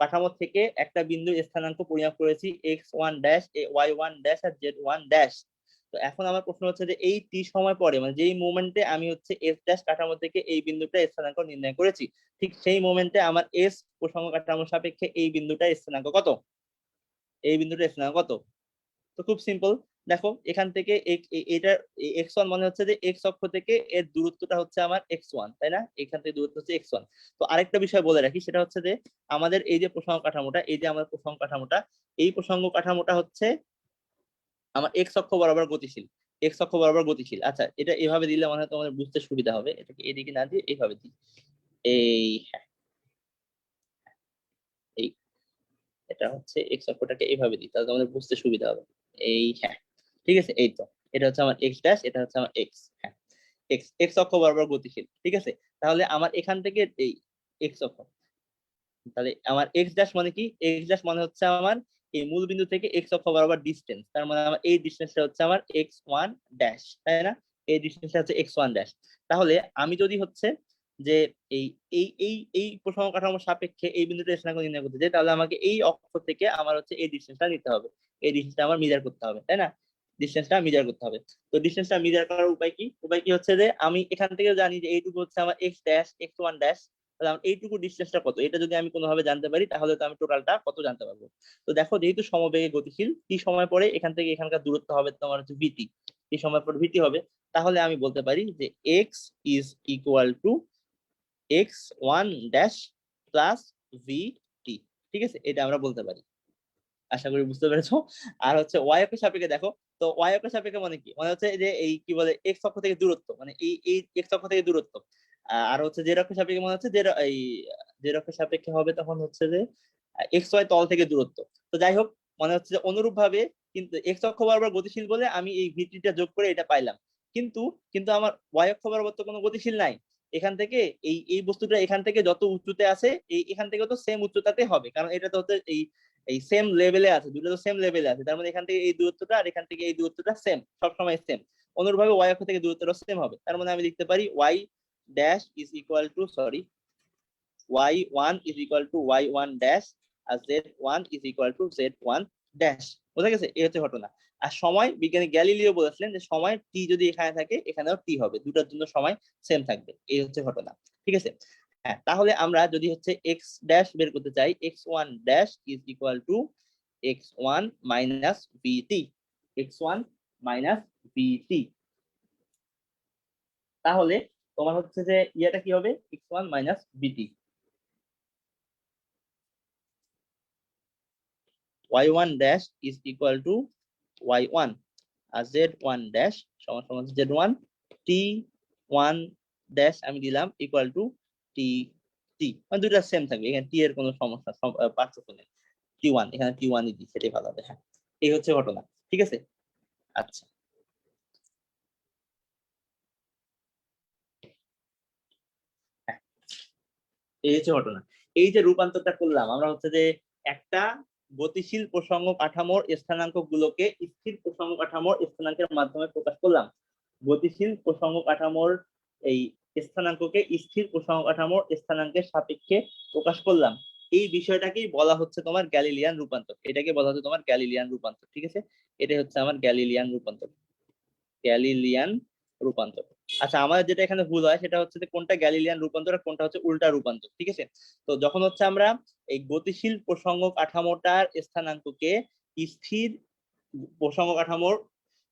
কাঠামো থেকে একটা বিন্দু স্থানাঙ্ক পরিমাপ করেছি x1 ড্যাশ y1 ড্যাশ আর z1 ড্যাশ। তো এখন আমার প্রশ্ন হচ্ছে যে এই টি সময় পরে মানে যেই মোমেন্টে আমি হচ্ছে এস ড্যাশ কাঠামো থেকে এই বিন্দুটা স্থানাঙ্ক নির্ণয় করেছি, ঠিক সেই মোমেন্টে আমার এস প্রসঙ্গ কাঠামোর সাপেক্ষে এই বিন্দুটা স্থানাঙ্ক কত? এই বিন্দুটা স্থানাঙ্ক কত? তো খুব সিম্পল, দেখো এখান থেকে এটা x1 মানে হচ্ছে যে x অক্ষ থেকে এর দূরত্বটা হচ্ছে আমার x1, তাই না? এখান থেকে দূরত্ব হচ্ছে x1। তো আরেকটা বিষয় বলে রাখি, সেটা হচ্ছে যে আমাদের এই যে প্রসঙ্গ কাঠামোটা, এই যে আমার প্রসঙ্গ কাঠামোটা, এই প্রসঙ্গ কাঠামোটা হচ্ছে আমার এক্স অক্ষ বরাবর গতিশীল, এক্স অক্ষ বরাবর গতিশীল। আচ্ছা, এটা এভাবে দিলে মনে হয় তোমাদের বুঝতে সুবিধা হবে, এটাকে এদিকে না দিয়ে এইভাবে দিই, এই হ্যাঁ এই এটা হচ্ছে এক্স অক্ষটাকে এইভাবে দিই, তাহলে তোমাদের বুঝতে সুবিধা হবে। এই হ্যাঁ ঠিক আছে, এই তো এটা হচ্ছে আমার এক্স ড্যাশ, এটা হচ্ছে আমার এক্স, হ্যাঁ এক্স এক্স অক্ষ বরাবর গতিশীল। ঠিক আছে, তাহলে আমার এখান থেকে এই এক্স অক্ষ, তাহলে আমার এক্স ড্যাশ মানে কি? এক্স ড্যাশ মানে হচ্ছে আমার এই মূল বিন্দু থেকে এক্স অক্ষ বরাবর ডিসটেন্স, তার মানে আমার এই ডিসটেন্সটা হচ্ছে আমার x1 ড্যাশ, তাই না? এই ডিসটেন্সটা হচ্ছে x1 ড্যাশ। তাহলে আমি যদি হচ্ছে যে এই এই এই এই প্রসঙ্গ কাঠামোর সাপেক্ষে এই বিন্দুটা স্থানাঙ্ক নির্ণয় করতে চাই, তাহলে আমাকে এই অক্ষ থেকে আমার হচ্ছে এই ডিসটেন্সটা নিতে হবে, এই ডিসটেন্সটা আমার মেজার করতে হবে, তাই না? ডিসটেন্সটা মেজার করতে হবে। তো ডিসটেন্সটা মেজার করার উপায় কি? উপায় কি হচ্ছে যে আমি এখান থেকে জানি যে এইটুকু হচ্ছে আমার এক্স ড্যাশ x1 ড্যাশ, তাহলে আমার এইটুকু ডিসটেন্সটা কত, এটা যদি আমি কোনোভাবে জানতে পারি তাহলে তো আমি টোটালটা কত জানতে পারবো। তো দেখো যেহেতু সমবেগে গতিশীল, টি সময় পরে এখান থেকে এখানকার দূরত্ব হবে তোমার হচ্ছে ভিটি, টি সময় পর ভিটি হবে, তাহলে আমি বলতে পারি যে x is equal to x1 dash plus v t. ঠিক আছে, এটা আমরা বলতে পারি, আশা করি বুঝতে পেরেছো। আর হচ্ছে ওয়াই অক্ষের সাপেক্ষে দেখো, তো ওয়াই অক্ষের সাপেক্ষে মানে কি? মানে হচ্ছে যে এই কি বলে এক্স অক্ষ থেকে দূরত্ব, মানে এই এক্স অক্ষ থেকে দূরত্ব। আর হচ্ছে জেড অক্ষের সাপেক্ষে মানে হচ্ছে এই জেড অক্ষের সাপেক্ষে হবে তখন হচ্ছে যে এক্স ওয়াই তল থেকে দূরত্ব। তো যাই হোক, মনে হচ্ছে যে অনুরূপ ভাবে কিন্তু এক্স অক্ষ বরাবর গতিশীল বলে আমি এই ভিটিটা যোগ করে এটা পাইলাম, কিন্তু কিন্তু আমার ওয়াই অক্ষ বরাবর তো কোনো গতিশীল নাই। এখান থেকে এই বস্তুটা এখান থেকে যত উচ্চতে আছে এখান থেকে তো সেম উচ্চতাতে হবে, কারণ এটা তো হচ্ছে এই সেম লেভেলে আছে, দুটো তো সেম লেভেলে আছে, তার মানে এখান থেকে এই দূরত্বটা আর এখান থেকে এই দূরত্বটা সেম, সবসময় সেম। অনুরূপভাবে ওয়াই অক্ষ থেকে দূরত্বটা সেম হবে, তার মানে আমি লিখতে পারি Y dash is equal to sorry y1 is equal to y1 dash আর z1 is equal to z1 dash. বোঝা গেছে? এই হচ্ছে ঘটনা। আর সময় বিজ্ঞানী গ্যালিলিও বলেছিলেন যে সময় টি যদি এখানে থাকে এখানেও টি হবে, দুটার জন্য সময় সেম থাকবে, এই হচ্ছে ঘটনা। ঠিক আছে, হ্যাঁ তাহলে আমরা যদি হচ্ছে x ড্যাশ বের করতে চাই, x1 dash is equal to x1 minus vt, x1 minus vt, তাহলে তোমার হচ্ছে যে ইয়েটা কি হবে? x1 minus vt, y1 dash is equal to y1 আর z1 dash সমান সমান z1 t1 dash আমি দিলাম ইকুয়াল টু t t, মানে দুটো সেম থাকবে, এখানে t এর কোনো সমস্যা পার্থক্য নেই, t1 এখানে t1 ই দিই, সেটাই ভালো হবে। হ্যাঁ, এই হচ্ছে ঘটনা। ঠিক আছে, আচ্ছা হ্যাঁ, এই হচ্ছে ঘটনা। এই যে রূপান্তরটা করলাম আমরা হচ্ছে যে একটা গতিশীল প্রসঙ্গ কাঠামোর স্থানাঙ্ক গুলোকে স্থির প্রসঙ্গ কাঠামোর স্থানাঙ্কের মাধ্যমে প্রকাশ করলাম, গতিশীল প্রসঙ্গ কাঠামোর এই স্থানাঙ্ককে স্থির প্রসঙ্গ কাঠামোর স্থানাঙ্কের সাপেক্ষে প্রকাশ করলাম। এই বিষয়টাকেই বলা হচ্ছে তোমার গ্যালিলিয়ান রূপান্তর, এটাকে বলা হচ্ছে তোমার গ্যালিলিয়ান রূপান্তর। ঠিক আছে, এটাই হচ্ছে আমার গ্যালিলিয়ান রূপান্তর, গ্যালিলিয়ান রূপান্তর। আচ্ছা, আমাদের যেটা এখানে ভুল হয় সেটা হচ্ছে যে কোনটা গ্যালিলিয়ান রূপান্তর আর কোনটা হচ্ছে উল্টা রূপান্তর। ঠিক আছে, তো যখন হচ্ছে আমরা এই গতিশীল প্রসঙ্গ কাঠামোটার স্থানাঙ্ককে স্থির প্রসঙ্গ কাঠামোর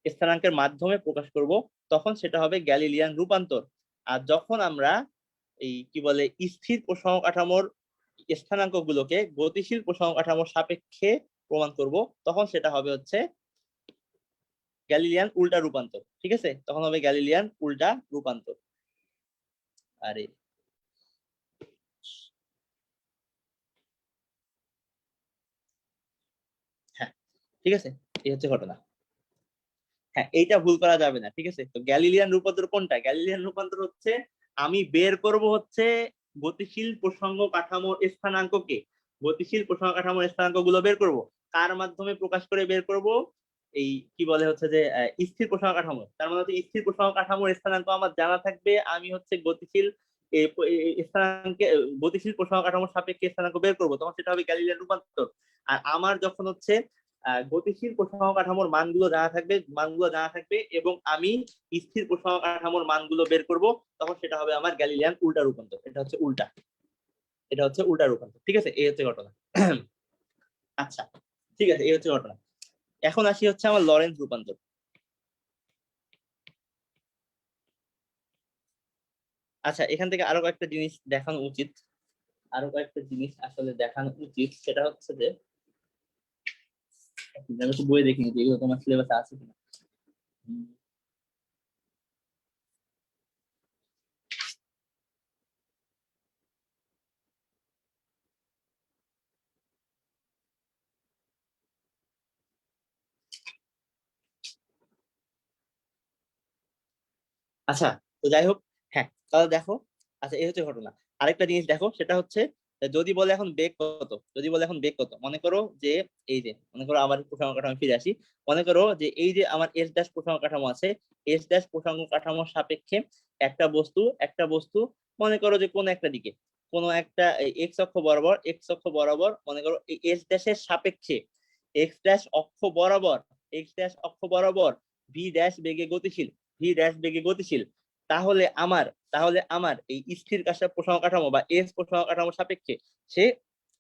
স্থানাঙ্কের মাধ্যমে প্রকাশ করব তখন সেটা হবে গ্যালিলিয়ান রূপান্তর। আর যখন আমরা এই কি বলে স্থির প্রসঙ্গ কাঠামোর স্থানাঙ্কগুলোকে গতিশীল প্রসঙ্গ কাঠামোর সাপেক্ষে প্রমাণ করব, তখন সেটা হবে হচ্ছে গ্যালিলিয়ান উল্টা রূপান্তর। ঠিক আছে, তখন হবে গ্যালিলিয়ান উল্টা রূপান্তর। আরে হ্যাঁ, ঠিক আছে, এই হচ্ছে ঘটনা। হ্যাঁ, এইটা ভুল করা যাবে না। ঠিক আছে, তো গ্যালিলিয়ান রূপান্তর কোনটা? গ্যালিলিয়ান রূপান্তর হচ্ছে আমি বের করব হচ্ছে গতিশীল প্রসঙ্গ কাঠামোর স্থানাঙ্ককে, গতিশীল প্রসঙ্গ কাঠামোর স্থানাঙ্ক গুলো বের করব। কার মাধ্যমে প্রকাশ করে বের করব? এই কি বলে হচ্ছে যে স্থির প্রসঙ্গ কাঠামো। তার মানে হচ্ছে স্থির প্রসঙ্গ কাঠামোর স্থানাঙ্ক আমার জানা থাকবে, আমি হচ্ছে গতিশীল স্থানাঙ্কে গতিশীল প্রসঙ্গ কাঠামোর সাপেক্ষে স্থানাঙ্ক বের করব, তখন সেটা হবে গ্যালিলিয়ান রূপান্তর। আর আমার যখন হচ্ছে গতিশীল প্রসঙ্গ কাঠামোর মানগুলো জানা থাকবে এবং আমি স্থির প্রসঙ্গ কাঠামোর মানগুলো বের করব, তখন সেটা হবে আমার গ্যালিলিয়ান উল্টা রূপান্তর। এটা হচ্ছে উল্টা, এটা হচ্ছে উল্টা রূপান্তর। ঠিক আছে, এই হচ্ছে ঘটনা। আচ্ছা, ঠিক আছে, এই হচ্ছে ঘটনা। এখন আসি হচ্ছে আমার লরেন্স রূপান্তর। আচ্ছা, এখান থেকে আরো কয়েকটা জিনিস দেখানো উচিত, আরো কয়েকটা জিনিস আসলে দেখানো উচিত। সেটা হচ্ছে যে আমি একটু বই দেখিনি যে এগুলো তোমার সিলেবাসে আছে কিনা। আচ্ছা, তো যাই হোক, হ্যাঁ তাহলে দেখো। আচ্ছা, এই হচ্ছে ঘটনা। আরেকটা জিনিস দেখো, সেটা হচ্ছে যদি বলে এখন বেগ কত, যদি বলে এখন বেগ কত, মনে করো যে এই যে মনে করো আবার প্রসঙ্গ কাঠামো ফিরে আসি। মনে করো যে এই যে আমার এস ড্যাশ প্রসঙ্গ কাঠামো আছে, এস ড্যাশ প্রসঙ্গ কাঠামোর সাপেক্ষে একটা বস্তু মনে করো যে কোন একটা দিকে, কোন একটা এক্স অক্ষ বরাবর মনে করো এই এস ড্যাশের সাপেক্ষে এক্স ড্যাশ অক্ষ বরাবর ভি ড্যাশ বেগে গতিশীল, ভি ড্যাশ বেগে গতিশীল। তাহলে আমার তাহলে আমার এই স্থির প্রসঙ্গ কাঠামো বা এস প্রসঙ্গ কাঠামোর সাপেক্ষে সে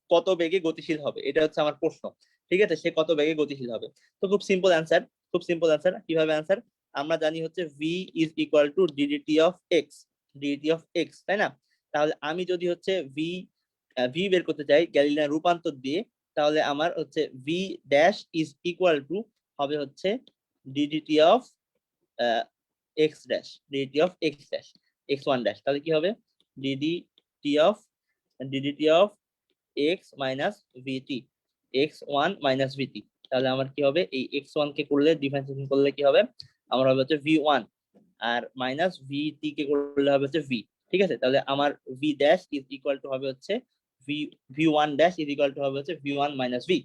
কত বেগে গতিশীল হবে, এটা হচ্ছে আমার প্রশ্ন। ঠিক আছে, সে কত বেগে গতিশীল হবে। তো খুব সিম্পল অ্যান্সার, খুব সিম্পল অ্যান্সার। কিভাবে অ্যান্সার? আমরা জানি হচ্ছে V is equal two DDT of x, DDT of x, তাই না? তাহলে আমি যদি হচ্ছে ভি ভি বের করতে চাই গ্যালিলিয়ান রূপান্তর দিয়ে, তাহলে আমার হচ্ছে v dash is equal to হবে হচ্ছে d d t of x dash, d d t of x dash x one dash. তাহলে কি হবে? D d t of x minus v t, x one minus v t. তাহলে আমার কি হবে? এই এক্স ওয়ান কে করলে ডিফারেন্সিয়েশন করলে কি হবে? আমার হবে হচ্ছে ভি ওয়ান, আর মাইনাস ভিটি কে করলে হবে হচ্ছে ভি। ঠিক আছে, তাহলে আমার V dash is equal to হবে হচ্ছে V V one dash is equal to হবে হচ্ছে V one minus V,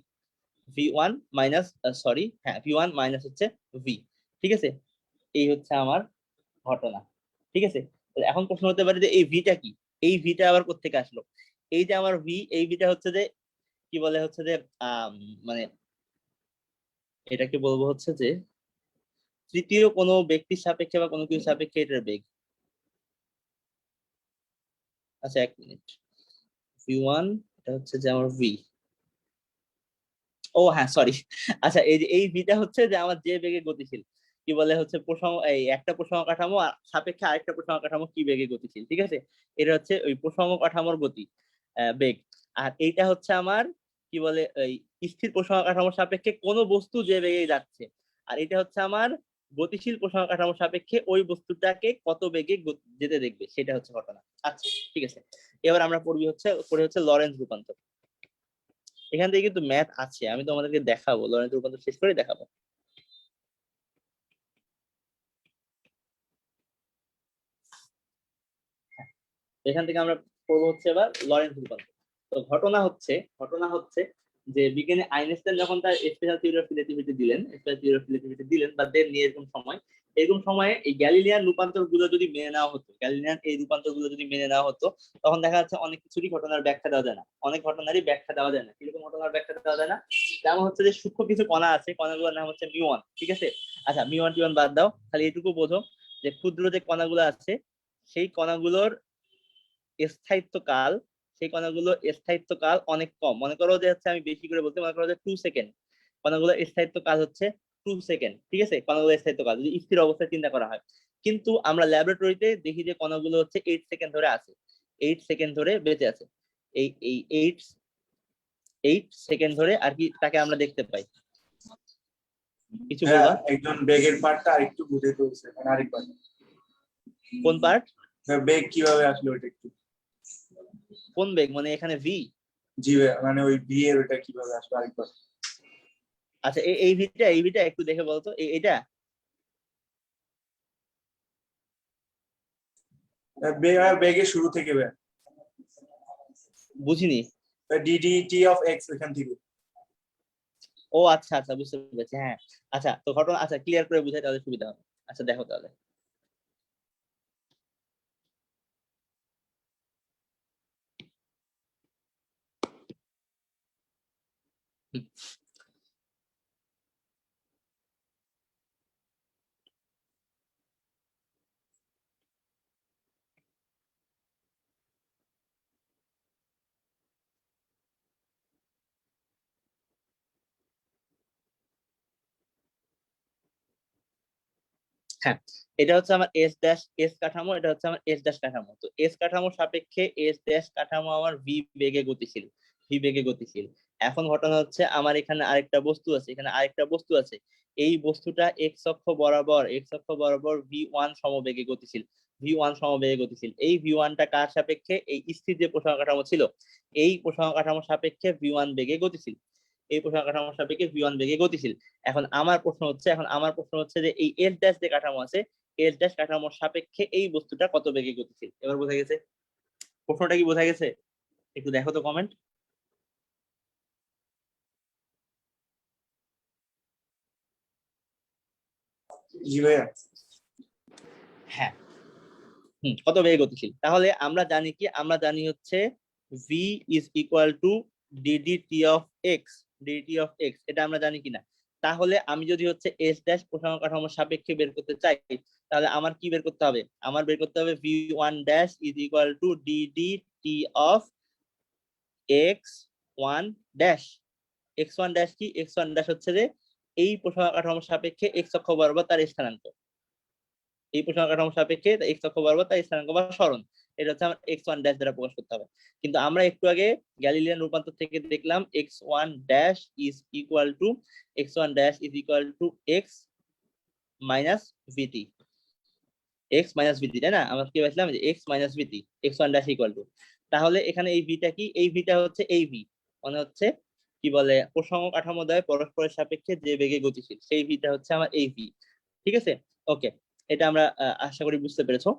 V one minus sorry হ্যাঁ ভি ওয়ান মাইনাস হচ্ছে ভি। ঠিক আছে, এই হচ্ছে আমার ঘটনা। ঠিক আছে, এখন প্রশ্ন হতে পারে যে এই ভিটা কি, এই ভিটা আবার কোত্থেকে আসলো? এই যে আমার ভি, এই ভিটা হচ্ছে যে কি বলে হচ্ছে যে মানে এটাকে বলবো হচ্ছে যে তৃতীয় কোনো ব্যক্তির সাপেক্ষে বা কোনো কিছুর সাপেক্ষে এটার বেগ। আচ্ছা, এক মিনিট, ভি ওয়ান এটা হচ্ছে যে আমার ভি, ও হ্যাঁ সরি। আচ্ছা, এই যে এই ভিটা হচ্ছে যে আমার যে বেগে গতিশীল, কি বলে হচ্ছে প্রসঙ্গ, এই একটা প্রসঙ্গ কাঠামো সাপেক্ষে আরেকটা প্রসঙ্গ কাঠামো কি বেগে গতিশীল। ঠিক আছে, এটা হচ্ছে ওই প্রসঙ্গ কাঠামোর গতি বেগ। আর এইটা হচ্ছে আমার কি বলে এই স্থির প্রসঙ্গ কাঠামোর সাপেক্ষে কোন বস্তু যে বেগে যাচ্ছে। আর এটা হচ্ছে আমার গতিশীল প্রসঙ্গ কাঠামোর সাপেক্ষে ওই বস্তুটাকে কত বেগে যেতে দেখবে, সেটা হচ্ছে ঘটনা। আচ্ছা, ঠিক আছে, এবার আমরা পড়ি হচ্ছে লরেন্স রূপান্তর। এখান থেকে কিন্তু ম্যাথ আছে, আমি তোমাদেরকে দেখাবো, লরেন্স রূপান্তর শেষ করে দেখাবো। এখান থেকে আমরা পড়বো হচ্ছে এবার লরেন্স রূপান্তর। তো ঘটনা হচ্ছে যে বিজ্ঞানী আইনস্টাইন যখন তার স্পেশাল থিওরি অফ রিলেটিভিটি দিলেন বা দেন নিয়ে এরকম সময়ে এই গ্যালিলিয়ান রূপান্তর গুলো যদি মেনে নেওয়া হতো, গ্যালিলিয়ান এই রূপান্তর গুলো যদি মেনে নেওয়া হতো, তখন দেখা যাচ্ছে অনেক কিছুরই ঘটনার ব্যাখ্যা দেওয়া যায় না, অনেক ঘটনারই ব্যাখ্যা দেওয়া যায় না। কিরকম ঘটনার ব্যাখ্যা দেওয়া যায় না? যেমন হচ্ছে যে সূক্ষ্ম কিছু কণা আছে, কণাগুলোর নাম হচ্ছে মিউন। ঠিক আছে, আচ্ছা মিউন টিউন বাদ দাও, খালি এটুকু বোঝো যে ক্ষুদ্র যে কণাগুলো আছে সেই কণাগুলোর স্থায়িত্বকাল, সেই কণাগুলোর স্থায়িত্বকাল অনেক কম। মনে করো যে হচ্ছে আমি বেশি করে বলতে, মনে করো যে 2 সেকেন্ড, কণাগুলোর স্থায়িত্বকাল হচ্ছে 2 সেকেন্ড। ঠিক আছে, কণাগুলোর স্থায়িত্বকাল যদি স্থির অবস্থায় চিন্তা করা হয়। কিন্তু আমরা ল্যাবরেটরিতে দেখি যে কণাগুলো হচ্ছে 8 সেকেন্ড ধরে আছে, 8 সেকেন্ড ধরে বেঁচে আছে। এই এই 8 সেকেন্ড ধরে আর কি তাকে আমরা দেখতে পাই। কিছু হ্যাঁ, বলবা? একজন বেগের পার্টটা আরেকটু বুঝে তুলছে, মানে আরেকবার কোন পার্ট? বেগ কিভাবে আসলো ওইটা একটু। কোন বেগ মানে এখানে ভি? জি ভাইয়া, মানে ওই বি এর ওইটা কিভাবে আসলো আরেকবার। আচ্ছা এই ভিটা একটু দেখে বলতো এটা বেগের শুরু থেকে ভাইয়া, বুঝিনি। ডিডিটি অফ এক্স ওইখান থেকে। ও আচ্ছা আচ্ছা বুঝতে পেরেছি, হ্যাঁ। আচ্ছা তো ঘটনা, আচ্ছা ক্লিয়ার করে বুঝাই তাহলে সুবিধা হবে। আচ্ছা দেখো তাহলে। হুম, হ্যাঁ, এটা হচ্ছে আমার এস ড্যাশ এস কাঠামো, এটা হচ্ছে আমার এস ড্যাশ কাঠামো। তো এস কাঠামোর সাপেক্ষে এস ড্যাশ কাঠামো আমার ভি বেগে গতিশীল, ভি বেগে গতিশীল। এখন ঘটনা হচ্ছে আমার এখানে আরেকটা বস্তু আছে, এখানে আরেকটা বস্তু আছে। এই বস্তুটা এক্স অক্ষ বরাবর ভি ওয়ান সমবেগে গতিশীল, ভি ওয়ান সমবেগে গতিশীল। এই ভি ওয়ানটা কার সাপেক্ষে? এই স্থির যে প্রসারণ কাঠামো ছিল, এই প্রসারণ কাঠামোর সাপেক্ষে ভি ওয়ান বেগে গতিশীল, এই প্রসারণ কাঠামোর সাপেক্ষে ভি ওয়ান বেগে গতিশীল। এখন আমার প্রশ্ন হচ্ছে যে এই এস ড্যাশ যে কাঠামো আছে, এস ড্যাশ কাঠামোর সাপেক্ষে এই বস্তুটা কত বেগে গতিশীল? এবার বোঝা গেছে? প্রশ্নটা কি বোঝা গেছে? একটু দেখো তো কমেন্ট। জি ভাইয়া। হ্যাঁ, কত বেগে গতিশীল? তাহলে আমরা জানি কি, আমরা জানি হচ্ছে V is equal two DDT of x, DDT of x, এটা আমরা জানি কিনা? তাহলে আমি যদি হচ্ছে এস ড্যাশ প্রসারণ কাঠামোর সাপেক্ষে বের করতে চাই, তাহলে আমার কি বের করতে হবে? আমার বের করতে হবে V one dash is equal two DDT of x one dash. X one dash কি? এক্স ওয়ান ড্যাশ হচ্ছে যে এই প্রসারণ কাঠামোর সাপেক্ষে এক্স অক্ষ বরাবর তার স্থানাঙ্ক, এই প্রসারণ কাঠামোর সাপেক্ষে এক্স অক্ষ বরাবর তার স্থানাঙ্ক বা সরণ, এটা হচ্ছে আমার এক্স ওয়ান ড্যাশ দ্বারা প্রকাশ করতে হবে। কিন্তু আমরা একটু আগে গ্যালিলিয়ান রূপান্তর থেকে দেখলাম x one dash is equal to, x one dash is equal to x minus v t, x minus v t, তাই না? আমরা কি বলছিলাম যে x minus v t, x one dash equal to. তাহলে এখানে এই ভিটা কি? এই ভিটা হচ্ছে এই ভি, মানে হচ্ছে কি বলে প্রসঙ্গ কাঠামো দ্বয় পরস্পরের সাপেক্ষে যে বেগে গতিশীল, সেই ভিটা হচ্ছে আমার এই ভি। ঠিক আছে, ওকে, এটা আমরা আশা করি বুঝতে পেরেছো।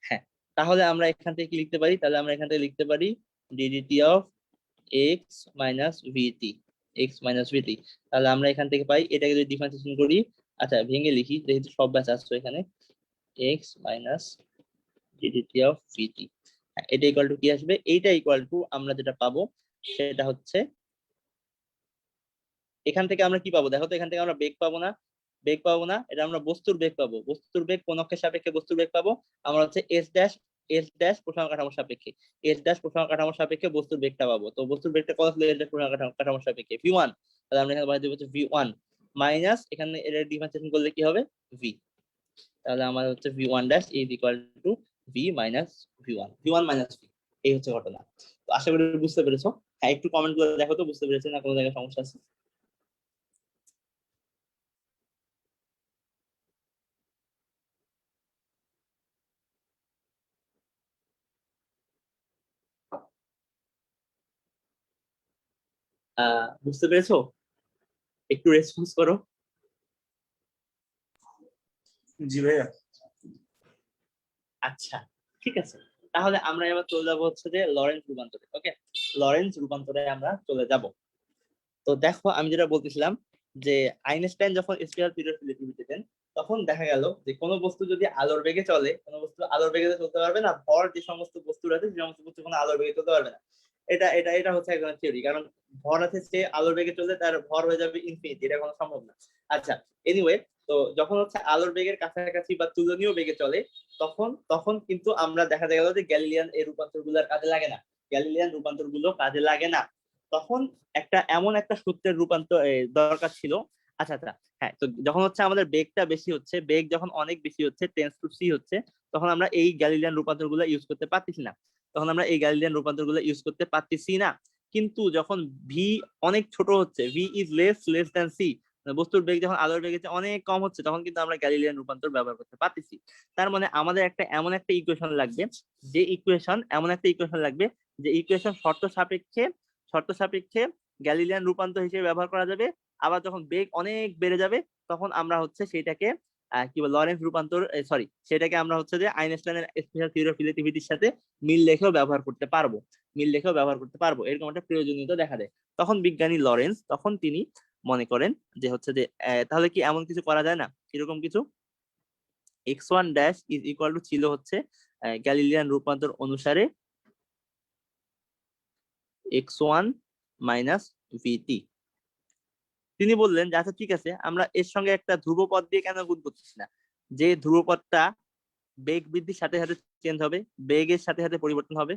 হ্যাঁ, তাহলে আমরা এখান থেকে কি লিখতে পারি? তাহলে আমরা এখান থেকে লিখতে পারি d d t of x minus v t, x minus v t. তাহলে আমরা এখান থেকে পাই, এটাকে যদি ডিফারেন্সিয়েশন করি, আচ্ছা ভেঙে লিখি যেহেতু সব ব্যাচ আসছে এখানে, এক্স মাইনাস ডিডিটি অফ ভিটি, এটা ইকুয়াল টু কি আসবে? এইটা ইকুয়াল টু আমরা যেটা পাবো সেটা হচ্ছে, এখান থেকে আমরা কি পাবো দেখো তো, এখান থেকে আমরা বেগ পাবো না, বেগ পাবো না, এটা আমরা বস্তুর বেগ পাবো। বস্তুর বেগ কোন অক্ষের সাপেক্ষে বস্তুর বেগ পাবো? আমরা হচ্ছে এস ড্যাশ, এস ড্যাশ প্রসারণ কাঠামোর সাপেক্ষে, এস ড্যাশ প্রসারণ কাঠামোর সাপেক্ষে বস্তুর বেগটা পাবো। তো বস্তুর বেগটা কত ছিল এস ড্যাশ প্রসারণ কাঠামোর সাপেক্ষে? V one. তাহলে আমরা এখানে বসাই দেবো হচ্ছে ভি ওয়ান মাইনাস, এখানে এটা ডিফারেন্সিয়েশন করলে কি হবে? ভি। তাহলে আমার হচ্ছে V one dash is equal two V minus V one, V one minus V. এই হচ্ছে ঘটনা। তো আশা করি বুঝতে পেরেছো। হ্যাঁ, একটু কমেন্ট করে দেখো তো বুঝতে পেরেছো না কোনো জায়গায় সমস্যা আছে। বুঝতে পেরেছো? একটু রেসপন্স করো। জি ভাইয়া। আচ্ছা, ঠিক আছে, তাহলে আমরা এবার চলে যাবো হচ্ছে যে লরেন্স রূপান্তরে। ওকে, লরেন্স রূপান্তরে আমরা চলে যাব। তো দেখো আমি যেটা বলতেছিলাম যে আইনস্টাইন যখন স্পেশাল পিরিয়ড রিলেটিভিটি দেন, তখন দেখা গেল যে কোনো বস্তু যদি আলোর বেগে চলে, কোনো বস্তু আলোর বেগে চলতে পারবে না, ভর যে সমস্ত বস্তু আছে সেই সমস্ত বস্তু কোনো আলোর বেগে চলতে পারবে না। এটা হচ্ছে একদম থিওরি, কারণ ভর আছে, সে আলোর বেগে চললে তার ভর হয়ে যাবে ইনফিনিটি, এটা কোনো সম্ভব না। আচ্ছা, এনিওয়ে, তো যখন হচ্ছে আলোর বেগের কাছাকাছি বা তুলনীয় বেগে চলে, তখন তখন কিন্তু আমরা দেখা গেল যে গ্যালিলিয়ান এই রূপান্তর গুলো কাজে লাগে না, গ্যালিলিয়ান রূপান্তর গুলো কাজে লাগে না। তখন এমন একটা সূত্রের রূপান্তর দরকার ছিল। আচ্ছা আচ্ছা, হ্যাঁ, তো যখন হচ্ছে আমাদের বেগটা বেশি হচ্ছে, বেগ যখন অনেক বেশি হচ্ছে, টেন্স টু সি হচ্ছে, তখন আমরা এই গ্যালিলিয়ান রূপান্তর গুলো ইউজ করতে পারতেছি না। তখন আমরা এই গ্যালিলিয়ান রূপান্তর গুলো ইউজ করতে পারতেছি না। কিন্তু যখন ভি অনেক ছোট হচ্ছে, V is less than C, বস্তুর বেগ যখন আলোর বেগের চেয়ে অনেক কম হচ্ছে, তখন কিন্তু আমরা গ্যালিলিয়ান রূপান্তর ব্যবহার করতে পারতেছি। তার মানে আমাদের এমন একটা ইকুয়েশন লাগবে, যে ইকুয়েশন শর্ত সাপেক্ষে গ্যালিলিয়ান রূপান্তর হিসেবে ব্যবহার করা যাবে। আবার যখন বেগ অনেক বেড়ে যাবে তখন আমরা হচ্ছে সেটাকে কি বলে লরেন্স রূপান্তর, সরি, সেটাকে আমরা হচ্ছে যে আইনস্টাইনের স্পেশাল থিওরি অফ রিলেটিভিটির সাথে মিল রেখেও ব্যবহার করতে পারবো, এরকম একটা প্রয়োজনীয়তা দেখা দেয়। তখন বিজ্ঞানী লরেন্স তিনি মনে করেন যে হচ্ছে যে তাহলে কি এমন কিছু করা যায় না, এরকম কিছু x1 dash is equal two ছিল হচ্ছে গ্যালিলিয়ান রূপান্তর অনুসারে x1 মাইনাস ভিটি। তিনি বললেন যে আচ্ছা ঠিক আছে, আমরা এর সঙ্গে একটা ধ্রুবপদ দিয়ে কেন গুণ করতেছি না, যে ধ্রুবপদটা বেগ বৃদ্ধির সাথে সাথে চেঞ্জ হবে, বেগের সাথে সাথে পরিবর্তন হবে।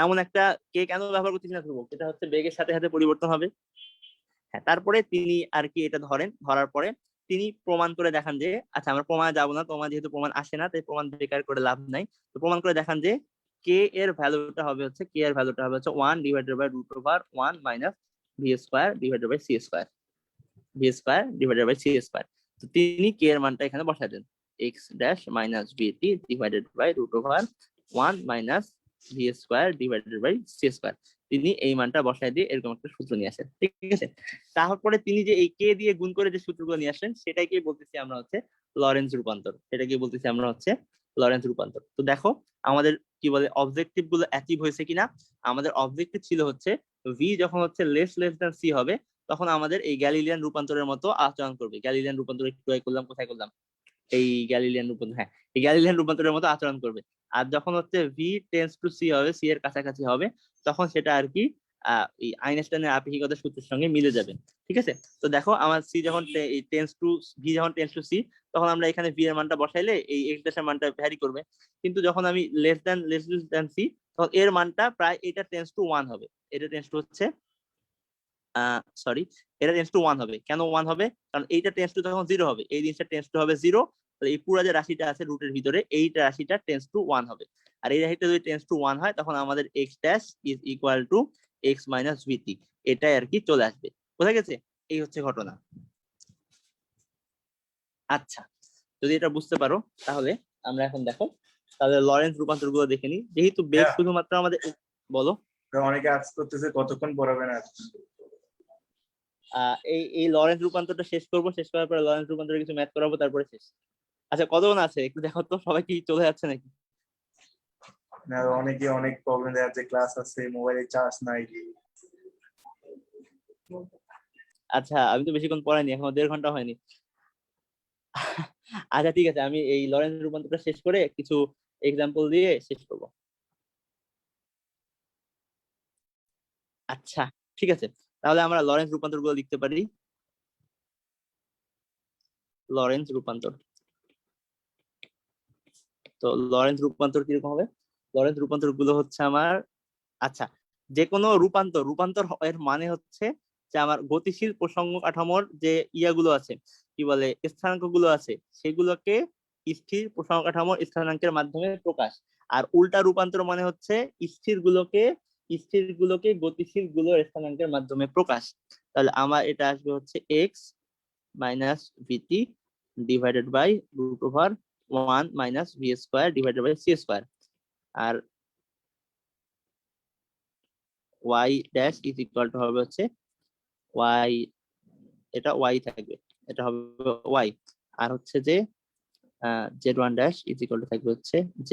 এমন একটা কে কেন ব্যবহার করতেছি না ধ্রুবক, এটা হচ্ছে বেগের সাথে সাথে পরিবর্তন হবে। হ্যাঁ, তারপরে তিনি আর কি এটা ধরার পরে তিনি প্রমাণ করে দেখান যে, আচ্ছা আমরা প্রমাণে যাবো না, তোমার যেহেতু প্রমাণ আসে না তাই প্রমাণ বেকার করে লাভ নাই, তো প্রমাণ করে দেখান যে কে এর ভ্যালুটা হবে হচ্ছে 1 divided by root over 1 minus V square divided by C square. তো তিনি কে এর মানটা এখানে বসাই দেন, x dash minus VT divided by root over 1 minus V square divided by C square. তিনি এই মানটা বসায় দিয়ে এরকম একটা সূত্র নিয়ে আসেন, ঠিক আছে। তারপরে তিনি যে এই কে দিয়ে গুণ করে যে সূত্রগুলো নিয়ে আসেন সেটাকে বলতেছি আমরা হচ্ছে লরেন্জ রূপান্তর। তো দেখো আমাদের কি বলে অবজেক্টিভ গুলো অ্যাচিভ হয়েছে কিনা। আমাদের অবজেক্টিভ ছিল হচ্ছে ভি যখন হচ্ছে লেস দ্যান সি হবে তখন আমাদের এই গ্যালিলিয়ান রূপান্তরের মতো আচরণ করবে। গ্যালিলিয়ান রূপান্তর একটু কোথায় করলাম, এই গ্যালিলিয়ান রূপান্তর, হ্যাঁ এই গ্যালিলিয়ান রূপান্তরের মতো আচরণ করবে। আর যখন হচ্ছে ভি টেন্স টু সি হবে, সি এর কাছাকাছি হবে, তখন সেটা আর কি এই আইনস্টাইনের আপেক্ষিকতার সূত্রের সঙ্গে মিলে যাবে, ঠিক আছে। তো দেখো আমার সি যখন টেন্স টু সি তখন আমরা এখানে ভি এর মানটা বসাইলে এই এক্স ড্যাশের মানটা ভ্যারি করবে। কিন্তু যখন আমি লেস দ্যান সি তখন এর মানটা প্রায় এটা টেন্স টু 1 হবে, এটা টেন্স টু হচ্ছে সরি এটা টেন্স টু 1 হবে। কেন 1 হবে, কারণ এইটা টেন্স টু তখন 0 হবে, এই জিনিসটা টেন্স টু হবে 0, তাহলে এই পুরো যে রাশিটা আছে রুটের ভিতরে এইটা রাশিটা টেন্স টু 1 হবে। আর এই রাশিটা যদি টেন্স টু 1 হয় তখন আমাদের x dash is equal to x minus v t, এটাই আর কি চলে আসবে। বোঝা গেছে? এই হচ্ছে ঘটনা। আচ্ছা, যদি এটা বুঝতে পারো তাহলে আমরা এখন দেখো তাহলে লরেন্স রূপান্তর গুলো দেখে নিই, যেহেতু বেগ শুধুমাত্র আমাদের, বলো। অনেকে আজ করতেছে কতক্ষণ পড়াবেন আর এই লরেন্স রূপান্তরটা শেষ করার পরে লরেন্স রূপান্তরের কিছু ম্যাথ করাবো, তারপরে শেষ। আচ্ছা কতক্ষণ আছে একটু দেখো তো, সবাই কি চলে যাচ্ছে নাকি? না, অনেকে অনেক প্রবলেম দেখা যাচ্ছে, ক্লাস আছে, মোবাইলে চার্জ নাই। আচ্ছা আমি তো বেশিক্ষণ পড়াইনি, এখনো 1.5 ঘন্টা হয়নি। আচ্ছা ঠিক আছে, আমি এই লরেন্স রূপান্তরটা শেষ করে কিছু এক্সাম্পল দিয়ে শেষ করবো। আচ্ছা ঠিক আছে, তাহলে আমরা লরেন্স রূপান্তর গুলো লিখতে পারি। লরেন্স রূপান্তর, তো লরেন্স রূপান্তর কিরকম হবে? লরেন্স রূপান্তর গুলো হচ্ছে আমার, আচ্ছা যে কোনো রূপান্তর এর মানে হচ্ছে যে আমার গতিশীল প্রসঙ্গ কাঠামোর যে ইয়াগুলো আছে, কি বলে স্থানাঙ্ক গুলো আছে, সেগুলোকে স্থির প্রসঙ্গ কাঠামোর স্থানাঙ্কের মাধ্যমে প্রকাশ। আর উল্টা রূপান্তর মানে হচ্ছে স্থির গুলোকে গতিশীল গুলোর স্থানাঙ্কের মাধ্যমে প্রকাশ। তাহলে আমার এটা আসবে হচ্ছে X minus VT divided by root over 1 minus V square divided by C square. আর y dash is equal to হবে হচ্ছে y, এটা y থাকবে, এটা হবে y। আর হচ্ছে যে z1 dash is equal two থাকবে হচ্ছে z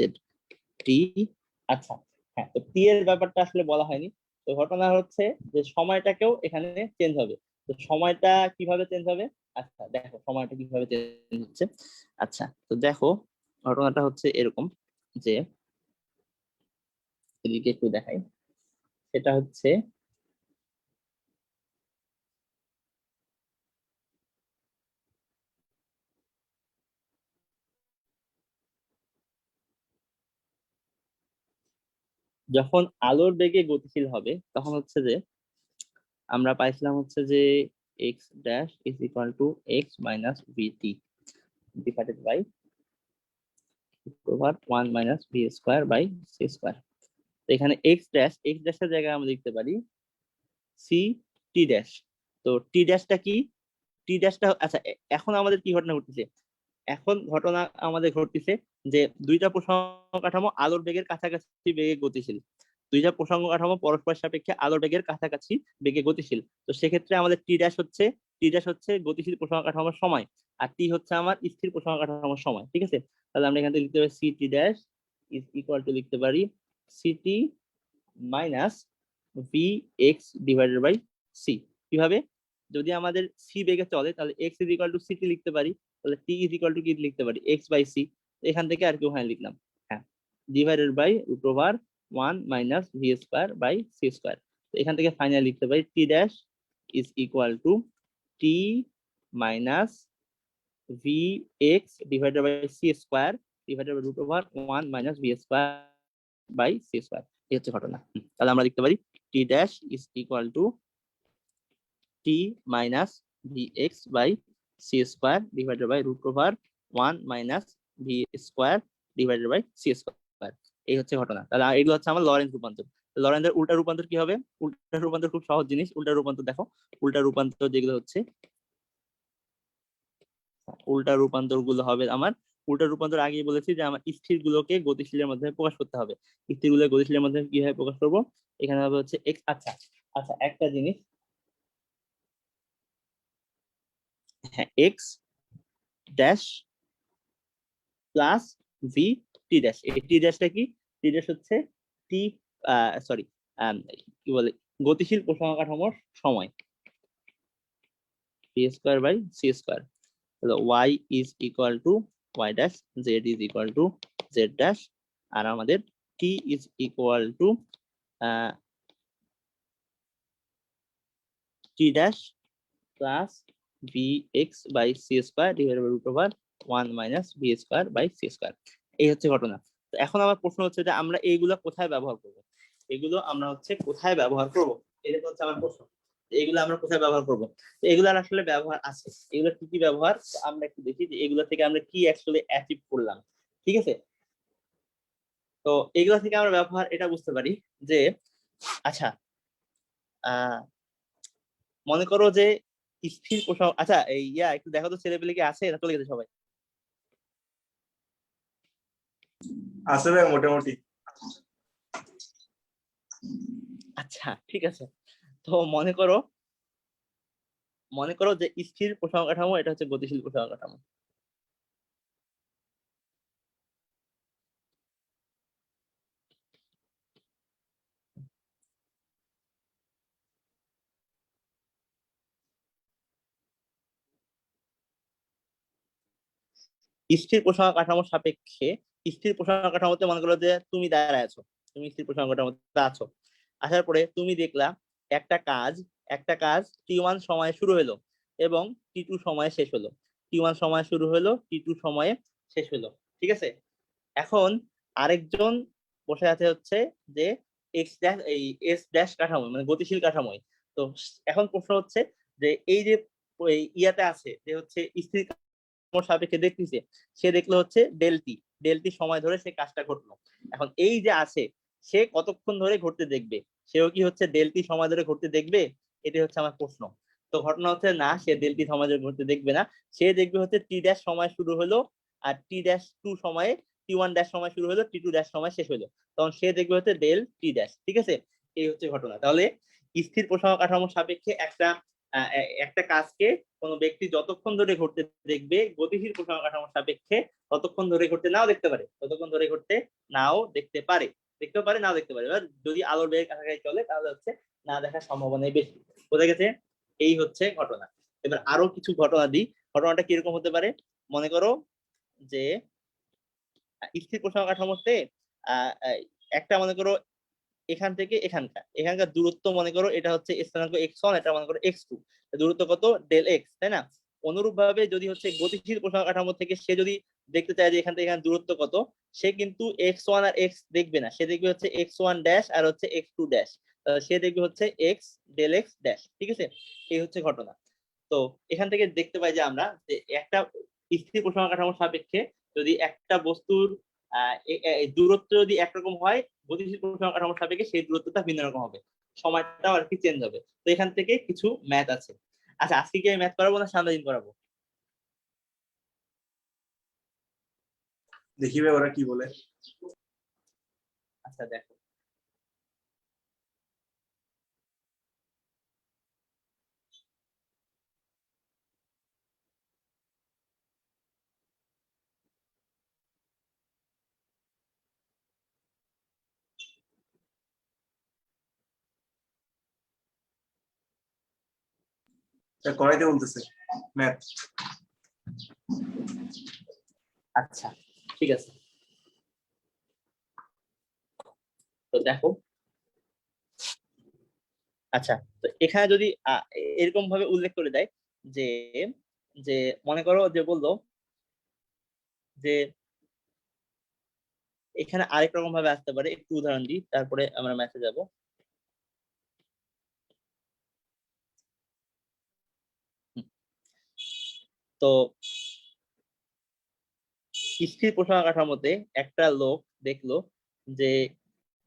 t। আচ্ছা হ্যাঁ, তো t এর ব্যাপারটা আসলে বলা হয়নি। তো ঘটনা হচ্ছে যে সময়টাকেও এখানে চেঞ্জ হবে। তো সময়টা কিভাবে চেঞ্জ হবে, আচ্ছা দেখো সময়টা কিভাবে চেঞ্জ হচ্ছে। আচ্ছা তো দেখো ঘটনাটা হচ্ছে এরকম যে, এদিকে একটু দেখাই, সেটা হচ্ছে যখন আলোর বেগে গতিশীল হবে তখন হচ্ছে যে আমরা পাইছিলাম হচ্ছে যে x dash is equal to x minus vt divided by over 1 minus v square by c square। তো এখানে x dash এর জায়গায় আমরা লিখতে পারি c t dash। তো t ড্যাশটা কি? t ড্যাশটা আচ্ছা এখন আমাদের কি ঘটনা ঘটতেছে? এখন ঘটনা আমাদের ঘটতেছে যে দুইটা প্রসঙ্গ কাঠামো আলোর বেগের কাছাকাছি বেগে গতিশীল। দুইটা প্রসঙ্গ কাঠামো পরস্পর সাপেক্ষে আলোর বেগের কাছাকাছি বেগে গতিশীল। তো সেক্ষেত্রে আমাদের টি ড্যাশ হচ্ছে গতিশীল প্রসঙ্গ কাঠামোর সময়, আর টি হচ্ছে আমার স্থির প্রসঙ্গ কাঠামোর সময়। ঠিক আছে, তাহলে আমরা এখান থেকে লিখতে পারি C T dash is equal to লিখতে পারি CT minus V x divided by C. কিভাবে? যদি আমাদের সি বেগে চলে তাহলে X is equal to CT লিখতে পারি, তাহলে টি ইজ ইকুয়াল টু কি লিখতে পারি এক্স বাই সি। এখান থেকে আর কি ওখানে লিখলাম, হ্যাঁ, divided by root over 1 minus V square by C square. তো এখান থেকে ফাইনালি লিখতে পারি t dash is equal to t minus V x divided by C square divided by root over 1 minus V square by C square. এই হচ্ছে ঘটনা। তাহলে আমরা লিখতে পারি t dash is equal to t minus V x by C square divided by root over 1 minus V square divided by C square. এই হচ্ছে ঘটনা। তাহলে এগুলো হচ্ছে আমার লরেন্স রূপান্তর। লরেন্সের উল্টা রূপান্তর কি হবে? উল্টা রূপান্তর খুব সহজ জিনিস। উল্টা রূপান্তর দেখো, উল্টা রূপান্তর যেগুলো হচ্ছে উল্টা রূপান্তর গুলো হবে আমার, উল্টা রূপান্তর আগেই বলেছি যে আমার স্থির গুলোকে গতিশীলের মাধ্যমে প্রকাশ করতে হবে। স্থির গুলো গতিশীলের মাধ্যমে কিভাবে প্রকাশ করবো? এখানে হবে হচ্ছে এক্স। আচ্ছা আচ্ছা একটা জিনিস, হ্যাঁ, x dash plus V T dash. এই টি ড্যাশটা কি? টি ড্যাশ হচ্ছে টি সরি কি বলে গতিশীল প্রসঙ্গ কাঠামোর সময় p square by C square. তাহলে y is equal to y dash, z is equal to z dash, আর আমাদের t is equal to t dash plus vx by C square divided by root over 1 minus V square by C square. এই হচ্ছে ঘটনা। তো এখন আমার প্রশ্ন হচ্ছে যে আমরা এইগুলা কোথায় ব্যবহার করব? এগুলো আমরা হচ্ছে কোথায় ব্যবহার করব, এটা হচ্ছে আমার প্রশ্ন। এগুলো আমরা কোথায় ব্যবহার করব? তো এগুলার আসলে ব্যবহার আছে। এগুলো কি কি ব্যবহার আমরা একটু দেখি যে এগুলো থেকে আমরা কি অ্যাকচুয়ালি অ্যাচিভ করলাম। ঠিক আছে, তো এগুলো থেকে আমরা ব্যবহার এটা বুঝতে পারি যে আচ্ছা মনে করো যে স্থির প্রসঙ্গ, আচ্ছা এই একটু দেখো তো ছেলেপেলে কি আছে না চলে গেছে সবাই? আছে ভাই মোটামুটি। আচ্ছা ঠিক আছে, তো মনে করো যে স্থির প্রসঙ্গ কাঠামো এটা হচ্ছে গতিশীল প্রসঙ্গ কাঠামো। স্থির প্রসঙ্গ কাঠামোর সাপেক্ষে স্থির প্রসঙ্গ কাঠামোতে মনে করো যে তুমি দাঁড়ায় আছো, তুমি স্থির প্রসঙ্গ কাঠামোতে আছো। আসার পরে তুমি দেখলা একটা কাজ টি1 সময়ে শুরু হলো এবং টি2 সময়ে শেষ হলো। টি1 সময়ে শুরু হলো, টি2 সময়ে শেষ হলো। ঠিক আছে, এখন আরেকজন বসে আছে হচ্ছে যে এক্স ড্যাশ এই এস ড্যাশ কাঠামো মানে গতিশীল কাঠামোয়। তো এখন প্রশ্ন হচ্ছে যে এই যে ইয়াতে আছে যে হচ্ছে স্থির সাপেক্ষে দেখতেছে, সে দেখলো হচ্ছে ডেলটি সময় ধরে সে কাজটা ঘটলো। এখন এই যে আছে সে কতক্ষণ ধরে ঘটতে দেখবে? সেও কি হচ্ছে ডেলটি সময় ধরে ঘটতে দেখবে? এটি হচ্ছে আমার প্রশ্ন। তো ঘটনা হচ্ছে না, সে ডেলটি সময় ধরে ঘটতে দেখবে না। সে দেখবে হচ্ছে টি ড্যাশ সময় শুরু হলো আর টি ড্যাশ টু সময়ে, টি1 ড্যাশ সময় শুরু হলো, টি2 ড্যাশ সময় শেষ হলো, তখন সে দেখবে হচ্ছে ডেল টি ড্যাশ। ঠিক আছে, এই হচ্ছে ঘটনা। তাহলে স্থির প্রসঙ্গ কাঠামোর সাপেক্ষে একটা কাজকে কোনো ব্যক্তি যতক্ষণ ধরে ঘটতে দেখবে গতিশীল প্রসঙ্গ কাঠামোর সাপেক্ষে ততক্ষণ ধরে ঘটতে নাও দেখতে পারে, ততক্ষণ ধরে ঘটতে নাও দেখতে পারে, দেখতেও পারে নাও দেখতে পারে। এবার যদি আলোর বেগের কাছাকাছি চলে তাহলে হচ্ছে না দেখার সম্ভাবনাই বেশি। বোঝা গেছে? এই হচ্ছে ঘটনা। এবার আরো কিছু ঘটনা দিই। ঘটনাটা কিরকম হতে পারে? মনে করো যে স্থির প্রসঙ্গ কাঠামোতে একটা মনে করো এখান থেকে এখানকার দূরত্ব মনে করো এটা হচ্ছে স্থানাঙ্ক x1, এটা মনে করো x2, দূরত্ব কত? ডেল x, তাই না? অনুরূপ ভাবে যদি হচ্ছে গতিশীল প্রসঙ্গ কাঠামো থেকে সে যদি দেখতে চায় যে এখান থেকে এখানে দূরত্ব কত, সে কিন্তু x1 আর x দেখবে না, সে দেখবে হচ্ছে x1 ড্যাশ আর হচ্ছে x2 ড্যাশ, সে দেখবে হচ্ছে x ডেল x ড্যাশ। ঠিক আছে, এই হচ্ছে ঘটনা। তো এখান থেকে দেখতে পাই যে আমরা যে একটা স্থির প্রসঙ্গ কাঠামোর সাপেক্ষে যদি একটা বস্তুর দূরত্ব যদি একরকম হয়, গতিশীল প্রসঙ্গ কাঠামোর সাপেক্ষে সেই দূরত্বটা ভিন্ন রকম হবে, সময়টাও আর কি চেঞ্জ হবে। তো এখান থেকে কিছু ম্যাথ আছে। আচ্ছা, আজকে কি আমি ম্যাথ করাবো না সামনের দিন করাবো? দেখি ভাই ওরা কি বলে। আচ্ছা দেখো, করাইতে বলতেছে ম্যাথ। আচ্ছা ঠিক আছে। তো দেখো, আচ্ছা, তো এখানে যদি এরকম ভাবে উল্লেখ করে দেয় যে যে মনে করো যে বললো যে এখানে আরেক রকম ভাবে আসতে পারে, একটু উদাহরণ দিই তারপরে আমরা ম্যাথে যাব। তো স্থির প্রসঙ্গ কাঠামোতে একটা লোক দেখলো যে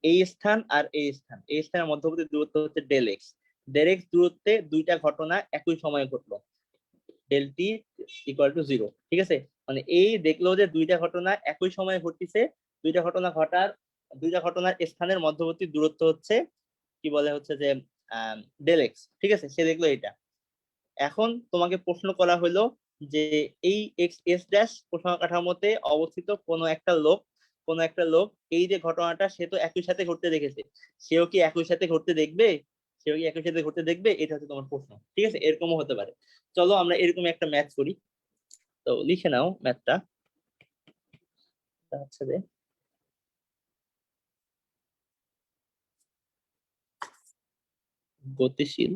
এই স্থান আর এই স্থান, এই স্থানের মধ্যবর্তী দূরত্ব হচ্ছে ডেল এক্স। ডেল এক্স দূরত্বে দুইটা ঘটনা একই সময়ে ঘটলো, ডেল টি ইকুয়াল টু 0। ঠিক আছে, মানে এই দেখলো যে দুইটা ঘটনা একই সময়ে ঘটতেছে, দুইটা ঘটনার স্থানের মধ্যবর্তী দূরত্ব হচ্ছে কি বলে হচ্ছে যে ডেল এক্স। ঠিক আছে, সে দেখলো এটা। এখন তোমাকে প্রশ্ন করা হলো যে এই এক্স এস ড্যাশ প্রসঙ্গ কাঠামোতে অবস্থিত কোন একটা লোক এই যে ঘটনাটা সে তো একই সাথে ঘটতে দেখেছে, সেও কি একই সাথে ঘটতে দেখবে? এটা হচ্ছে তোমার প্রশ্ন। ঠিক আছে, এরকমও হতে পারে। চলো আমরা এরকম একটা ম্যাথ করি। তো লিখে নাও ম্যাথটা। হচ্ছে যে গতিশীল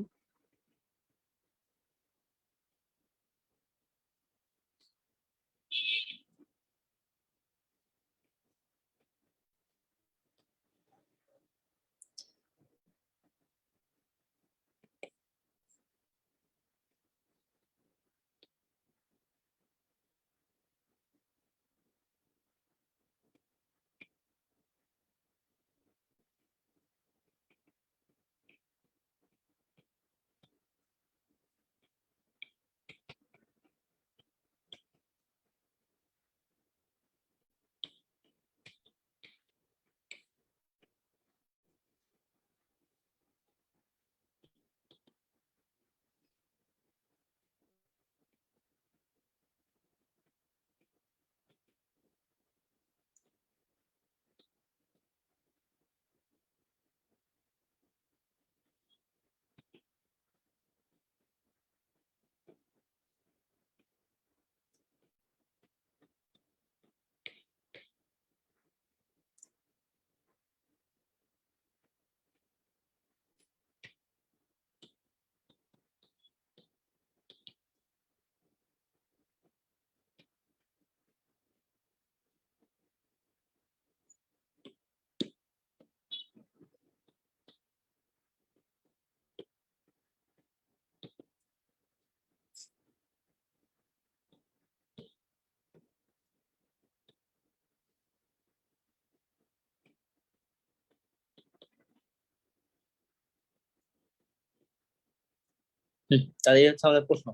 তাহলে এই হচ্ছে আমাদের প্রশ্ন।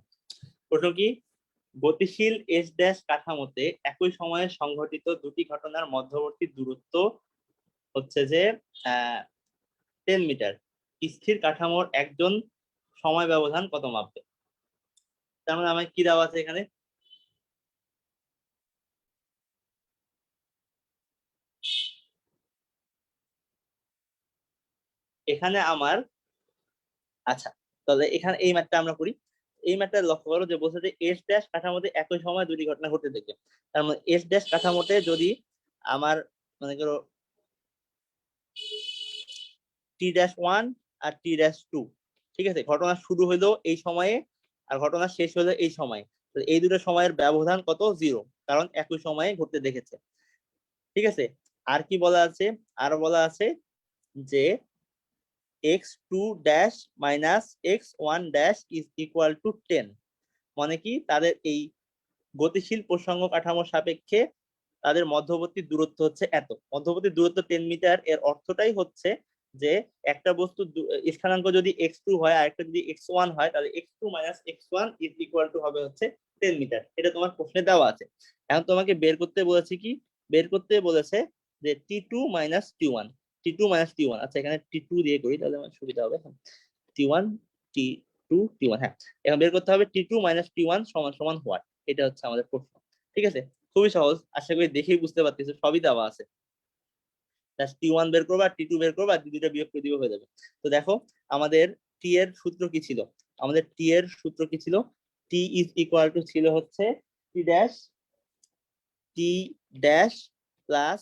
প্রশ্ন কি? গতিশীল এস ড্যাশ কাঠামোতে একই সময়ে সংঘটিত দুটি ঘটনার মধ্যবর্তী দূরত্ব হচ্ছে যে 10 মিটার। স্থির কাঠামোর একজন সময় ব্যবধান কত মাপবে? তার মানে আমার কি দেওয়া আছে এখানে? এখানে আমার, আচ্ছা তাহলে এখানে এই ম্যাথটা আমরা করি। এই ম্যাথটা লক্ষ্য করো যে বলছে যে এস ড্যাশ কাঠামোতে একই সময় দুটি ঘটনা ঘটতে দেখবে। তার মানে এস ড্যাশ কাঠামোতে যদি আমার মনে করো টি ড্যাশ ওয়ান আর টি ড্যাশ টু, ঠিক আছে, ঘটনা শুরু হলো এই সময়ে আর ঘটনা শেষ হলো এই সময়ে, তো এই দুটো সময়ের ব্যবধান কত? 0, কারণ একই সময়ে ঘটতে দেখেছে। ঠিক আছে, আর কি বলা আছে? আর বলা আছে যে x2 dash minus x1 dash is equal two 10। মানে কি, তাদের এই গতিশীল প্রসঙ্গ কাঠামোর সাপেক্ষে তাদের মধ্যবর্তী দূরত্ব হচ্ছে এত, মধ্যবর্তী দূরত্ব 10 মিটার। এর অর্থটাই হচ্ছে যে একটা বস্তু স্থানাঙ্ক যদি x2 হয় আর একটা যদি x1 হয়, তাহলে x2 minus x1 is equal to হবে হচ্ছে 10 মিটার। এটা তোমার প্রশ্নে দেওয়া আছে। এখন তোমাকে বের করতে বলেছে কি, বের করতে বলেছে যে t2 minus t1, t2 minus t1। আচ্ছা, এখানে t2 দিয়ে করি তাহলে আমার সুবিধা হবে। t1 t2 t1, হ্যাঁ। এখন বের করতে হবে t2 মাইনাস t1 সমান সমান হোয়াট। এটা হচ্ছে আমাদের প্রশ্ন। ঠিক আছে, খুবই সহজ, আশা করি দেখেই বুঝতে পারতেছো, সবই দেওয়া আছে। t1 বের করবা, t2 বের করবা, দুইটা বিয়োগ করে দিবে, হয়ে যাবে। তো দেখো আমাদের t এর সূত্র কি ছিল, আমাদের t এর সূত্র কি ছিল, t ইজ ইকুয়াল টু ছিল হচ্ছে t dash plus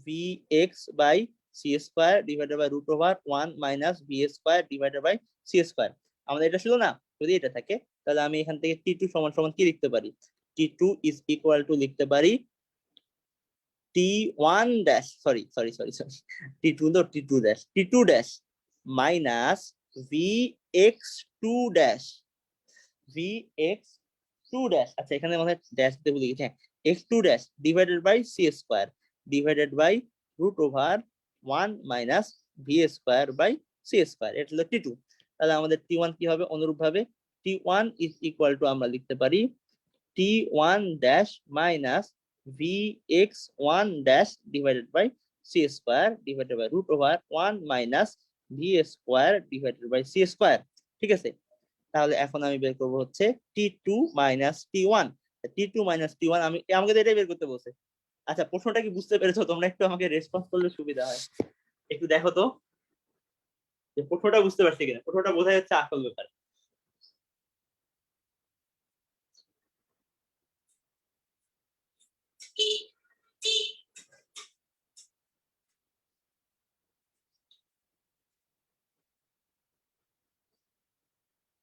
vx by c square divided by root over 1 minus v square divided by c square. আমাদের এটা ছিল না, যদি এটা থাকে তাহলে আমি এখান থেকে t2 সমান সমান কি লিখতে পারি, t2 ইজ ইকুয়াল টু লিখতে পারি t1 ড্যাশ সরি t2 তো t2 dash minus vx2 dash vx2 dash. আচ্ছা, এখানে আমাদের ড্যাশ দিতে ভুলে গেছি, হ্যাঁ, x2 dash divided by c square divided by root over 1 minus v square by c square. এটা হলো t2। তাহলে আমাদের t1 কি হবে, অনুরূপ ভাবে t1 ইজ ইকুয়াল টু আমরা লিখতে পারি t1 dash minus vx1 dash divided by c square divided by root over 1 minus v square divided by c square. ঠিক আছে, তাহলে এখন আমি বের করব হচ্ছে t2 minus t1। t2 minus t1 আমি আমাকে এটাই বের করতে বলছে। আচ্ছা, প্রশ্নটা কি বুঝতে পেরেছো তোমরা? একটু আমাকে রেসপন্স করলে সুবিধা হয়, একটু দেখো তো যে প্রশ্নটা বুঝতে পারছি কিনা। প্রশ্নটা বোঝাই হচ্ছে আসল ব্যাপার।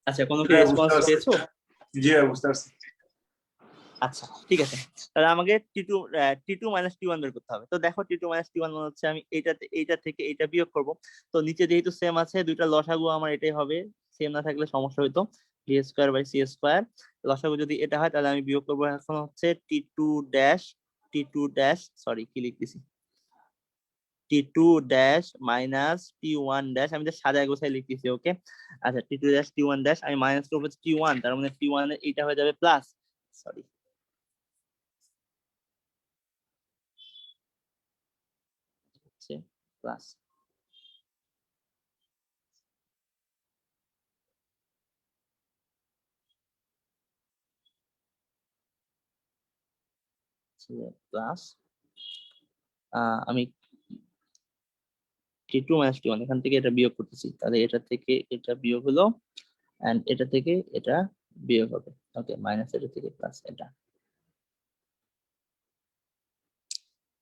আচ্ছা, কোনো কি হ্যাঁ, বুঝতে রেসপন্স পারছি। পেয়েছো? জি ভাই, বুঝতে পারছি। আচ্ছা, ঠিক আছে, তাহলে আমাকে টি টু মাইনাস টি1 বের করতে হবে। তো দেখো টি টু মাইনাস টি1 মানে হচ্ছে আমি এইটা থেকে এইটা বিয়োগ করব। তো নিচে যেহেতু সেম আছে, দুইটা লসাগু আমার এটাই হবে, সেম না থাকলে সমস্যা হইতো। V square by C square, লসাগু যদি এটা হয় তাহলে আমি বিয়োগ করবো এখন হচ্ছে টি টু ড্যাশ সরি কি লিখতেছি, টি2 ড্যাশ মাইনাস টি1 ড্যাশ, আমি জাস্ট সাজায় গোছায় লিখতেছি, ওকে। আচ্ছা, টি2 ড্যাশ টি1 ড্যাশ আমি মাইনাস করবো টি1, তার মানে টি1 এর এটা হয়ে যাবে প্লাস, সরি হচ্ছে প্লাস, প্লাস আমি টি2 মাইনাস টি1 এখান থেকে এটা বিয়োগ করতেছি, তাহলে এটা থেকে এটা বিয়োগ হলো এন্ড এটা থেকে এটা বিয়োগ হবে, ওকে, মাইনাস এটা থেকে প্লাস এটা,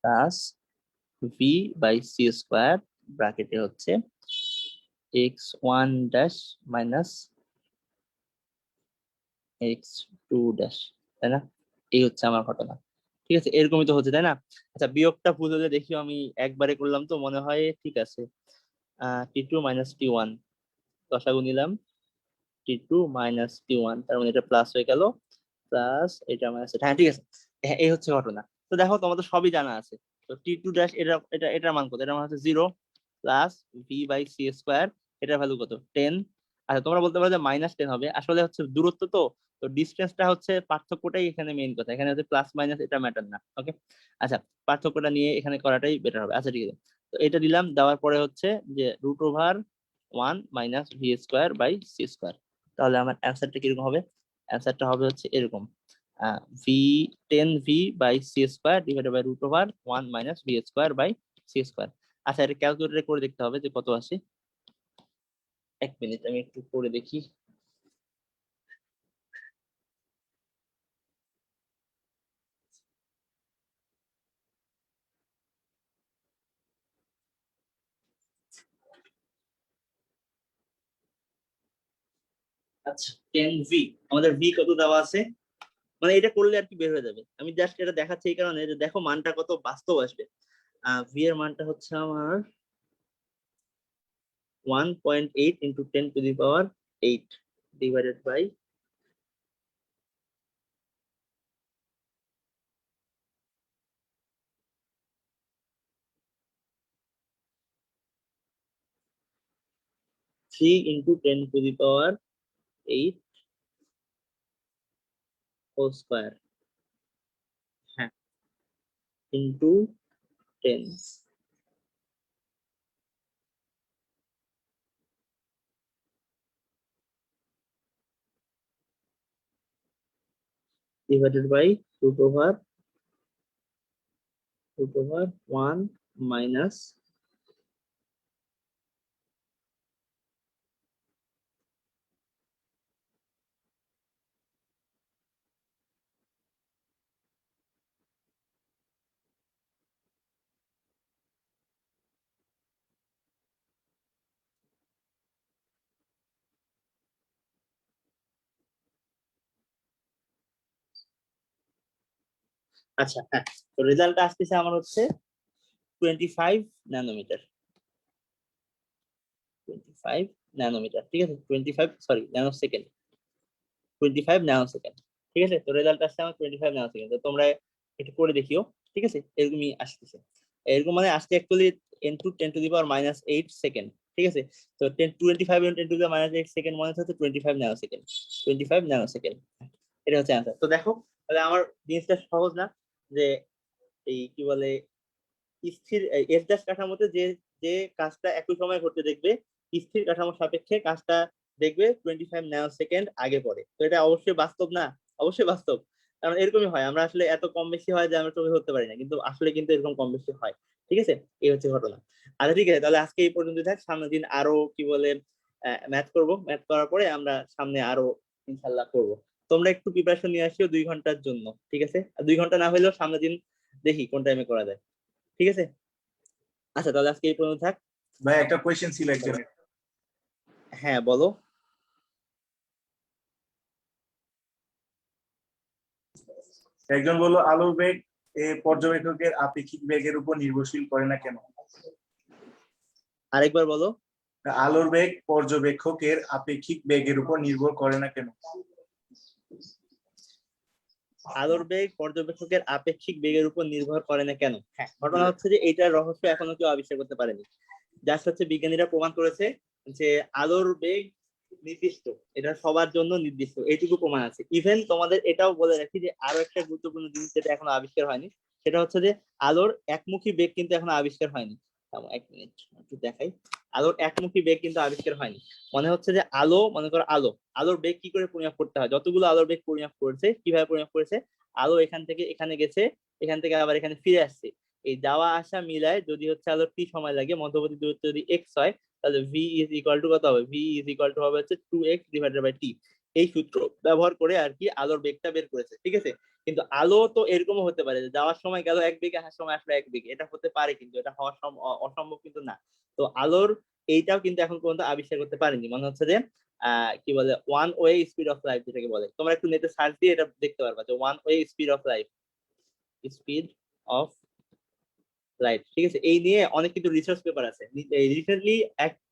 plus V by C square ব্র্যাকেটে হচ্ছে x one dash minus x two dash, তাই না? এই হচ্ছে আমার ঘটনা। ঠিক আছে, এরকমই তো হচ্ছে, তাই না? আচ্ছা, বিয়োগটা ভুল হলে দেখিও, আমি একবারে করলাম তো মনে হয়, ঠিক আছে। টি2 মাইনাস টি1 লসাগু নিলাম, টি2 মাইনাস টি1, তার মানে এটা প্লাস হয়ে গেল, প্লাস এটা মাইনাস, হ্যাঁ ঠিক আছে। হ্যাঁ, এই হচ্ছে ঘটনা। তো দেখো তোমাদের সবই জানা আছে। তো টি2 ড্যাশ এটার মান কত, এটার মান হচ্ছে 0 plus V by C square, এটার ভ্যালু কত 10। আচ্ছা, তোমরা বলতে পারো যে -10 হবে, আসলে হচ্ছে দূরত্ব তো, তো ডিস্টেন্সটা হচ্ছে পার্থক্যটাই এখানে মেইন কথা, এখানে হচ্ছে প্লাস মাইনাস এটা ম্যাটার না, ওকে। আচ্ছা, পার্থক্যটা নিয়ে এখানে করাটাই বেটার হবে। আচ্ছা, ঠিক আছে, তো এটা দিলাম, দেওয়ার পরে হচ্ছে যে root over 1 minus V square by C square. তাহলে আমার অ্যান্সারটা কিরকম হবে, অ্যান্সারটা হবে হচ্ছে এরকম, V 10v by C square divided by root over 1 minus V square by C square. আচ্ছা, এটা ক্যালকুলেটরে করে দেখতে হবে যে কত আসে। এক মিনিট আমি একটু করে দেখি। আচ্ছা, 10v, আমাদের ভি কত দেওয়া আছে, মানে এটা করলে আর কি বের হয়ে যাবে। আমি জাস্ট এটা দেখাচ্ছি এই কারণে যে দেখো মানটা কত বাস্তব আসবে। ভি এর মানটা হচ্ছে আমার 1.8 into 10 to the power 8 divided by 3 into 10 to the power 8 whole square, হ্যাঁ, into 10 divided by root over 1 minus আচ্ছা, হ্যাঁ, তো রেজাল্ট আসতেছে আমার হচ্ছে 25 ন্যানোমিটার, 25 ন্যানোমিটার, ঠিক আছে, 25 sorry nano second, 25 nano second, ঠিক আছে। তো রেজাল্ট আসছে আমার 25 ন্যানো সেকেন্ড। তো তোমরা একটু করে দেখিও, ঠিক আছে, এরকমই আসতেছে, এরকম মানে আসছে actually into 10 to the power -8 second, ঠিক আছে। তো 10 25 into 10 to the power -8 second মানে হচ্ছে 25 ন্যানো সেকেন্ড, 25 ন্যানো সেকেন্ড, এটা হচ্ছে অ্যান্সার। তো দেখো তাহলে আমার জিনিসটা সহজ না, যে এই কি বলে স্থির এস দাস কাঠামোতে যে যে কাজটা একই সময় ঘটতে দেখবে, স্থির কাঠামোর সাপেক্ষে কাজটা দেখবে 25 ন্যানো সেকেন্ড আগে পড়ে। তো এটা অবশ্যই বাস্তব না? অবশ্যই বাস্তব, কারণ এরকমই হয়, আমরা আসলে এত কম বেশি হয় যে আমরা চোখে ধরতে পারি না, কিন্তু আসলে কিন্তু এরকম কম বেশি হয়, ঠিক আছে। এই হচ্ছে ঘটনা। আচ্ছা ঠিক আছে, তাহলে আজকে এই পর্যন্ত থাক, সামনের দিন আরো কি বলে ম্যাথ করব, ম্যাথ করার পরে আমরা সামনে আরো ইনশাল্লাহ করব। তোমরা একটু প্রিপারেশন নিয়ে আসিও 2 ঘন্টার জন্য, ঠিক আছে, আর 2 ঘন্টা না হলেও সামনের দিন দেখি কোন টাইমে করা যায়, ঠিক আছে। আচ্ছা তাহলে আজকে এই পর্যন্ত থাক। ভাই একটা কোয়েশ্চেন ছিল একজনের। হ্যাঁ বলো। একজন বললো আলোর বেগ পর্যবেক্ষকের আপেক্ষিক বেগের উপর নির্ভরশীল করে না কেন? আরেকবার বলো। আলোর বেগ পর্যবেক্ষকের আপেক্ষিক বেগের উপর নির্ভর করে না কেন? আলোর বেগ পর্যবেক্ষকের আপেক্ষিক বেগের উপর নির্ভর করে না কেন? হ্যাঁ, ঘটনা হচ্ছে যে এইটার রহস্য এখনো কেউ আবিষ্কার করতে পারেনি। জাস্ট হচ্ছে বিজ্ঞানীরা প্রমাণ করেছে যে আলোর বেগ নির্দিষ্ট, এটা সবার জন্য নির্দিষ্ট, এইটুকু প্রমাণ আছে। ইভেন তোমাদের এটাও বলে রাখি যে আরো একটা গুরুত্বপূর্ণ জিনিস যেটা এখনো আবিষ্কার হয়নি, সেটা হচ্ছে যে আলোর একমুখী বেগ কিন্তু এখনো আবিষ্কার হয়নি। এক মিনিট একটু দেখাই, আলোর একমুখী বেগ কিন্তু আবিষ্কার হয়নি। মনে হচ্ছে যে আলো, মনে করো আলোর বেগ কি করে পরিমাপ করতে হয়, যতগুলো আলোর বেগ পরিমাপ করেছে, কিভাবে পরিমাপ করেছে, আলো এখান থেকে এখানে গেছে, এখান থেকে আবার এখানে ফিরে আসছে, এই যাওয়া আসা মিলায় যদি হচ্ছে আলোর টি সময় লাগে, মধ্যবর্তী দূরত্ব যদি এক্স হয়, তাহলে ভি ইজ ইকুয়াল টু কত হবে, ভি ইজ ইকুয়াল টু হবে হচ্ছে 2x ডিভাইডেড বাই টি। এই সূত্র ব্যবহার করে আর কি আলোর বেগটা বের করেছে, ঠিক আছে। কিন্তু আলো তো এরকমও হতে পারে যে যাওয়ার সময় গেল 1 বেগে, আসার সময় আসলো 1 বেগে, এটা হতে পারে, কিন্তু এটা হওয়া অসম্ভব কিন্তু না। তো আলোর এইটাও কিন্তু এখন পর্যন্ত আবিষ্কার করতে পারেনি। মনে হচ্ছে যে কি বলে one way speed of light যেটাকে বলে, তোমরা একটু নেটে সার্চ দিয়ে এটা দেখতে পারবা যে one way speed of light, speed of light, ঠিক আছে। এই নিয়ে অনেক কিন্তু রিসার্চ পেপার আছে। রিসেন্টলি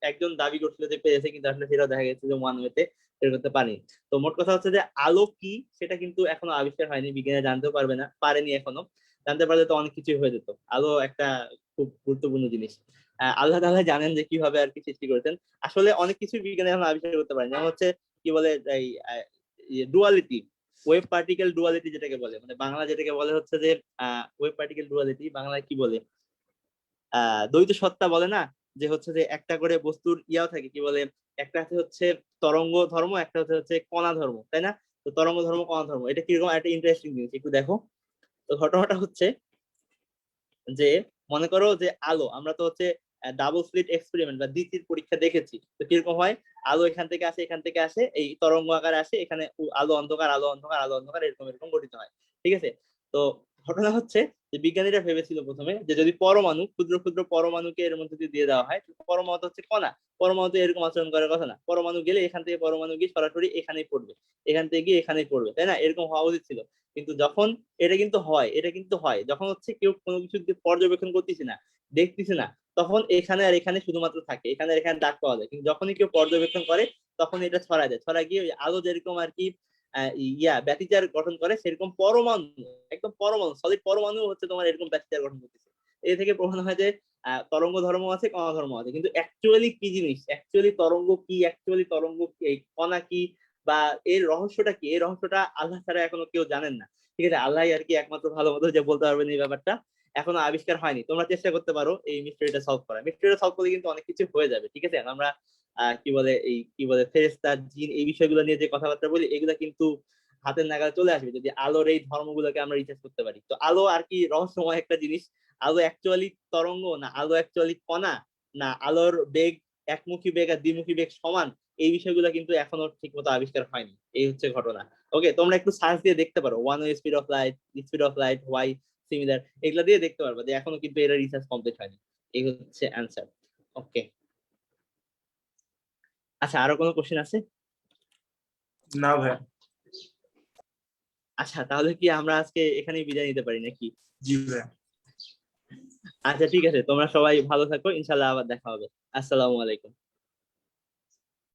একজন দাবি করছিল যে পেরেছে, কিন্তু আসলে সেটাও দেখা গেছে যে ওয়ান ওয়েতে বের করতে পারেনি। তো মোট কথা হচ্ছে যে আলো কি সেটা কিন্তু এখনো আবিষ্কার হয়নি, বিজ্ঞানীরা জানতেও পারেনি এখনো। জানতে পারলে তো অনেক কিছুই হয়ে যেত। আলো একটা খুব গুরুত্বপূর্ণ জিনিস। আল্লাহ তাআলা জানেন যে কিভাবে আর কি সৃষ্টি করেছেন। আসলে অনেক কিছু বিজ্ঞানী এখন আবিষ্কার করতে পারেন, যেমন হচ্ছে কি বলে এই ডুয়ালিটি, ওয়েভ পার্টিকেল ডুয়ালিটি যেটাকে বলে, মানে বাংলা যেটাকে বলে হচ্ছে যে ওয়েভ পার্টিকেল ডুয়ালিটি, বাংলায় কি বলে, দ্বৈত সত্তা বলে না, যে হচ্ছে যে একটা করে বস্তুর ইয়াও থাকে, কি বলে, একটা হচ্ছে তরঙ্গ ধর্ম, একটা হচ্ছে কণা ধর্ম, তাই না? তো তরঙ্গ ধর্ম কণা ধর্ম এটা কিরকম একটা ইন্টারেস্টিং জিনিস, একটু দেখো। তো ঘটনাটা হচ্ছে যে মনে করো যে আলো, আমরা তো হচ্ছে ডাবল স্লিট এক্সপেরিমেন্ট বা দ্বিতীয় পরীক্ষা দেখেছি, তো কিরকম হয়, আলো এখান থেকে আসে, এখান থেকে আসে, এই তরঙ্গ আকারে আসে, এখানে আলো অন্ধকার, আলো অন্ধকার, আলো অন্ধকার, এরকম এরকম গঠিত হয়, ঠিক আছে। তো ঘটনা হচ্ছে যে বিজ্ঞানীরা ভেবেছিল প্রথমে যে যদি পরমাণু, ক্ষুদ্র ক্ষুদ্র পরমাণুকে এর মধ্যে দিয়ে দেওয়া হয়, পরমাণু হচ্ছে কণা, পরমাণু তো এরকম আচরণ করার কথা না, পরমাণু গেলে এখান থেকে পরমাণু গিয়ে সরাসরি এখানেই পড়বে, এখান থেকে গিয়ে এখানেই পড়বে, তাই না? এরকম হওয়া উচিত ছিল। কিন্তু যখন এটা কিন্তু হয় যখন হচ্ছে কেউ কোনো কিছু পর্যবেক্ষণ করতেছে না, দেখতেছে না, তখন এখানে আর এখানে শুধুমাত্র থাকে, এখানে আর এখানে দাগ পাওয়া যায়। কিন্তু যখনই কেউ পর্যবেক্ষণ করে তখন এটা ছড়ায় যায়, ছড়া গিয়ে আলো যেরকম আর কি ব্যতিচার গঠন করে, সেরকম পরমাণু, একদম পরমাণু, সলিড পরমাণু হচ্ছে তোমার এরকম ব্যতিচার গঠন করতেছে। এই থেকে প্রমাণ হয় যে তরঙ্গ ধর্ম আছে, কণা ধর্ম আছে, কিন্তু অ্যাকচুয়ালি কি জিনিস, অ্যাকচুয়ালি তরঙ্গ কি, অ্যাকচুয়ালি তরঙ্গ কি, এই কণা কি, বা এর রহস্যটা কি, এই রহস্যটা আল্লাহ ছাড়া এখনো কেউ জানেন না। ঠিক আছে, আল্লাহ আর কি একমাত্র ভালো মতো যে বলতে পারবেন এই ব্যাপারটা, এখনো আবিষ্কার হয়নি। তোমরা চেষ্টা করতে পারো এই মিস্ট্রিটা সলভ করা, মিস্ট্রিটা সলভ করলে কিন্তু অনেক কিছু হয়ে যাবে। ঠিক আছে, আমরা কি বলে ফেরেশতা, জিন, এই বিষয়গুলো নিয়ে যে কথাবার্তা বলি, এগুলা কিন্তু হাতের নাগালে চলে আসবে যদি আলোর এই ধর্মগুলোকে আমরা রিসার্চ করতে পারি। তো আলো আর কি রহস্যময় একটা জিনিস। আলো অ্যাকচুয়ালি তরঙ্গ, না আলো অ্যাকচুয়ালি কণা, না আলোর বেগ একমুখী বেগ আর দ্বিমুখী বেগ সমান, এই বিষয়গুলো কিন্তু এখনো ঠিক মতো আবিষ্কার হয়নি। এই হচ্ছে ঘটনা। ওকে, তোমরা একটু সার্চ দিয়ে দেখতে পারো, one way speed of light, why similar, এগুলা দিয়ে দেখতে পারবে যে এখনো কিন্তু এর রিসার্চ কমপ্লিট হয়নি। এই হচ্ছে অ্যান্সার। ওকে, আচ্ছা, আরো কোনো কোশ্চেন আছে? না ভাইয়া। আচ্ছা, তাহলে কি আমরা আজকে এখানেই বিদায় নিতে পারি নাকি? জি ভাইয়া। আচ্ছা ঠিক আছে, তোমরা সবাই ভালো থাকো, ইনশাল্লাহ আবার দেখা হবে। আসসালামু আলাইকুম।